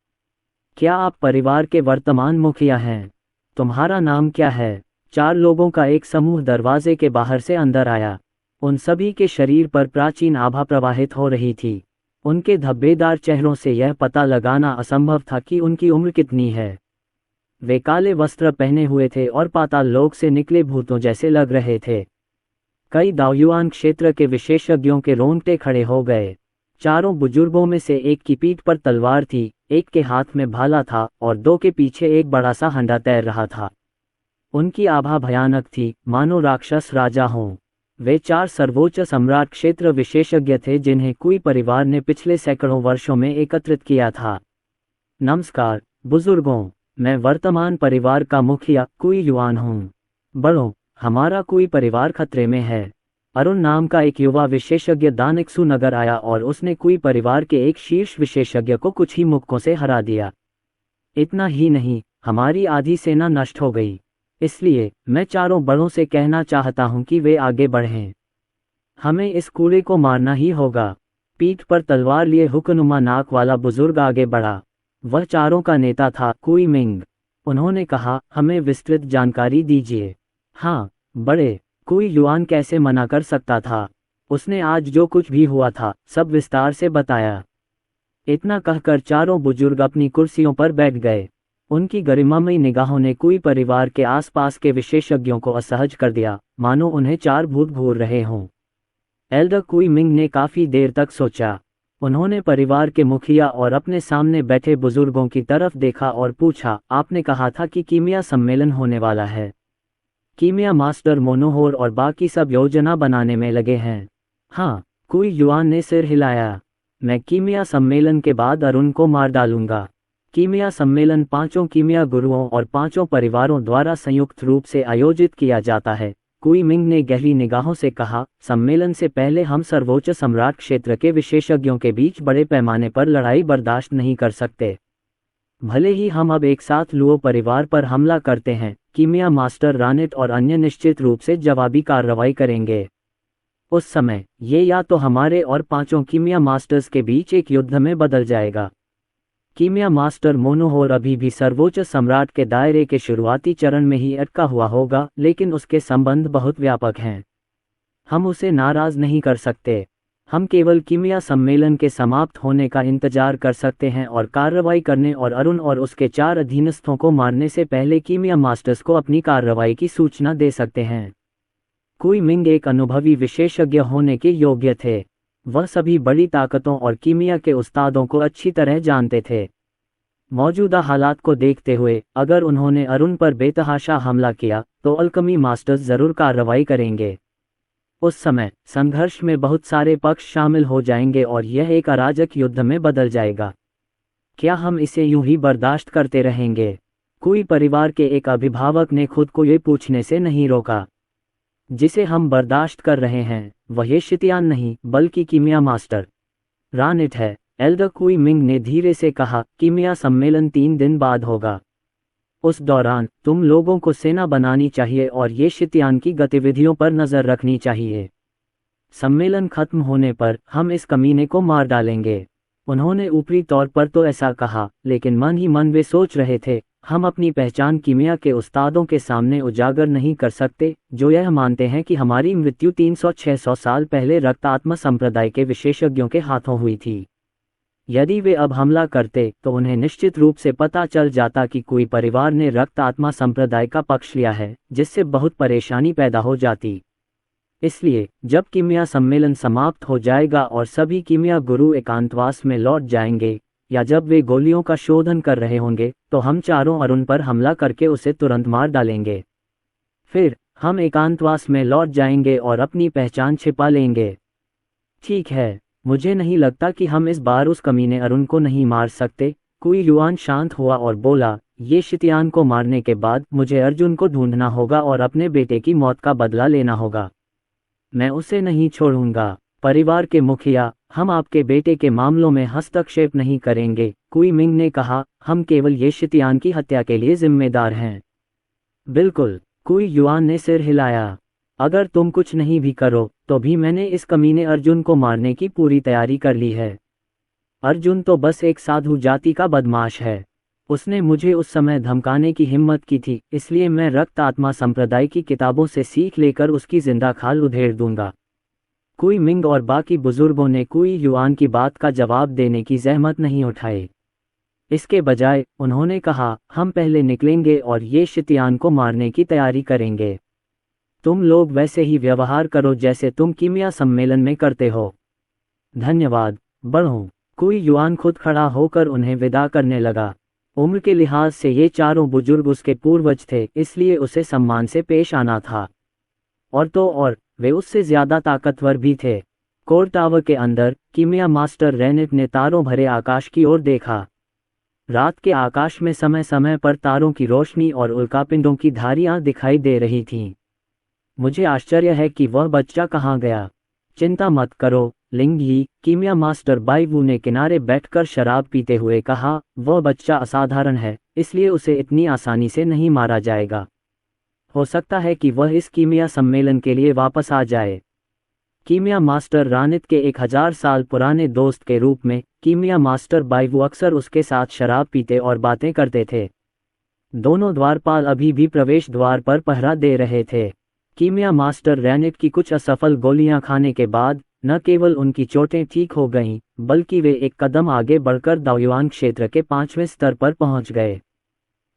क्या आप परिवार के वर्तमान मुखिया हैं? तुम्हारा नाम क्या है? 4 लोगों का एक समूह दरवाजे के बाहर से अंदर आया। उन सभी के शरीर पर प्राचीन आभा प्रवाहित हो रही थी। उनके धब्बेदार चेहरों से यह पता लगाना असंभव था कि उनकी उम्र कितनी है। वे काले वस्त्र पहने हुए थे और पाताल लोक से निकले भूतों जैसे लग रहे थे। कई दाओयुआन क्षेत्र के विशेषज्ञों के रोंगटे खड़े हो गए। 4 बुजुर्गों में से एक की पीठ पर तलवार थी, एक के हाथ में भाला था और 2 के पीछे एक बड़ा सा हंडा तैर रहा था। उनकी आभा भयानक थी, मानो राक्षस राजा हों। वे 4 सर्वोच्च सम्राट क्षेत्र विशेषज्ञ थे जिन्हें कुई परिवार ने पिछले सैकड़ों वर्षों में एकत्रित किया था। नमस्कार बुजुर्गों, मैं वर्तमान परिवार का मुखिया कुई युआन हूँ। बड़ों, हमारा कुई परिवार खतरे में है। अरुण नाम का एक युवा विशेषज्ञ दानिक्सू नगर आया और उसने कुई परिवार के एक शीर्ष विशेषज्ञ को कुछ ही मुक्कों से हरा दिया। इतना ही नहीं, हमारी आधी सेना नष्ट हो गई। इसलिए मैं 4 बड़ों से कहना चाहता हूं कि वे आगे बढ़ें। हमें इस कूड़े को मारना ही होगा। पीठ पर तलवार लिए हुक्नुमा नाक वाला बुजुर्ग आगे बढ़ा। वह 4 का नेता था, कुई मिंग। उन्होंने कहा, हमें विस्तृत जानकारी दीजिए। हाँ बड़े, कुई युआन कैसे मना कर सकता था। उसने आज जो कुछ भी हुआ था सब विस्तार से बताया। इतना कहकर 4 बुजुर्ग अपनी कुर्सियों पर बैठ गए। उनकी गरिमामयी निगाहों ने कुई परिवार के आसपास के विशेषज्ञों को असहज कर दिया, मानो उन्हें 4 भूत घूर रहे हों। एल्डर कुई मिंग ने काफी देर तक सोचा। उन्होंने परिवार के मुखिया और अपने सामने बैठे बुजुर्गों की तरफ देखा और पूछा, आपने कहा था कि कीमिया सम्मेलन होने वाला है। कीमिया मास्टर मोनोहोर और बाकी सब योजना बनाने में लगे हैं। हाँ, कुई युआन ने सिर हिलाया। मैं कीमिया सम्मेलन के बाद अरुण को मार डालूंगा। कीमिया सम्मेलन 5 कीमिया गुरुओं और 5 परिवारों द्वारा संयुक्त रूप से आयोजित किया जाता है। कुई मिंग ने गहरी निगाहों से कहा, सम्मेलन से पहले हम सर्वोच्च सम्राट क्षेत्र के विशेषज्ञों के बीच बड़े पैमाने पर लड़ाई बर्दाश्त नहीं कर सकते। भले ही हम अब एक साथ लुओ परिवार पर हमला करते हैं, कीमिया मास्टर रानिट और अन्य निश्चित रूप से जवाबी कार्रवाई करेंगे। उस समय ये या तो हमारे और 5 कीमिया मास्टर्स के बीच एक युद्ध में बदल जाएगा। कीमिया मास्टर मोनोहोर अभी भी सर्वोच्च सम्राट के दायरे के शुरुआती चरण में ही अटका हुआ होगा, लेकिन उसके संबंध बहुत व्यापक हैं। हम उसे नाराज नहीं कर सकते। हम केवल कीमिया सम्मेलन के समाप्त होने का इंतजार कर सकते हैं और कार्रवाई करने और अरुण और उसके 4 अधीनस्थों को मारने से पहले कीमिया मास्टर्स को अपनी कार्रवाई की सूचना दे सकते हैं। कुई मिंग एक अनुभवी विशेषज्ञ होने के योग्य थे। वह सभी बड़ी ताकतों और कीमिया के उस्तादों को अच्छी तरह जानते थे। मौजूदा हालात को देखते हुए अगर उन्होंने अरुण पर बेतहाशा हमला किया तो अल्कमी मास्टर्स जरूर कार्रवाई करेंगे। उस समय संघर्ष में बहुत सारे पक्ष शामिल हो जाएंगे और यह एक अराजक युद्ध में बदल जाएगा। क्या हम इसे यूं ही बर्दाश्त करते रहेंगे? कुई परिवार के एक अभिभावक ने खुद को ये पूछने से नहीं रोका। जिसे हम बर्दाश्त कर रहे हैं वह ये शितियान नहीं बल्कि कीमिया मास्टर रानिट है। एल्डर कुई मिंग ने धीरे से कहा, कीमिया सम्मेलन 3 दिन बाद होगा। उस दौरान तुम लोगों को सेना बनानी चाहिए और ये शितियान की गतिविधियों पर नजर रखनी चाहिए। सम्मेलन खत्म होने पर हम इस कमीने को मार डालेंगे। उन्होंने ऊपरी तौर पर तो ऐसा कहा, लेकिन मन ही मन वे सोच रहे थे, हम अपनी पहचान कीमिया के उस्तादों के सामने उजागर नहीं कर सकते, जो यह मानते हैं कि हमारी मृत्यु 300-600 साल पहले रक्त आत्मा संप्रदाय के विशेषज्ञों के हाथों हुई थी। यदि वे अब हमला करते तो उन्हें निश्चित रूप से पता चल जाता कि कोई परिवार ने रक्त आत्मा संप्रदाय का पक्ष लिया है, जिससे बहुत परेशानी पैदा हो जाती। इसलिए जब कीमिया सम्मेलन समाप्त हो जाएगा और सभी कीमिया गुरु एकांतवास में लौट जाएंगे, या जब वे गोलियों का शोधन कर रहे होंगे, तो हम चारों अरुण पर हमला करके उसे तुरंत मार डालेंगे। फिर हम एकांतवास में लौट जाएंगे और अपनी पहचान छिपा लेंगे। ठीक है, मुझे नहीं लगता कि हम इस बार उस कमीने अरुण को नहीं मार सकते। कुई युआन शांत हुआ और बोला, ये शितियान को मारने के बाद मुझे अर्जुन को ढूंढना होगा और अपने बेटे की मौत का बदला लेना होगा। मैं उसे नहीं छोड़ूंगा। परिवार के मुखिया, हम आपके बेटे के मामलों में हस्तक्षेप नहीं करेंगे। कुई मिंग ने कहा, हम केवल ये शितियान की हत्या के लिए जिम्मेदार हैं। बिल्कुल, कुई युआन ने सिर हिलाया। अगर तुम कुछ नहीं भी करो तो भी मैंने इस कमीने अर्जुन को मारने की पूरी तैयारी कर ली है। अर्जुन तो बस एक साधु जाति का बदमाश है। उसने मुझे उस समय धमकाने की हिम्मत की थी, इसलिए मैं रक्त आत्मा संप्रदाय की किताबों से सीख लेकर उसकी जिंदा खाल उधेड़ दूंगा। कुई मिंग और बाकी बुजुर्गों ने कुई युआन की बात का जवाब देने की जहमत नहीं उठाई। इसके बजाय उन्होंने कहा, हम पहले निकलेंगे और ये शितियान को मारने की तैयारी करेंगे। तुम लोग वैसे ही व्यवहार करो जैसे तुम कीमिया सम्मेलन में करते हो। धन्यवाद, बढ़ो। कुई युआन खुद खड़ा होकर उन्हें विदा करने लगा। उम्र के लिहाज से ये चारों बुजुर्ग उसके पूर्वज थे, इसलिए उसे सम्मान से पेश आना था। और तो और वे उससे ज्यादा ताकतवर भी थे। कोर टावर के अंदर कीमिया मास्टर रेनिट ने तारों भरे आकाश की ओर देखा। रात के आकाश में समय समय पर तारों की रोशनी और उल्कापिंडों की धारियां दिखाई दे रही थीं। मुझे आश्चर्य है कि वह बच्चा कहाँ गया। चिंता मत करो लिंग यी, कीमिया मास्टर बाईवू ने किनारे बैठकर शराब पीते हुए कहा, वह बच्चा असाधारण है, इसलिए उसे इतनी आसानी से नहीं मारा जाएगा। हो सकता है कि वह इस कीमिया सम्मेलन के लिए वापस आ जाए। कीमिया मास्टर रानित के 1000 साल पुराने दोस्त के रूप में कीमिया मास्टर बाईवू अक्सर उसके साथ शराब पीते और बातें करते थे। दोनों द्वारपाल अभी भी प्रवेश द्वार पर पहरा दे रहे थे। कीमिया मास्टर रैनिट की कुछ असफल गोलियां खाने के बाद न केवल उनकी चोटें ठीक हो गईं, बल्कि वे एक कदम आगे बढ़कर दाओयुआन क्षेत्र के 5वें स्तर पर पहुंच गए।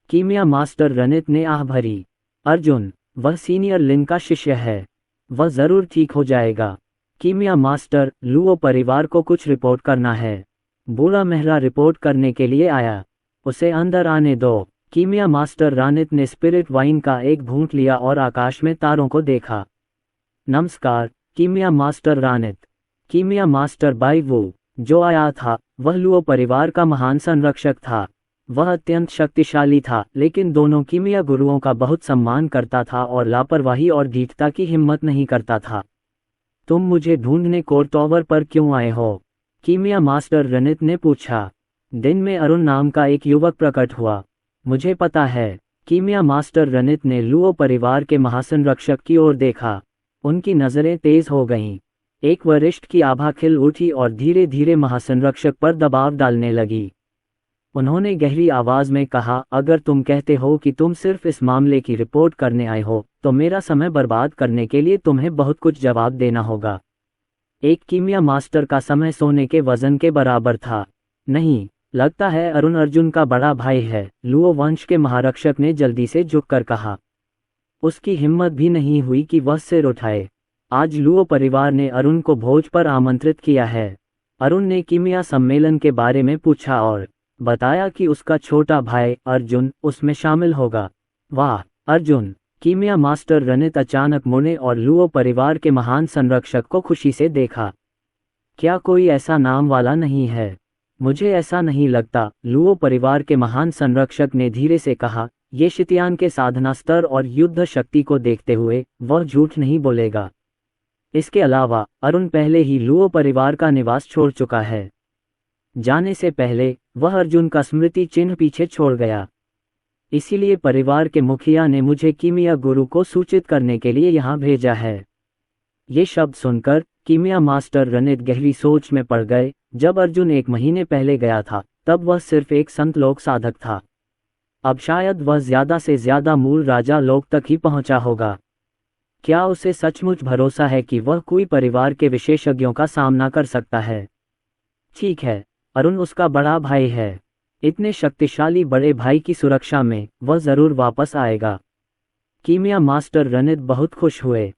कीमिया मास्टर रैनिट ने आह भरी, अर्जुन, वह सीनियर लिन का शिष्य है, वह जरूर ठीक हो जाएगा। कीमिया मास्टर, लुओ परिवार को कुछ रिपोर्ट करना है। बूढ़ा मेहरा रिपोर्ट करने के लिए आया, उसे अंदर आने दो। कीमिया मास्टर रानित ने स्पिरिट वाइन का एक घूंट लिया और आकाश में तारों को देखा। नमस्कार कीमिया मास्टर रानित। कीमिया मास्टर बाईवू, जो आया था वह लुओ परिवार का महान संरक्षक था। वह अत्यंत शक्तिशाली था, लेकिन दोनों कीमिया गुरुओं का बहुत सम्मान करता था और लापरवाही और ढीठता की हिम्मत नहीं करता था। तुम मुझे ढूंढने कोर टावर पर क्यों आए हो? कीमिया मास्टर रनित ने पूछा। दिन में अरुण नाम का एक युवक प्रकट हुआ। मुझे पता है। कीमिया मास्टर रनित ने लुओ परिवार के महासंरक्षक की ओर देखा। उनकी नजरें तेज हो गईं। एक वरिष्ठ की आभा खिल उठी और धीरे धीरे महासंरक्षक पर दबाव डालने लगी। उन्होंने गहरी आवाज में कहा, अगर तुम कहते हो कि तुम सिर्फ इस मामले की रिपोर्ट करने आए हो, तो मेरा समय बर्बाद करने के लिए तुम्हें बहुत कुछ जवाब देना होगा। एक कीमिया मास्टर का समय सोने के वजन के बराबर था। नहीं, लगता है अरुण अर्जुन का बड़ा भाई है, लुओ वंश के महारक्षक ने जल्दी से झुककर कहा। उसकी हिम्मत भी नहीं हुई कि वह सिर उठाए। आज लुओ परिवार ने अरुण को भोज पर आमंत्रित किया है। अरुण ने कीमिया सम्मेलन के बारे में पूछा और बताया कि उसका छोटा भाई अर्जुन उसमें शामिल होगा। वाह, अर्जुन! कीमिया मास्टर रनित अचानक मुड़े और लुओ परिवार के महान संरक्षक को खुशी से देखा। क्या कोई ऐसा नाम वाला नहीं है? मुझे ऐसा नहीं लगता, लुओ परिवार के महान संरक्षक ने धीरे से कहा। ये शितियान के साधना स्तर और युद्ध शक्ति को देखते हुए वह झूठ नहीं बोलेगा। इसके अलावा अरुण पहले ही लुओ परिवार का निवास छोड़ चुका है। जाने से पहले वह अर्जुन का स्मृति चिन्ह पीछे छोड़ गया। इसीलिए परिवार के मुखिया ने मुझे कीमिया गुरु को सूचित करने के लिए यहाँ भेजा है। ये शब्द सुनकर कीमिया मास्टर रनित गहरी सोच में पड़ गए। जब अर्जुन 1 महीने पहले गया था, तब वह सिर्फ एक संत लोक साधक था। अब शायद वह ज्यादा से ज्यादा मूल राजा लोक तक ही पहुंचा होगा। क्या उसे सचमुच भरोसा है कि वह कोई परिवार के विशेषज्ञों का सामना कर सकता है? ठीक है, अरुण उसका बड़ा भाई है। इतने शक्तिशाली बड़े भाई की सुरक्षा में वह जरूर वापस आएगा। कीमिया मास्टर रनित बहुत खुश हुए।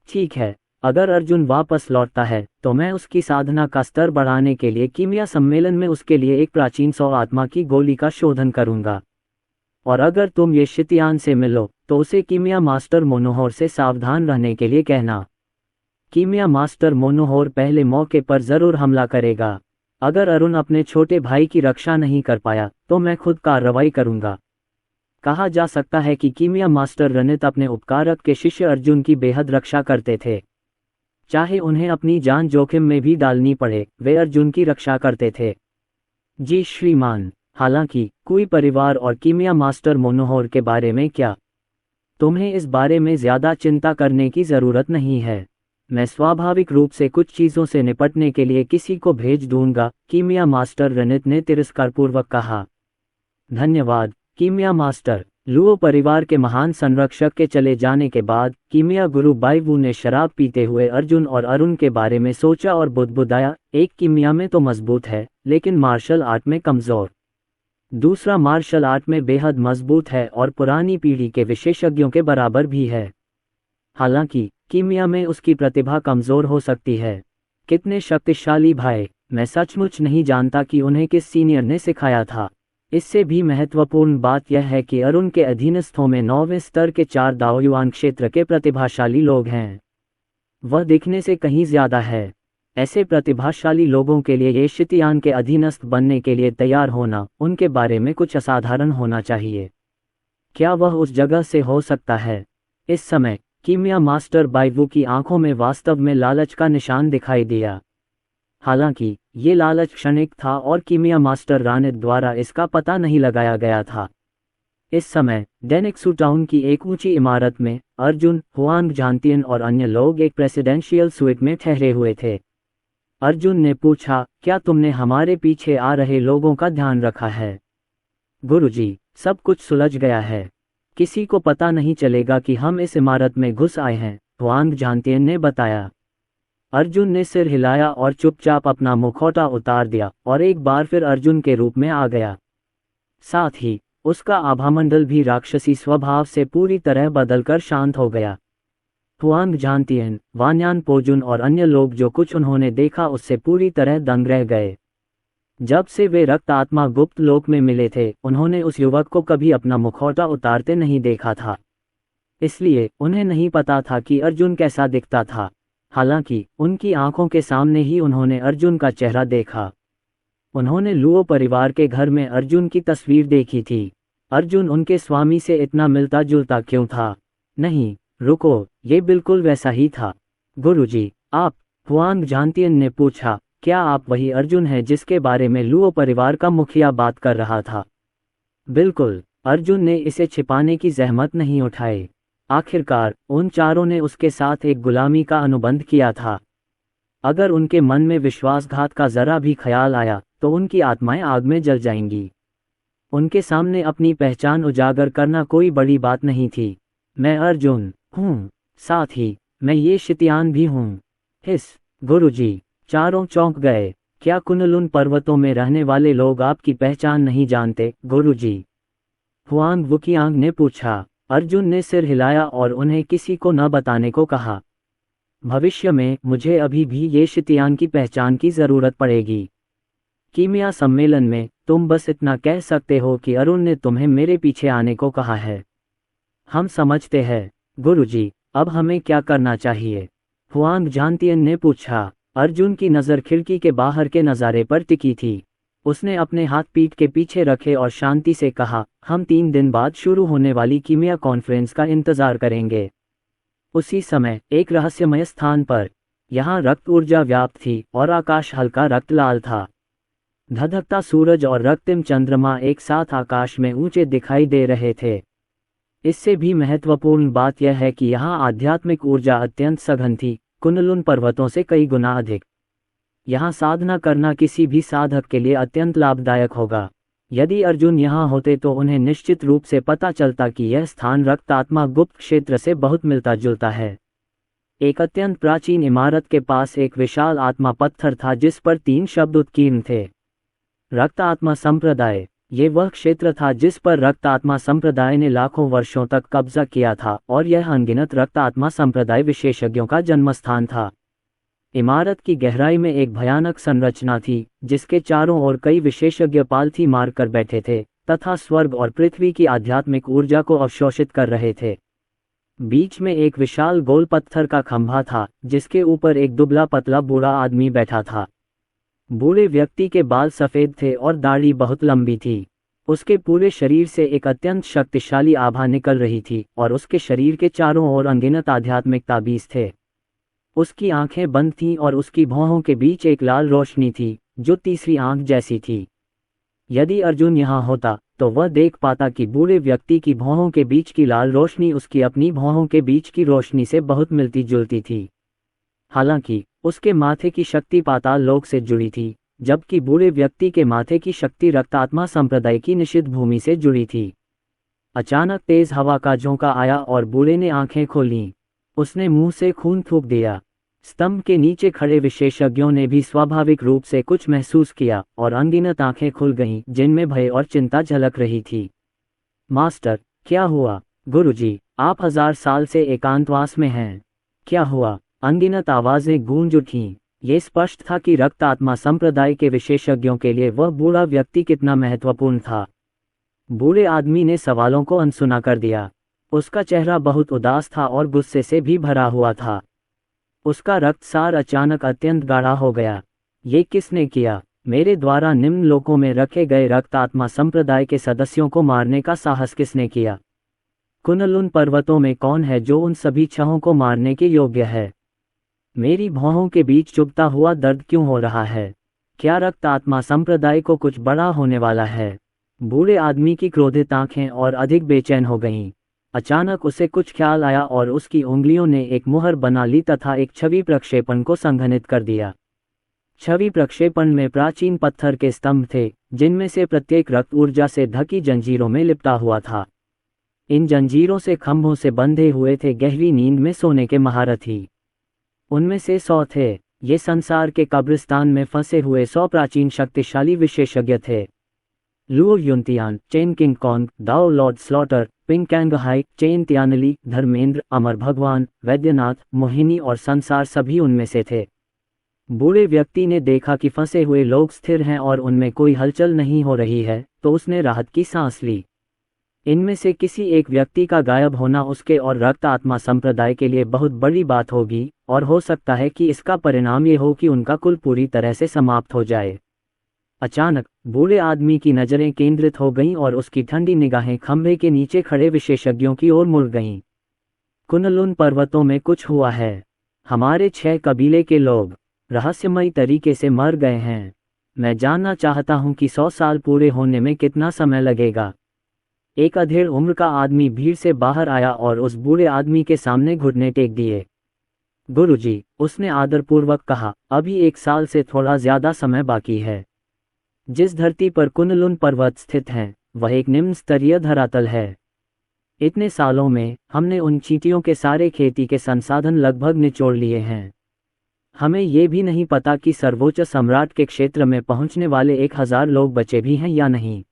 ठीक है, अगर अर्जुन वापस लौटता है तो मैं उसकी साधना का स्तर बढ़ाने के लिए कीमिया सम्मेलन में उसके लिए एक प्राचीन 100 आत्मा की गोली का शोधन करूंगा। और अगर तुम ये शितियान से मिलो तो उसे कीमिया मास्टर मोनोहोर से सावधान रहने के लिए कहना। कीमिया मास्टर मोनोहोर पहले मौके पर जरूर हमला करेगा। अगर अरुण अपने छोटे भाई की रक्षा नहीं कर पाया तो मैं खुद कार्रवाई करूंगा। कहा जा सकता है कि कीमिया मास्टर रनित अपने उपकारक के शिष्य अर्जुन की बेहद रक्षा करते थे। चाहे उन्हें अपनी जान जोखिम में भी डालनी पड़े, वे अर्जुन की रक्षा करते थे। जी श्रीमान, हालांकि कोई परिवार और कीमिया मास्टर मोनोहोर के बारे में क्या? तुम्हें इस बारे में ज्यादा चिंता करने की जरूरत नहीं है। मैं स्वाभाविक रूप से कुछ चीजों से निपटने के लिए किसी को भेज दूंगा, कीमिया मास्टर रनित ने तिरस्कारपूर्वक कहा। धन्यवाद, कीमिया मास्टर। लुओ परिवार के महान संरक्षक के चले जाने के बाद कीमिया गुरु बाइवू ने शराब पीते हुए अर्जुन और अरुण के बारे में सोचा और बुदबुदाया। एक कीमिया में तो मजबूत है, लेकिन मार्शल आर्ट में कमजोर। दूसरा मार्शल आर्ट में बेहद मजबूत है और पुरानी पीढ़ी के विशेषज्ञों के बराबर भी है। हालांकि कीमिया में उसकी प्रतिभा कमजोर हो सकती है। कितने शक्तिशाली भाई! मैं सचमुच नहीं जानता कि उन्हें किस सीनियर ने सिखाया था। इससे भी महत्वपूर्ण बात यह है कि अरुण के अधीनस्थों में 9वें स्तर के 4 दाओयुआन क्षेत्र के प्रतिभाशाली लोग हैं। वह दिखने से कहीं ज्यादा है। ऐसे प्रतिभाशाली लोगों के लिए ये शितियान के अधीनस्थ बनने के लिए तैयार होना, उनके बारे में कुछ असाधारण होना चाहिए। क्या वह उस जगह से हो सकता है? इस समय कीमिया मास्टर बाइवू की आंखों में वास्तव में लालच का निशान दिखाई दिया। हालांकि ये लालच क्षणिक था और कीमिया मास्टर रानित द्वारा इसका पता नहीं लगाया गया था। इस समय डेनिक्सू टाउन की एक ऊंची इमारत में अर्जुन, हुआंग झांतियन और अन्य लोग एक प्रेसिडेंशियल स्वीट में ठहरे हुए थे। अर्जुन ने पूछा, क्या तुमने हमारे पीछे आ रहे लोगों का ध्यान रखा है? गुरुजी, सब कुछ सुलझ गया है। किसी को पता नहीं चलेगा कि हम इस इमारत में घुस आए हैं, हुआंग झांतियन ने बताया। अर्जुन ने सिर हिलाया और चुपचाप अपना मुखौटा उतार दिया और एक बार फिर अर्जुन के रूप में आ गया। साथ ही उसका आभामंडल भी राक्षसी स्वभाव से पूरी तरह बदलकर शांत हो गया। हुआंग झांतियन, वान्यान पोजुन और अन्य लोग जो कुछ उन्होंने देखा उससे पूरी तरह दंग रह गए। जब से वे रक्त आत्मा गुप्त लोक में मिले थे, उन्होंने उस युवक को कभी अपना मुखौटा उतारते नहीं देखा था। इसलिए उन्हें नहीं पता था कि अर्जुन कैसा दिखता था। हालांकि उनकी आंखों के सामने ही उन्होंने अर्जुन का चेहरा देखा। उन्होंने लुओ परिवार के घर में अर्जुन की तस्वीर देखी थी। अर्जुन उनके स्वामी से इतना मिलता जुलता क्यों था? नहीं, रुको, ये बिल्कुल वैसा ही था। गुरुजी, आप? हुआंग झांतियन ने पूछा, क्या आप वही अर्जुन हैं जिसके बारे में लुओ परिवार का मुखिया बात कर रहा था? बिल्कुल। अर्जुन ने इसे छिपाने की जहमत नहीं उठाई। आखिरकार उन चारों ने उसके साथ एक गुलामी का अनुबंध किया था। अगर उनके मन में विश्वासघात का जरा भी ख्याल आया तो उनकी आत्माएं आग में जल जाएंगी। उनके सामने अपनी पहचान उजागर करना कोई बड़ी बात नहीं थी। मैं अर्जुन हूँ, साथ ही मैं ये शितियान भी हूँ। हिस गुरुजी, चारों चौंक गए। क्या कुनलुन पर्वतों में रहने वाले लोग आपकी पहचान नहीं जानते, गुरुजी? हुआंग वुकियांग ने पूछा। अर्जुन ने सिर हिलाया और उन्हें किसी को न बताने को कहा। भविष्य में मुझे अभी भी ये शितियान की पहचान की जरूरत पड़ेगी। कीमिया सम्मेलन में तुम बस इतना कह सकते हो कि अरुण ने तुम्हें मेरे पीछे आने को कहा है। हम समझते हैं, गुरुजी। अब हमें क्या करना चाहिए? हुआंग जानतियन ने पूछा। अर्जुन की नज़र खिड़की के बाहर के नज़ारे पर टिकी थी। उसने अपने हाथ पीठ के पीछे रखे और शांति से कहा, हम 3 दिन बाद शुरू होने वाली कीमिया कॉन्फ्रेंस का इंतजार करेंगे। उसी समय एक रहस्यमय स्थान पर, यहाँ रक्त ऊर्जा व्याप्त थी और आकाश हल्का रक्त लाल था। धधकता सूरज और रक्तिम चंद्रमा एक साथ आकाश में ऊंचे दिखाई दे रहे थे। इससे भी महत्वपूर्ण बात यह है कि यहाँ आध्यात्मिक ऊर्जा अत्यंत सघन थी, कुनलुन पर्वतों से कई गुना अधिक। यहाँ साधना करना किसी भी साधक के लिए अत्यंत लाभदायक होगा। यदि अर्जुन यहाँ होते तो उन्हें निश्चित रूप से पता चलता कि यह स्थान रक्त आत्मा गुप्त क्षेत्र से बहुत मिलता जुलता है। एक अत्यंत प्राचीन इमारत के पास एक विशाल आत्मा पत्थर था जिस पर 3 शब्द उत्कीर्ण थे। रक्त आत्मा संप्रदाय। ये वह क्षेत्र था जिस पर रक्त आत्मा संप्रदाय ने लाखों वर्षों तक कब्जा किया था और यह अनगिनत रक्त आत्मा संप्रदाय विशेषज्ञों का जन्मस्थान था। इमारत की गहराई में एक भयानक संरचना थी जिसके चारों ओर कई विशेषज्ञ पालथी मारकर बैठे थे तथा स्वर्ग और पृथ्वी की आध्यात्मिक ऊर्जा को अवशोषित कर रहे थे। बीच में एक विशाल गोल पत्थर का खंभा था जिसके ऊपर एक दुबला पतला बूढ़ा आदमी बैठा था। बूढ़े व्यक्ति के बाल सफ़ेद थे और दाढ़ी बहुत लंबी थी। उसके पूरे शरीर से एक अत्यंत शक्तिशाली आभा निकल रही थी और उसके शरीर के चारों ओर अनगिनत आध्यात्मिक ताबीज थे। उसकी आंखें बंद थीं और उसकी भौहों के बीच एक लाल रोशनी थी जो तीसरी आंख जैसी थी। यदि अर्जुन यहाँ होता तो वह देख पाता कि बूढ़े व्यक्ति की भौहों के बीच की लाल रोशनी उसकी अपनी भौहों के बीच की रोशनी से बहुत मिलती जुलती थी। हालांकि उसके माथे की शक्ति पाताल लोक से जुड़ी थी, जबकि बूढ़े व्यक्ति के माथे की शक्ति रक्तात्मा संप्रदाय की निषिद्ध भूमि से जुड़ी थी। अचानक तेज हवा का झोंका आया और बूढ़े ने आंखें खोलीं। उसने मुंह से खून थूक दिया। स्तंभ के नीचे खड़े विशेषज्ञों ने भी स्वाभाविक रूप से कुछ महसूस किया और अनगिनत आंखें खुल गईं जिनमें भय और चिंता झलक रही थी। मास्टर, क्या हुआ? गुरुजी, आप 1000 साल से एकांतवास में हैं। क्या हुआ? अनगिनत आवाजें गूंज उठीं। ये स्पष्ट था कि रक्त आत्मा संप्रदाय के विशेषज्ञों के लिए वह बूढ़ा व्यक्ति कितना महत्वपूर्ण था। बूढ़े आदमी ने सवालों को अनसुना कर दिया। उसका चेहरा बहुत उदास था और गुस्से से भी भरा हुआ था। उसका रक्तसार अचानक अत्यंत गाढ़ा हो गया। ये किसने किया? मेरे द्वारा निम्न लोकों में रखे गए रक्त आत्मा संप्रदाय के सदस्यों को मारने का साहस किसने किया? कुनलुन पर्वतों में कौन है जो उन सभी छहों को मारने के योग्य है? मेरी भौहों के बीच चुभता हुआ दर्द क्यों हो रहा है? क्या रक्त आत्मा संप्रदाय को कुछ बड़ा होने वाला है? बूढ़े आदमी की क्रोधित आंखें और अधिक बेचैन हो गईं। अचानक उसे कुछ ख्याल आया और उसकी उंगलियों ने एक मुहर बना ली तथा एक छवि प्रक्षेपण को संघनित कर दिया। छवि प्रक्षेपण में प्राचीन पत्थर के स्तंभ थे जिनमें से प्रत्येक रक्त ऊर्जा से ढकी जंजीरों में लिपटा हुआ था। इन जंजीरों से खंभों से बंधे हुए थे गहरी नींद में सोने के महारथी। उनमें से 100 थे। ये संसार के कब्रिस्तान में फंसे हुए 100 प्राचीन शक्तिशाली विशेषज्ञ थे। Luo Yuntian, Chen Qing Kong, Dao lord slaughter, Ping Cang Hai, Chen Tianli, Dharmendra, अमर भगवान, वैद्यनाथ, मोहिनी और संसार सभी उनमें से थे। बूढ़े व्यक्ति ने देखा कि फंसे हुए लोग स्थिर हैं और उनमें कोई हलचल नहीं हो रही है, तो उसने राहत की सांस ली। इनमें से किसी एक व्यक्ति का गायब होना उसके और रक्त आत्मा संप्रदाय के लिए बहुत बड़ी बात होगी और हो सकता है कि इसका परिणाम ये हो कि उनका कुल पूरी तरह से समाप्त हो जाए। अचानक बूढ़े आदमी की नज़रें केंद्रित हो गईं और उसकी ठंडी निगाहें खंभे के नीचे खड़े विशेषज्ञों की ओर मुड़ गईं। कुनलुन पर्वतों में कुछ हुआ है। हमारे 6 कबीले के लोग रहस्यमयी तरीके से मर गए हैं। मैं जानना चाहता हूं कि 100 साल पूरे होने में कितना समय लगेगा। एक अधेड़ उम्र का आदमी भीड़ से बाहर आया और उस बूढ़े आदमी के सामने घुटने टेक दिए। गुरुजी, उसने आदरपूर्वक कहा, अभी 1 साल से थोड़ा ज्यादा समय बाकी है। जिस धरती पर कुनलुन पर्वत स्थित हैं, वह एक निम्न स्तरीय धरातल है। इतने सालों में हमने उन चींटियों के सारे खेती के संसाधन लगभग निचोड़ लिए हैं। हमें ये भी नहीं पता कि सर्वोच्च सम्राट के क्षेत्र में पहुंचने वाले 1000 लोग बचे भी हैं या नहीं।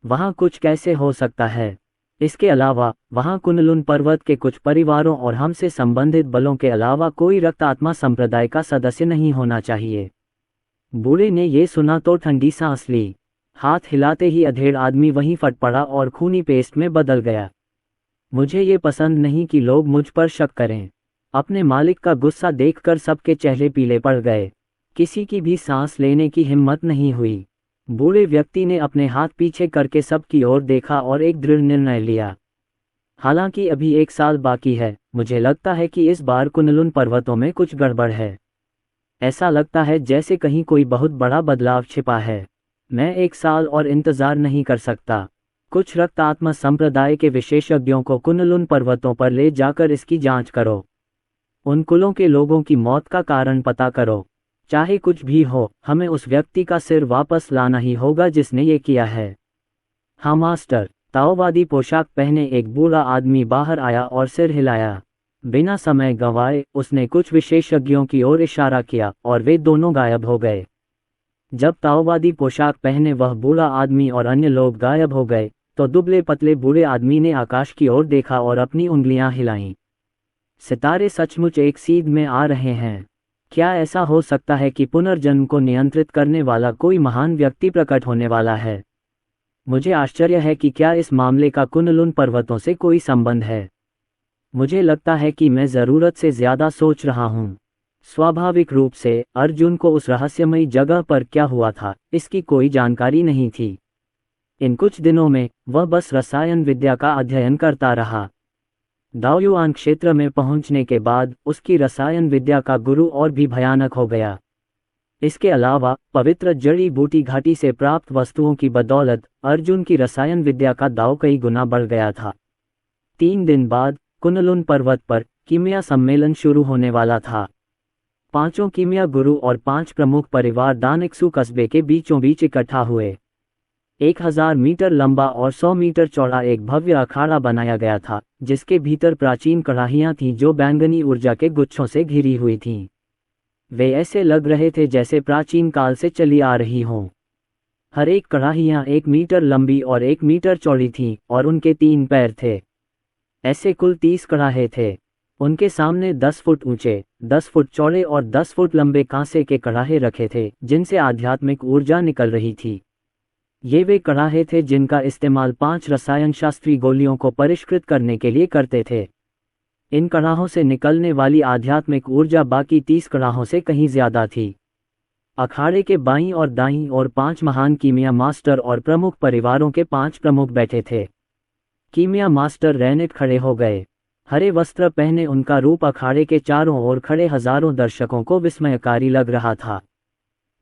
वहां कुछ कैसे हो सकता है? इसके अलावा वहां कुनलुन पर्वत के कुछ परिवारों और हमसे संबंधित बलों के अलावा कोई रक्तात्मा संप्रदाय का सदस्य नहीं होना चाहिए। बूढ़े ने ये सुना तो ठंडी सांस ली। हाथ हिलाते ही अधेड़ आदमी वहीं फट पड़ा और खूनी पेस्ट में बदल गया। मुझे ये पसंद नहीं कि लोग मुझ पर शक करें। अपने मालिक का गुस्सा देखकर सबके चेहरे पीले पड़ गए। किसी की भी सांस लेने की हिम्मत नहीं हुई। बूढ़े व्यक्ति ने अपने हाथ पीछे करके सबकी ओर देखा और एक दृढ़ निर्णय लिया। हालांकि अभी 1 साल बाकी है, मुझे लगता है कि इस बार कुनलुन पर्वतों में कुछ गड़बड़ है। ऐसा लगता है जैसे कहीं कोई बहुत बड़ा बदलाव छिपा है। मैं 1 साल और इंतजार नहीं कर सकता। कुछ रक्तात्मा संप्रदाय के विशेषज्ञों को कुनलुन पर्वतों पर ले जाकर इसकी जांच करो। उन कुलों के लोगों की मौत का कारण पता करो। चाहे कुछ भी हो, हमें उस व्यक्ति का सिर वापस लाना ही होगा जिसने ये किया है। हाँ मास्टर। ताओवादी पोशाक पहने एक बूढ़ा आदमी बाहर आया और सिर हिलाया। बिना समय गंवाए उसने कुछ विशेषज्ञों की ओर इशारा किया और वे दोनों गायब हो गए। जब ताओवादी पोशाक पहने वह बूढ़ा आदमी और अन्य लोग गायब हो गए तो दुबले पतले बूढ़े आदमी ने आकाश की ओर देखा और अपनी उंगलियां हिलाईं। सितारे सचमुच एक सीध में आ रहे हैं। क्या ऐसा हो सकता है कि पुनर्जन्म को नियंत्रित करने वाला कोई महान व्यक्ति प्रकट होने वाला है? मुझे आश्चर्य है कि क्या इस मामले का कुनलुन पर्वतों से कोई संबंध है। मुझे लगता है कि मैं ज़रूरत से ज़्यादा सोच रहा हूँ। स्वाभाविक रूप से अर्जुन को उस रहस्यमयी जगह पर क्या हुआ था इसकी कोई जानकारी नहीं थी। इन कुछ दिनों में वह बस रसायन विद्या का अध्ययन करता रहा। दाओयुआन क्षेत्र में पहुंचने के बाद उसकी रसायन विद्या का गुरु और भी भयानक हो गया। इसके अलावा पवित्र जड़ी बूटी घाटी से प्राप्त वस्तुओं की बदौलत अर्जुन की रसायन विद्या का दाव कई गुना बढ़ गया था। 3 दिन बाद कुनलुन पर्वत पर कीमिया सम्मेलन शुरू होने वाला था। 5 कीमिया गुरु और 5 प्रमुख परिवार दानिक्सु कस्बे के बीचों बीच इकट्ठा हुए। 1000 मीटर लंबा और 100 मीटर चौड़ा एक भव्य अखाड़ा बनाया गया था, जिसके भीतर प्राचीन कड़ाहियां थीं जो बैंगनी ऊर्जा के गुच्छों से घिरी हुई थीं। वे ऐसे लग रहे थे जैसे प्राचीन काल से चली आ रही हों। हर एक कड़ाहियां 1 मीटर लंबी और 1 मीटर चौड़ी थीं और उनके 3 पैर थे। ऐसे कुल 30 कड़ाहे थे। उनके सामने 10 फुट ऊंचे, 10 फुट चौड़े और 10 फुट लंबे कांसे के कड़ाहे रखे थे जिनसे आध्यात्मिक ऊर्जा निकल रही थी। ये वे कड़ाहे थे जिनका इस्तेमाल 5 रसायन शास्त्री गोलियों को परिष्कृत करने के लिए करते थे। इन कड़ाहों से निकलने वाली आध्यात्मिक ऊर्जा बाकी 30 कड़ाहों से कहीं ज्यादा थी। अखाड़े के बाईं और दाईं ओर 5 महान कीमिया मास्टर और प्रमुख परिवारों के 5 प्रमुख बैठे थे। कीमिया मास्टर रैनेट खड़े हो गए। हरे वस्त्र पहने उनका रूप अखाड़े के चारों ओर खड़े हजारों दर्शकों को विस्मयकारी लग रहा था।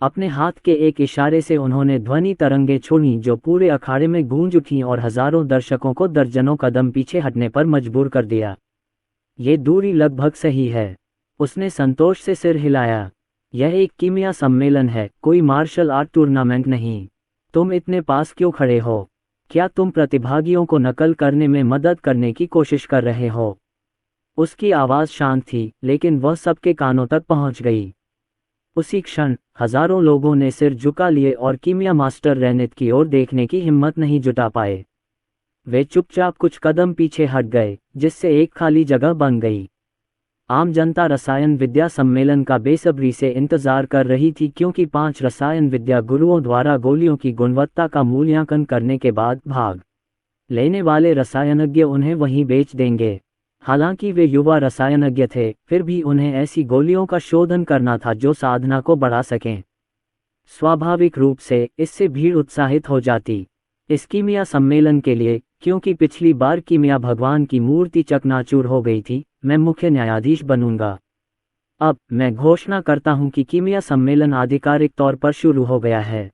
अपने हाथ के एक इशारे से उन्होंने ध्वनि तरंगे छोड़ी जो पूरे अखाड़े में गूंज उठीं और हजारों दर्शकों को दर्जनों कदम पीछे हटने पर मजबूर कर दिया। ये दूरी लगभग सही है। उसने संतोष से सिर हिलाया। यह एक कीमिया सम्मेलन है, कोई मार्शल आर्ट टूर्नामेंट नहीं। तुम इतने पास क्यों खड़े हो? क्या तुम प्रतिभागियों को नकल करने में मदद करने की कोशिश कर रहे हो? उसकी आवाज़ शांत थी, लेकिन वह सबके कानों तक पहुंच गई। उसी क्षण हजारों लोगों ने सिर झुका लिए और कीमिया मास्टर रैनेट की ओर देखने की हिम्मत नहीं जुटा पाए। वे चुपचाप कुछ कदम पीछे हट गए, जिससे एक खाली जगह बन गई। आम जनता रसायन विद्या सम्मेलन का बेसब्री से इंतजार कर रही थी, क्योंकि 5 रसायन विद्या गुरुओं द्वारा गोलियों की गुणवत्ता का मूल्यांकन करने के बाद भाग लेने वाले रसायनज्ञ उन्हें वहीं बेच देंगे। हालांकि वे युवा रसायनज्ञ थे, फिर भी उन्हें ऐसी गोलियों का शोधन करना था जो साधना को बढ़ा सकें। स्वाभाविक रूप से इससे भीड़ उत्साहित हो जाती इस कीमिया सम्मेलन के लिए, क्योंकि पिछली बार कीमिया भगवान की मूर्ति चकनाचूर हो गई थी। मैं मुख्य न्यायाधीश बनूंगा। अब मैं घोषणा करता हूं कि कीमिया सम्मेलन आधिकारिक तौर पर शुरू हो गया है।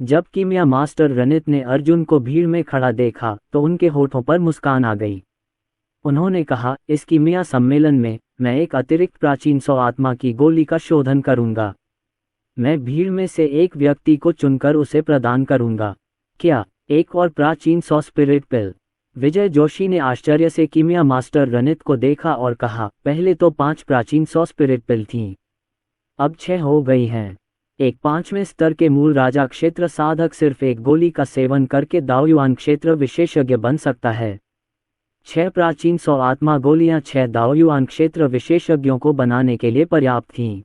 जब कीमिया मास्टर रनित ने अर्जुन को भीड़ में खड़ा देखा तो उनके होठों पर मुस्कान आ गई। उन्होंने कहा, इस कीमिया सम्मेलन में मैं एक अतिरिक्त प्राचीन 100 आत्मा की गोली का शोधन करूंगा। मैं भीड़ में से एक व्यक्ति को चुनकर उसे प्रदान करूंगा। क्या एक और प्राचीन 100 स्पिरिट पिल। विजय जोशी ने आश्चर्य से कीमिया मास्टर रणित को देखा और कहा, पहले तो 5 प्राचीन 100 स्पिरिट पिल थीं, अब 6 हो गई हैं। एक 5वें स्तर के मूल राजा क्षेत्र साधक सिर्फ एक गोली का सेवन करके दाओयुआन क्षेत्र विशेषज्ञ बन सकता है। 6 प्राचीन 100 आत्मा गोलियां 6 दाओयुआन क्षेत्र विशेषज्ञों को बनाने के लिए पर्याप्त थीं।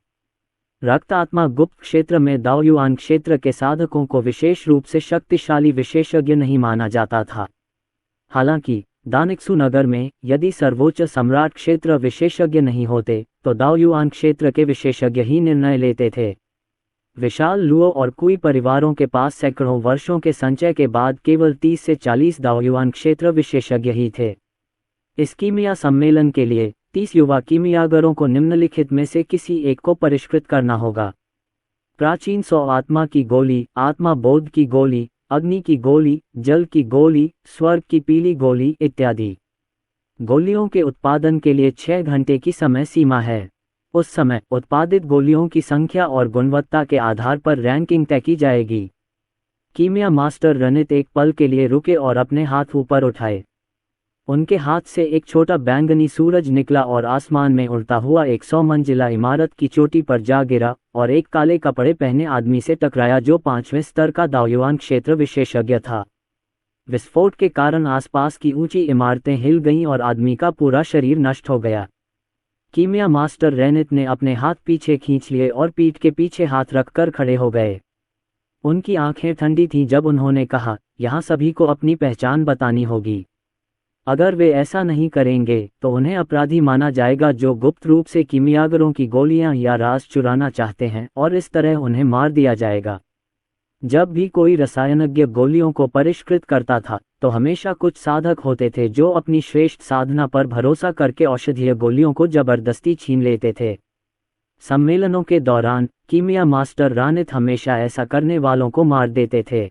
रक्त आत्मा गुप्त क्षेत्र में दाओयुआन क्षेत्र के साधकों को विशेष रूप से शक्तिशाली विशेषज्ञ नहीं माना जाता था। हालांकि दानिक्सु नगर में यदि सर्वोच्च सम्राट क्षेत्र विशेषज्ञ नहीं होते तो दाओयुआन क्षेत्र के विशेषज्ञ ही निर्णय लेते थे। विशाल लुओ और कुई परिवारों के पास सैकड़ों वर्षों के संचय के बाद केवल 30 से 40 दाओयुआन क्षेत्र विशेषज्ञ ही थे। इस कीमिया सम्मेलन के लिए 30 युवा कीमियागरों को निम्नलिखित में से किसी एक को परिष्कृत करना होगा। प्राचीन 100 आत्मा की गोली, आत्मा बोध की गोली, अग्नि की गोली, जल की गोली, स्वर्ग की पीली गोली इत्यादि। गोलियों के उत्पादन के लिए 6 घंटे की समय सीमा है। उस समय उत्पादित गोलियों की संख्या और गुणवत्ता के आधार पर रैंकिंग तय की जाएगी। कीमिया मास्टर रणित एक पल के लिए रुके और अपने हाथ ऊपर उठाए। उनके हाथ से एक छोटा बैंगनी सूरज निकला और आसमान में उड़ता हुआ एक 100 मंजिला इमारत की चोटी पर जा गिरा और एक काले कपड़े पहने आदमी से टकराया जो 5वें स्तर का दाओयुआन क्षेत्र विशेषज्ञ था। विस्फोट के कारण आसपास की ऊंची इमारतें हिल गईं और आदमी का पूरा शरीर नष्ट हो गया। कीमिया मास्टर रेनित ने अपने हाथ पीछे खींच लिए और पीठ के पीछे हाथ रखकर खड़े हो गए। उनकी आंखें ठंडी थीं जब उन्होंने कहा, यहाँ सभी को अपनी पहचान बतानी होगी। अगर वे ऐसा नहीं करेंगे तो उन्हें अपराधी माना जाएगा जो गुप्त रूप से कीमियागरों की गोलियां या राज चुराना चाहते हैं और इस तरह उन्हें मार दिया जाएगा। जब भी कोई रसायनज्ञ गोलियों को परिष्कृत करता था तो हमेशा कुछ साधक होते थे जो अपनी श्रेष्ठ साधना पर भरोसा करके औषधीय गोलियों को जबरदस्ती छीन लेते थे। सम्मेलनों के दौरान कीमिया मास्टर रानित हमेशा ऐसा करने वालों को मार देते थे।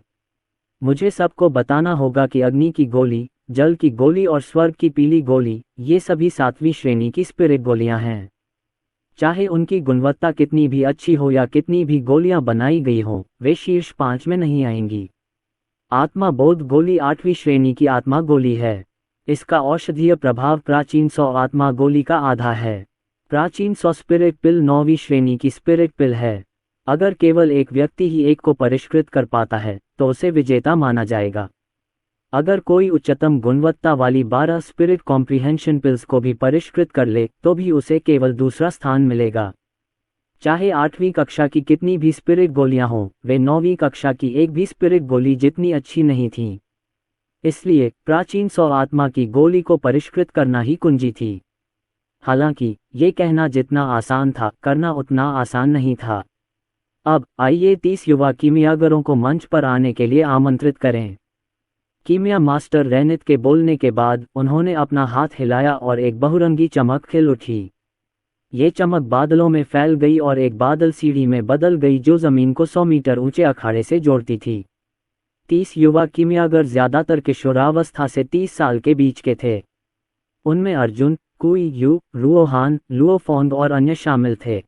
मुझे सबको बताना होगा कि अग्नि की गोली, जल की गोली और स्वर्ग की पीली गोली, ये सभी 7वीं श्रेणी की स्पिरिट गोलियां हैं। चाहे उनकी गुणवत्ता कितनी भी अच्छी हो या कितनी भी गोलियां बनाई गई हों, वे शीर्ष 5 में नहीं आएंगी। आत्मा बोध गोली 8वीं श्रेणी की आत्मा गोली है। इसका औषधीय प्रभाव प्राचीन 100 आत्मा गोली का आधा है। प्राचीन 100 स्पिरिट पिल 9वीं श्रेणी की स्पिरिट पिल है। अगर केवल एक व्यक्ति ही एक को परिष्कृत कर पाता है तो उसे विजेता माना जाएगा। अगर कोई उच्चतम गुणवत्ता वाली 12 स्पिरिट कॉम्प्रिहेंशन पिल्स को भी परिष्कृत कर ले तो भी उसे केवल दूसरा स्थान मिलेगा। चाहे 8वीं कक्षा की कितनी भी स्पिरिट गोलियां हों, वे 9वीं कक्षा की एक भी स्पिरिट गोली जितनी अच्छी नहीं थी। इसलिए प्राचीन 100 आत्मा की गोली को परिष्कृत करना ही कुंजी थी। हालांकि ये कहना जितना आसान था, करना उतना आसान नहीं था। अब आइए 30 युवा कीमियागरों को मंच पर आने के लिए आमंत्रित करें। कीमिया मास्टर रेनित के बोलने के बाद उन्होंने अपना हाथ हिलाया और एक बहुरंगी चमक खिल उठी। ये चमक बादलों में फैल गई और एक बादल सीढ़ी में बदल गई जो जमीन को 100 मीटर ऊंचे अखाड़े से जोड़ती थी। 30 युवा कीमियागर ज्यादातर किशोरावस्था से 30 साल के बीच के थे। उनमें अर्जुन, कुई यू, रुओहान, लुओफोंग और अन्य शामिल थे।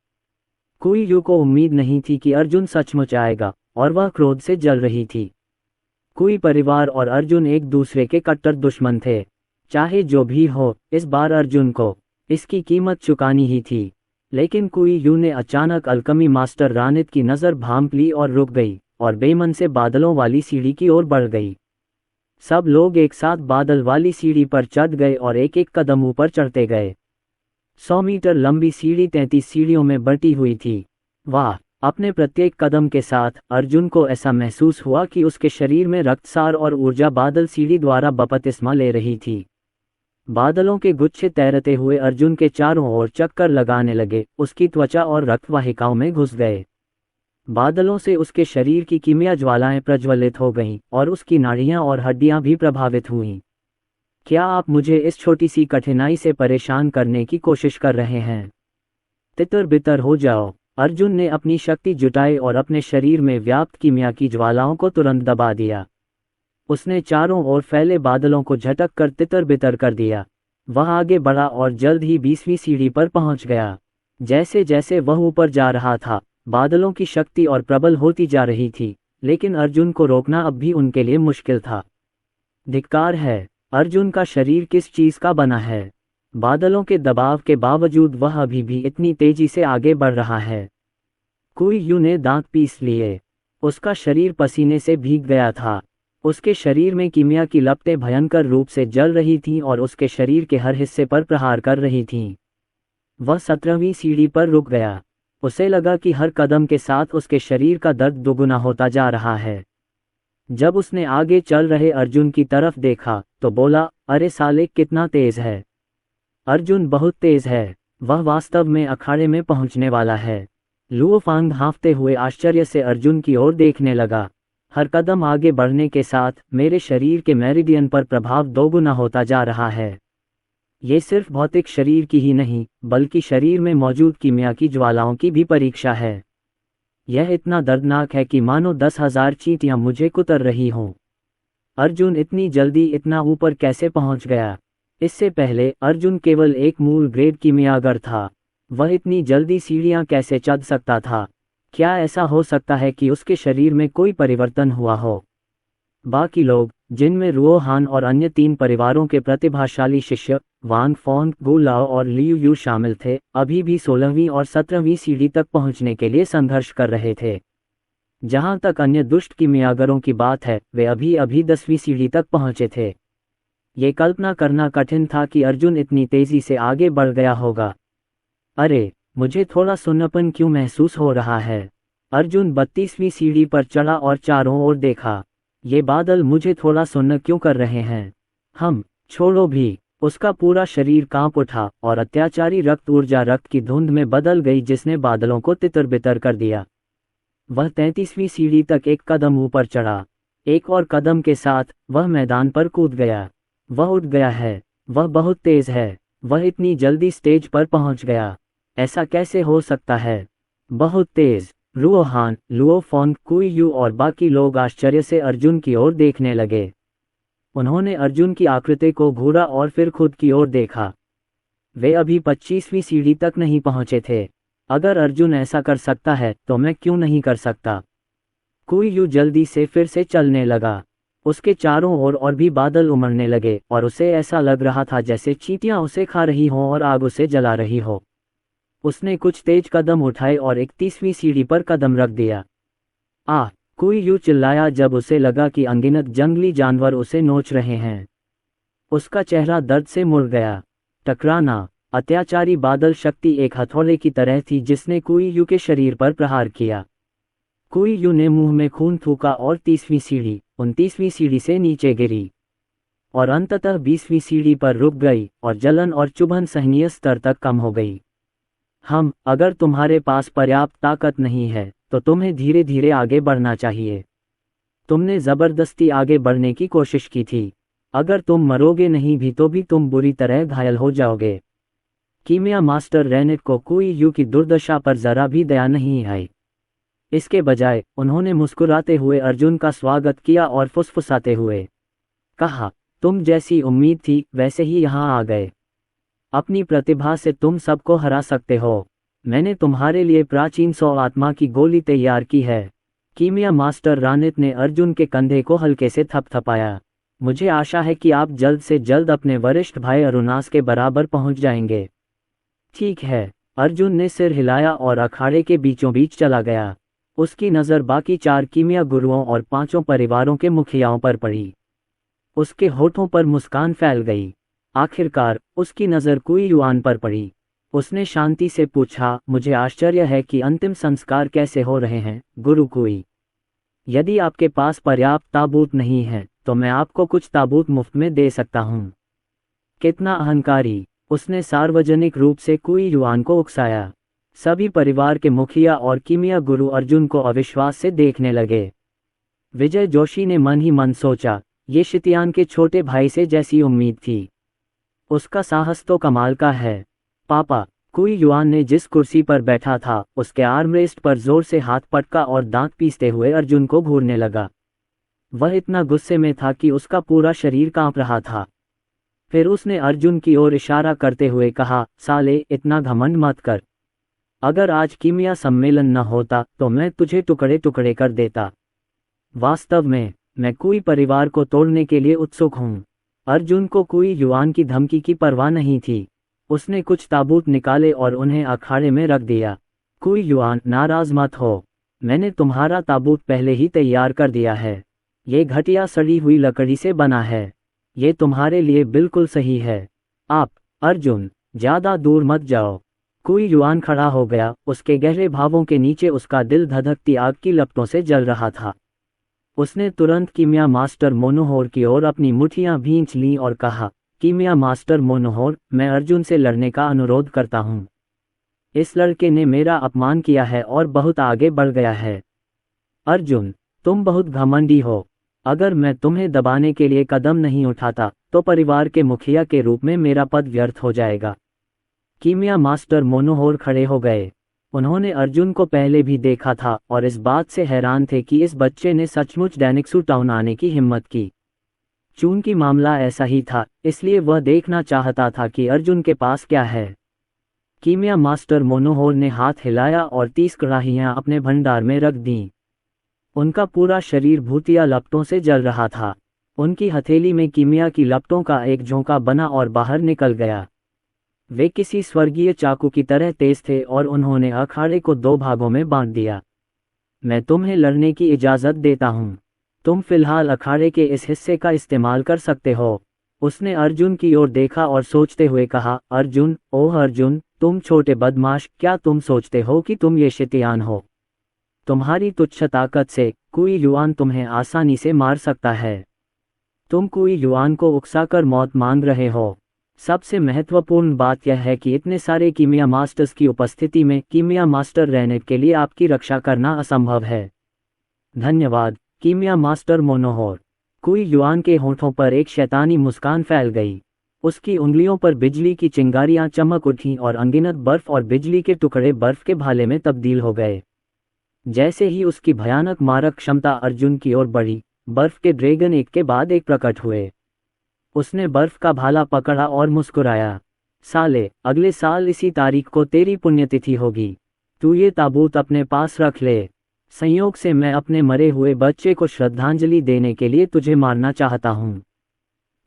कुई यू को उम्मीद नहीं थी कि अर्जुन सचमुच आएगा और वह क्रोध से जल रही थी। कुई परिवार और अर्जुन एक दूसरे के कट्टर दुश्मन थे। चाहे जो भी हो, इस बार अर्जुन को इसकी कीमत चुकानी ही थी। लेकिन कुई यू ने अचानक अल्कमी मास्टर रानित की नज़र भांप ली और रुक गई और बेमन से बादलों वाली सीढ़ी की ओर बढ़ गई। सब लोग एक साथ बादल वाली सीढ़ी पर चढ़ गए और एक एक कदम ऊपर चढ़ते गए। 100 मीटर लंबी सीढ़ी 33 सीढ़ियों में बंटी हुई थी। वाह! अपने प्रत्येक कदम के साथ अर्जुन को ऐसा महसूस हुआ कि उसके शरीर में रक्तसार और ऊर्जा बादल सीढ़ी द्वारा बपतिस्मा ले रही थी। बादलों के गुच्छे तैरते हुए अर्जुन के चारों ओर चक्कर लगाने लगे, उसकी त्वचा और रक्तवाहिकाओं में घुस गए। बादलों से उसके शरीर की कीमिया ज्वालाएं प्रज्वलित हो गईं और उसकी नाड़ियां और हड्डियां भी प्रभावित हुईं। क्या आप मुझे इस छोटी सी कठिनाई से परेशान करने की कोशिश कर रहे हैं? तितर बितर हो जाओ। अर्जुन ने अपनी शक्ति जुटाई और अपने शरीर में व्याप्त कीमिया की ज्वालाओं को तुरंत दबा दिया। उसने चारों ओर फैले बादलों को झटक कर तितर बितर कर दिया। वह आगे बढ़ा और जल्द ही 20वीं सीढ़ी पर पहुंच गया। जैसे जैसे वह ऊपर जा रहा था, बादलों की शक्ति और प्रबल होती जा रही थी। लेकिन अर्जुन को रोकना अब भी उनके लिए मुश्किल था। धिक्कार है, अर्जुन का शरीर किस चीज का बना है? बादलों के दबाव के बावजूद वह अभी भी इतनी तेजी से आगे बढ़ रहा है। कुई-यू ने दांत पीस लिए। उसका शरीर पसीने से भीग गया था। उसके शरीर में कीमिया की लपटें भयंकर रूप से जल रही थीं और उसके शरीर के हर हिस्से पर प्रहार कर रही थीं। वह 17वीं सीढ़ी पर रुक गया। उसे लगा कि हर कदम के साथ उसके शरीर का दर्द दोगुना होता जा रहा है। जब उसने आगे चल रहे अर्जुन की तरफ देखा तो बोला, अरे साले, कितना तेज है। अर्जुन बहुत तेज है। वह वास्तव में अखाड़े में पहुंचने वाला है। लुओ फांग हाँफते हुए आश्चर्य से अर्जुन की ओर देखने लगा। हर कदम आगे बढ़ने के साथ मेरे शरीर के मेरिडियन पर प्रभाव दोगुना होता जा रहा है। ये सिर्फ भौतिक शरीर की ही नहीं, बल्कि शरीर में मौजूद कीमिया की ज्वालाओं की भी परीक्षा है। यह इतना दर्दनाक है कि मानो 10,000 चींटियां मुझे कुतर रही हों। अर्जुन इतनी जल्दी इतना ऊपर कैसे पहुंच गया? इससे पहले अर्जुन केवल एक मूल ग्रेड कीमियागर था। वह इतनी जल्दी सीढ़ियां कैसे चढ़ सकता था? क्या ऐसा हो सकता है कि उसके शरीर में कोई परिवर्तन हुआ हो? बाकी लोग, जिनमें रुओ हान और अन्य 3 परिवारों के प्रतिभाशाली शिष्य वांग फोंग, गु लाओ और लियू यू शामिल थे, अभी भी 16वीं और 17वीं सीढ़ी तक पहुंचने के लिए संघर्ष कर रहे थे। जहां तक अन्य दुष्ट कीमियागरों की बात है, वे अभी अभी 10वीं सीढ़ी तक पहुंचे थे। ये कल्पना करना कठिन था कि अर्जुन इतनी तेजी से आगे बढ़ गया होगा। अरे, मुझे थोड़ा सुन्नापन क्यों महसूस हो रहा है? अर्जुन 32वीं सीढ़ी पर चढ़ा और चारों ओर देखा। ये बादल मुझे थोड़ा सुन्न क्यों कर रहे हैं? छोड़ो भी। उसका पूरा शरीर कांप उठा और अत्याचारी रक्त ऊर्जा रक्त की धुंध में बदल गई जिसने बादलों को तितर-बितर कर दिया। वह 33वीं सीढ़ी तक एक कदम ऊपर चढ़ा। एक और कदम के साथ वह मैदान पर कूद गया। वह उठ गया है। वह बहुत तेज है। वह इतनी जल्दी स्टेज पर पहुंच गया। ऐसा कैसे हो सकता है? बहुत तेज। रुओ हान, लुओ फोंग, कुई-यू और बाकी लोग आश्चर्य से अर्जुन की ओर देखने लगे। उन्होंने अर्जुन की आकृति को घूरा और फिर खुद की ओर देखा। वे अभी 25वीं सीढ़ी तक नहीं पहुंचे थे। अगर अर्जुन ऐसा कर सकता है तो मैं क्यों नहीं कर सकता? कुई-यू जल्दी से फिर से चलने लगा। उसके चारों ओर और भी बादल उमड़ने लगे और उसे ऐसा लग रहा था जैसे चींटियां उसे खा रही हों और आग उसे जला रही हो। उसने कुछ तेज कदम उठाए और 31वीं सीढ़ी पर कदम रख दिया। कुई-यू चिल्लाया जब उसे लगा कि अनगिनत जंगली जानवर उसे नोच रहे हैं। उसका चेहरा दर्द से मुड़ गया। टकराना। अत्याचारी बादल शक्ति एक हथौड़े की तरह थी जिसने कुई-यू के शरीर पर प्रहार किया। कुई-यू ने मुंह में खून थूका और 30वीं सीढ़ी, 29वीं सीढ़ी से नीचे गिरी और अंततः 20वीं सीढ़ी पर रुक गई और जलन और चुभन सहनीय स्तर तक कम हो गई। अगर तुम्हारे पास पर्याप्त ताकत नहीं है तो तुम्हें धीरे धीरे आगे बढ़ना चाहिए। तुमने जबरदस्ती आगे बढ़ने की कोशिश की थी। अगर तुम मरोगे नहीं भी तो भी तुम बुरी तरह घायल हो जाओगे। कीमिया मास्टर रेनेट को कुई-यू की दुर्दशा पर जरा भी दया नहीं आई। इसके बजाय उन्होंने मुस्कुराते हुए अर्जुन का स्वागत किया और फुसफुसाते हुए कहा, तुम जैसी उम्मीद थी वैसे ही यहाँ आ गए। अपनी प्रतिभा से तुम सबको हरा सकते हो। मैंने तुम्हारे लिए प्राचीन 100 आत्मा की गोली तैयार की है। कीमिया मास्टर रानित ने अर्जुन के कंधे को हल्के से थपथपाया। मुझे आशा है कि आप जल्द से जल्द अपने वरिष्ठ भाई अरुणास के बराबर पहुंच जाएंगे। ठीक है। अर्जुन ने सिर हिलाया और अखाड़े के बीचों बीच चला गया। उसकी नज़र बाकी 4 कीमिया गुरुओं और 5 परिवारों के मुखियाओं पर पड़ी। उसके होठों पर मुस्कान फैल गई। आखिरकार उसकी नज़र कुई-युआन पर पड़ी। उसने शांति से पूछा, मुझे आश्चर्य है कि अंतिम संस्कार कैसे हो रहे हैं, गुरु कुई। यदि आपके पास पर्याप्त ताबूत नहीं है तो मैं आपको कुछ ताबूत मुफ्त में दे सकता हूँ। कितना अहंकारी। उसने सार्वजनिक रूप से कुई-युआन को उकसाया। सभी परिवार के मुखिया और कीमिया गुरु अर्जुन को अविश्वास से देखने लगे। विजय जोशी ने मन ही मन सोचा, ये शितियान के छोटे भाई से जैसी उम्मीद थी। उसका साहस तो कमाल का है। पापा। कुई-युआन ने जिस कुर्सी पर बैठा था उसके आर्मरेस्ट पर जोर से हाथ पटका और दांत पीसते हुए अर्जुन को घूरने लगा। वह इतना गुस्से में था कि उसका पूरा शरीर कांप रहा था। फिर उसने अर्जुन की ओर इशारा करते हुए कहा, साले, इतना घमंड मत कर। अगर आज कीमिया सम्मेलन न होता तो मैं तुझे टुकड़े टुकड़े कर देता। वास्तव में मैं कुई परिवार को तोड़ने के लिए उत्सुक हूँ। अर्जुन को कुई युआन की धमकी की परवाह नहीं थी। उसने कुछ ताबूत निकाले और उन्हें अखाड़े में रख दिया। कुई युआन, नाराज मत हो, मैंने तुम्हारा ताबूत पहले ही तैयार कर दिया है। ये घटिया सड़ी हुई लकड़ी से बना है। ये तुम्हारे लिए बिल्कुल सही है। आप, अर्जुन, ज्यादा दूर मत जाओ। कुई युआन खड़ा हो गया, उसके गहरे भावों के नीचे उसका दिल धधकती आग की लपटों से जल रहा था। उसने तुरंत कीमिया मास्टर मोनोहोर की ओर अपनी मुट्ठियां भींच लीं और कहा, कीमिया मास्टर मोनोहोर, मैं अर्जुन से लड़ने का अनुरोध करता हूँ। इस लड़के ने मेरा अपमान किया है और बहुत आगे बढ़ गया है। अर्जुन, तुम बहुत घमंडी हो। अगर मैं तुम्हें दबाने के लिए कदम नहीं उठाता तो परिवार के मुखिया के रूप में मेरा पद व्यर्थ हो जाएगा। कीमिया मास्टर मोनोहोर खड़े हो गए। उन्होंने अर्जुन को पहले भी देखा था और इस बात से हैरान थे कि इस बच्चे ने सचमुच डैनिक्सू टाउन आने की हिम्मत की। चूंकि मामला ऐसा ही था, इसलिए वह देखना चाहता था कि अर्जुन के पास क्या है। कीमिया मास्टर मोनोहोर ने हाथ हिलाया और 30 कड़ाहियां अपने भंडार में रख दीं। उनका पूरा शरीर भूतिया लपटों से जल रहा था। उनकी हथेली में कीमिया की लपटों का एक झोंका बना और बाहर निकल गया। वे किसी स्वर्गीय चाकू की तरह तेज थे और उन्होंने अखाड़े को 2 भागों में बांट दिया। मैं तुम्हें लड़ने की इजाज़त देता हूँ। तुम फिलहाल अखाड़े के इस हिस्से का इस्तेमाल कर सकते हो। उसने अर्जुन की ओर देखा और सोचते हुए कहा, अर्जुन, ओह अर्जुन, तुम छोटे बदमाश, क्या तुम सोचते हो कि तुम ये शैतान हो? तुम्हारी तुच्छ ताकत से कुई युआन तुम्हें आसानी से मार सकता है। तुम कुई युआन को उकसाकर मौत मांग रहे हो। सबसे महत्वपूर्ण बात यह है कि इतने सारे कीमिया मास्टर्स की उपस्थिति में कीमिया मास्टर रहने के लिए आपकी रक्षा करना असंभव है। धन्यवाद, कीमिया मास्टर मोनोहोर। कुई युआन के होठों पर एक शैतानी मुस्कान फैल गई। उसकी उंगलियों पर बिजली की चिंगारियां चमक उठीं और अनगिनत बर्फ और बिजली के टुकड़े बर्फ के भाले में तब्दील हो गए। जैसे ही उसकी भयानक मारक क्षमता अर्जुन की ओर बढ़ी, बर्फ के ड्रैगन एक के बाद एक प्रकट हुए। उसने बर्फ का भाला पकड़ा और मुस्कुराया। साले, अगले साल इसी तारीख को तेरी पुण्यतिथि होगी। तू ये ताबूत अपने पास रख ले। संयोग से मैं अपने मरे हुए बच्चे को श्रद्धांजलि देने के लिए तुझे मारना चाहता हूँ।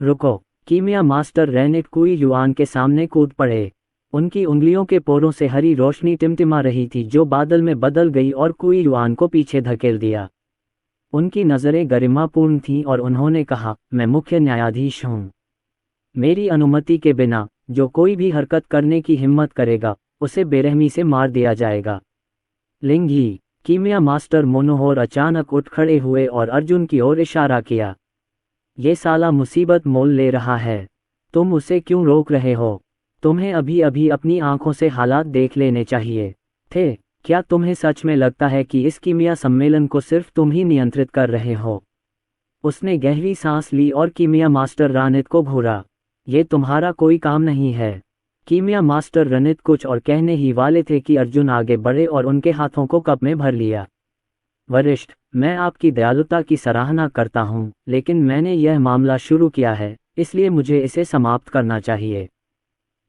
रुको, कीमिया मास्टर रेनेट कुई युआन के सामने कूद पड़े। उनकी उंगलियों के पोरों से हरी रोशनी टिमटिमा रही थी जो बादल में बदल गई और कुई युआन को पीछे धकेल दिया। उनकी नज़रें गरिमापूर्ण थीं और उन्होंने कहा, मैं मुख्य न्यायाधीश हूँ। मेरी अनुमति के बिना जो कोई भी हरकत करने की हिम्मत करेगा, उसे बेरहमी से मार दिया जाएगा। लिंगी, कीमिया मास्टर मोनोहोर अचानक उठ खड़े हुए और अर्जुन की ओर इशारा किया। ये साला मुसीबत मोल ले रहा है। तुम उसे क्यों रोक रहे हो? तुम्हें अभी अभी अपनी आंखों से हालात देख लेने चाहिए थे। क्या तुम्हें सच में लगता है कि इस कीमिया सम्मेलन को सिर्फ तुम ही नियंत्रित कर रहे हो? उसने गहरी सांस ली और कीमिया मास्टर रानित को घूरा। ये तुम्हारा कोई काम नहीं है। कीमिया मास्टर रनित कुछ और कहने ही वाले थे कि अर्जुन आगे बढ़े और उनके हाथों को कप में भर लिया। वरिष्ठ, मैं आपकी दयालुता की सराहना करता हूँ, लेकिन मैंने यह मामला शुरू किया है, इसलिए मुझे इसे समाप्त करना चाहिए।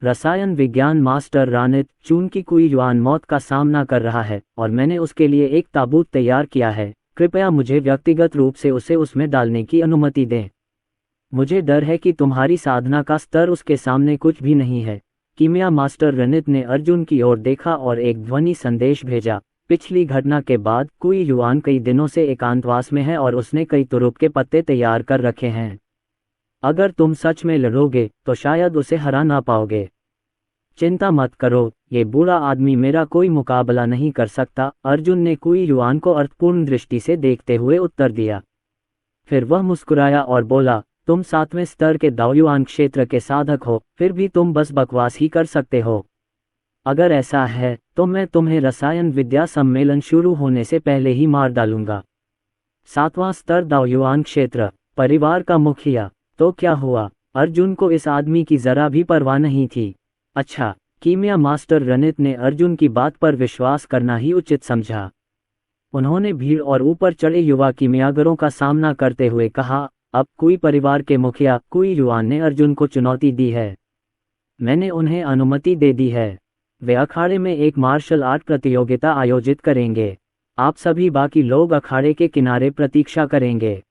रसायन विज्ञान मास्टर रानित, चूंकि कुई युआन मौत का सामना कर रहा है और मैंने उसके लिए एक ताबूत तैयार किया है, कृपया मुझे व्यक्तिगत रूप से उसे उसमें डालने की अनुमति दें। मुझे डर है कि तुम्हारी साधना का स्तर उसके सामने कुछ भी नहीं है। कीमिया मास्टर रनित ने अर्जुन की ओर देखा और एक ध्वनि संदेश भेजा। पिछली घटना के बाद कुई युआन कई दिनों से एकांतवास में है और उसने कई तुरुप के पत्ते तैयार कर रखे हैं। अगर तुम सच में लड़ोगे तो शायद उसे हरा ना पाओगे। चिंता मत करो, ये बूढ़ा आदमी मेरा कोई मुकाबला नहीं कर सकता। अर्जुन ने कुई युआन को अर्थपूर्ण दृष्टि से देखते हुए उत्तर दिया। फिर वह मुस्कुराया और बोला, तुम 7वें स्तर के दाओयुआन क्षेत्र के साधक हो, फिर भी तुम बस बकवास ही कर सकते हो। अगर ऐसा है तो मैं तुम्हें रसायन विद्या सम्मेलन शुरू होने से पहले ही मार डालूंगा। 7वां स्तर दाओयुआन क्षेत्र, परिवार का मुखिया। तो क्या हुआ? अर्जुन को इस आदमी की जरा भी परवाह नहीं थी। अच्छा, कीमिया मास्टर रनित ने अर्जुन की बात पर विश्वास करना ही उचित समझा। उन्होंने भीड़ और ऊपर चढ़े युवा कीमियागरों का सामना करते हुए कहा, अब कुई परिवार के मुखिया कुई युआन ने अर्जुन को चुनौती दी है। मैंने उन्हें अनुमति दे दी है। वे अखाड़े में एक मार्शल आर्ट प्रतियोगिता आयोजित करेंगे। आप सभी बाकी लोग अखाड़े के किनारे प्रतीक्षा करेंगे।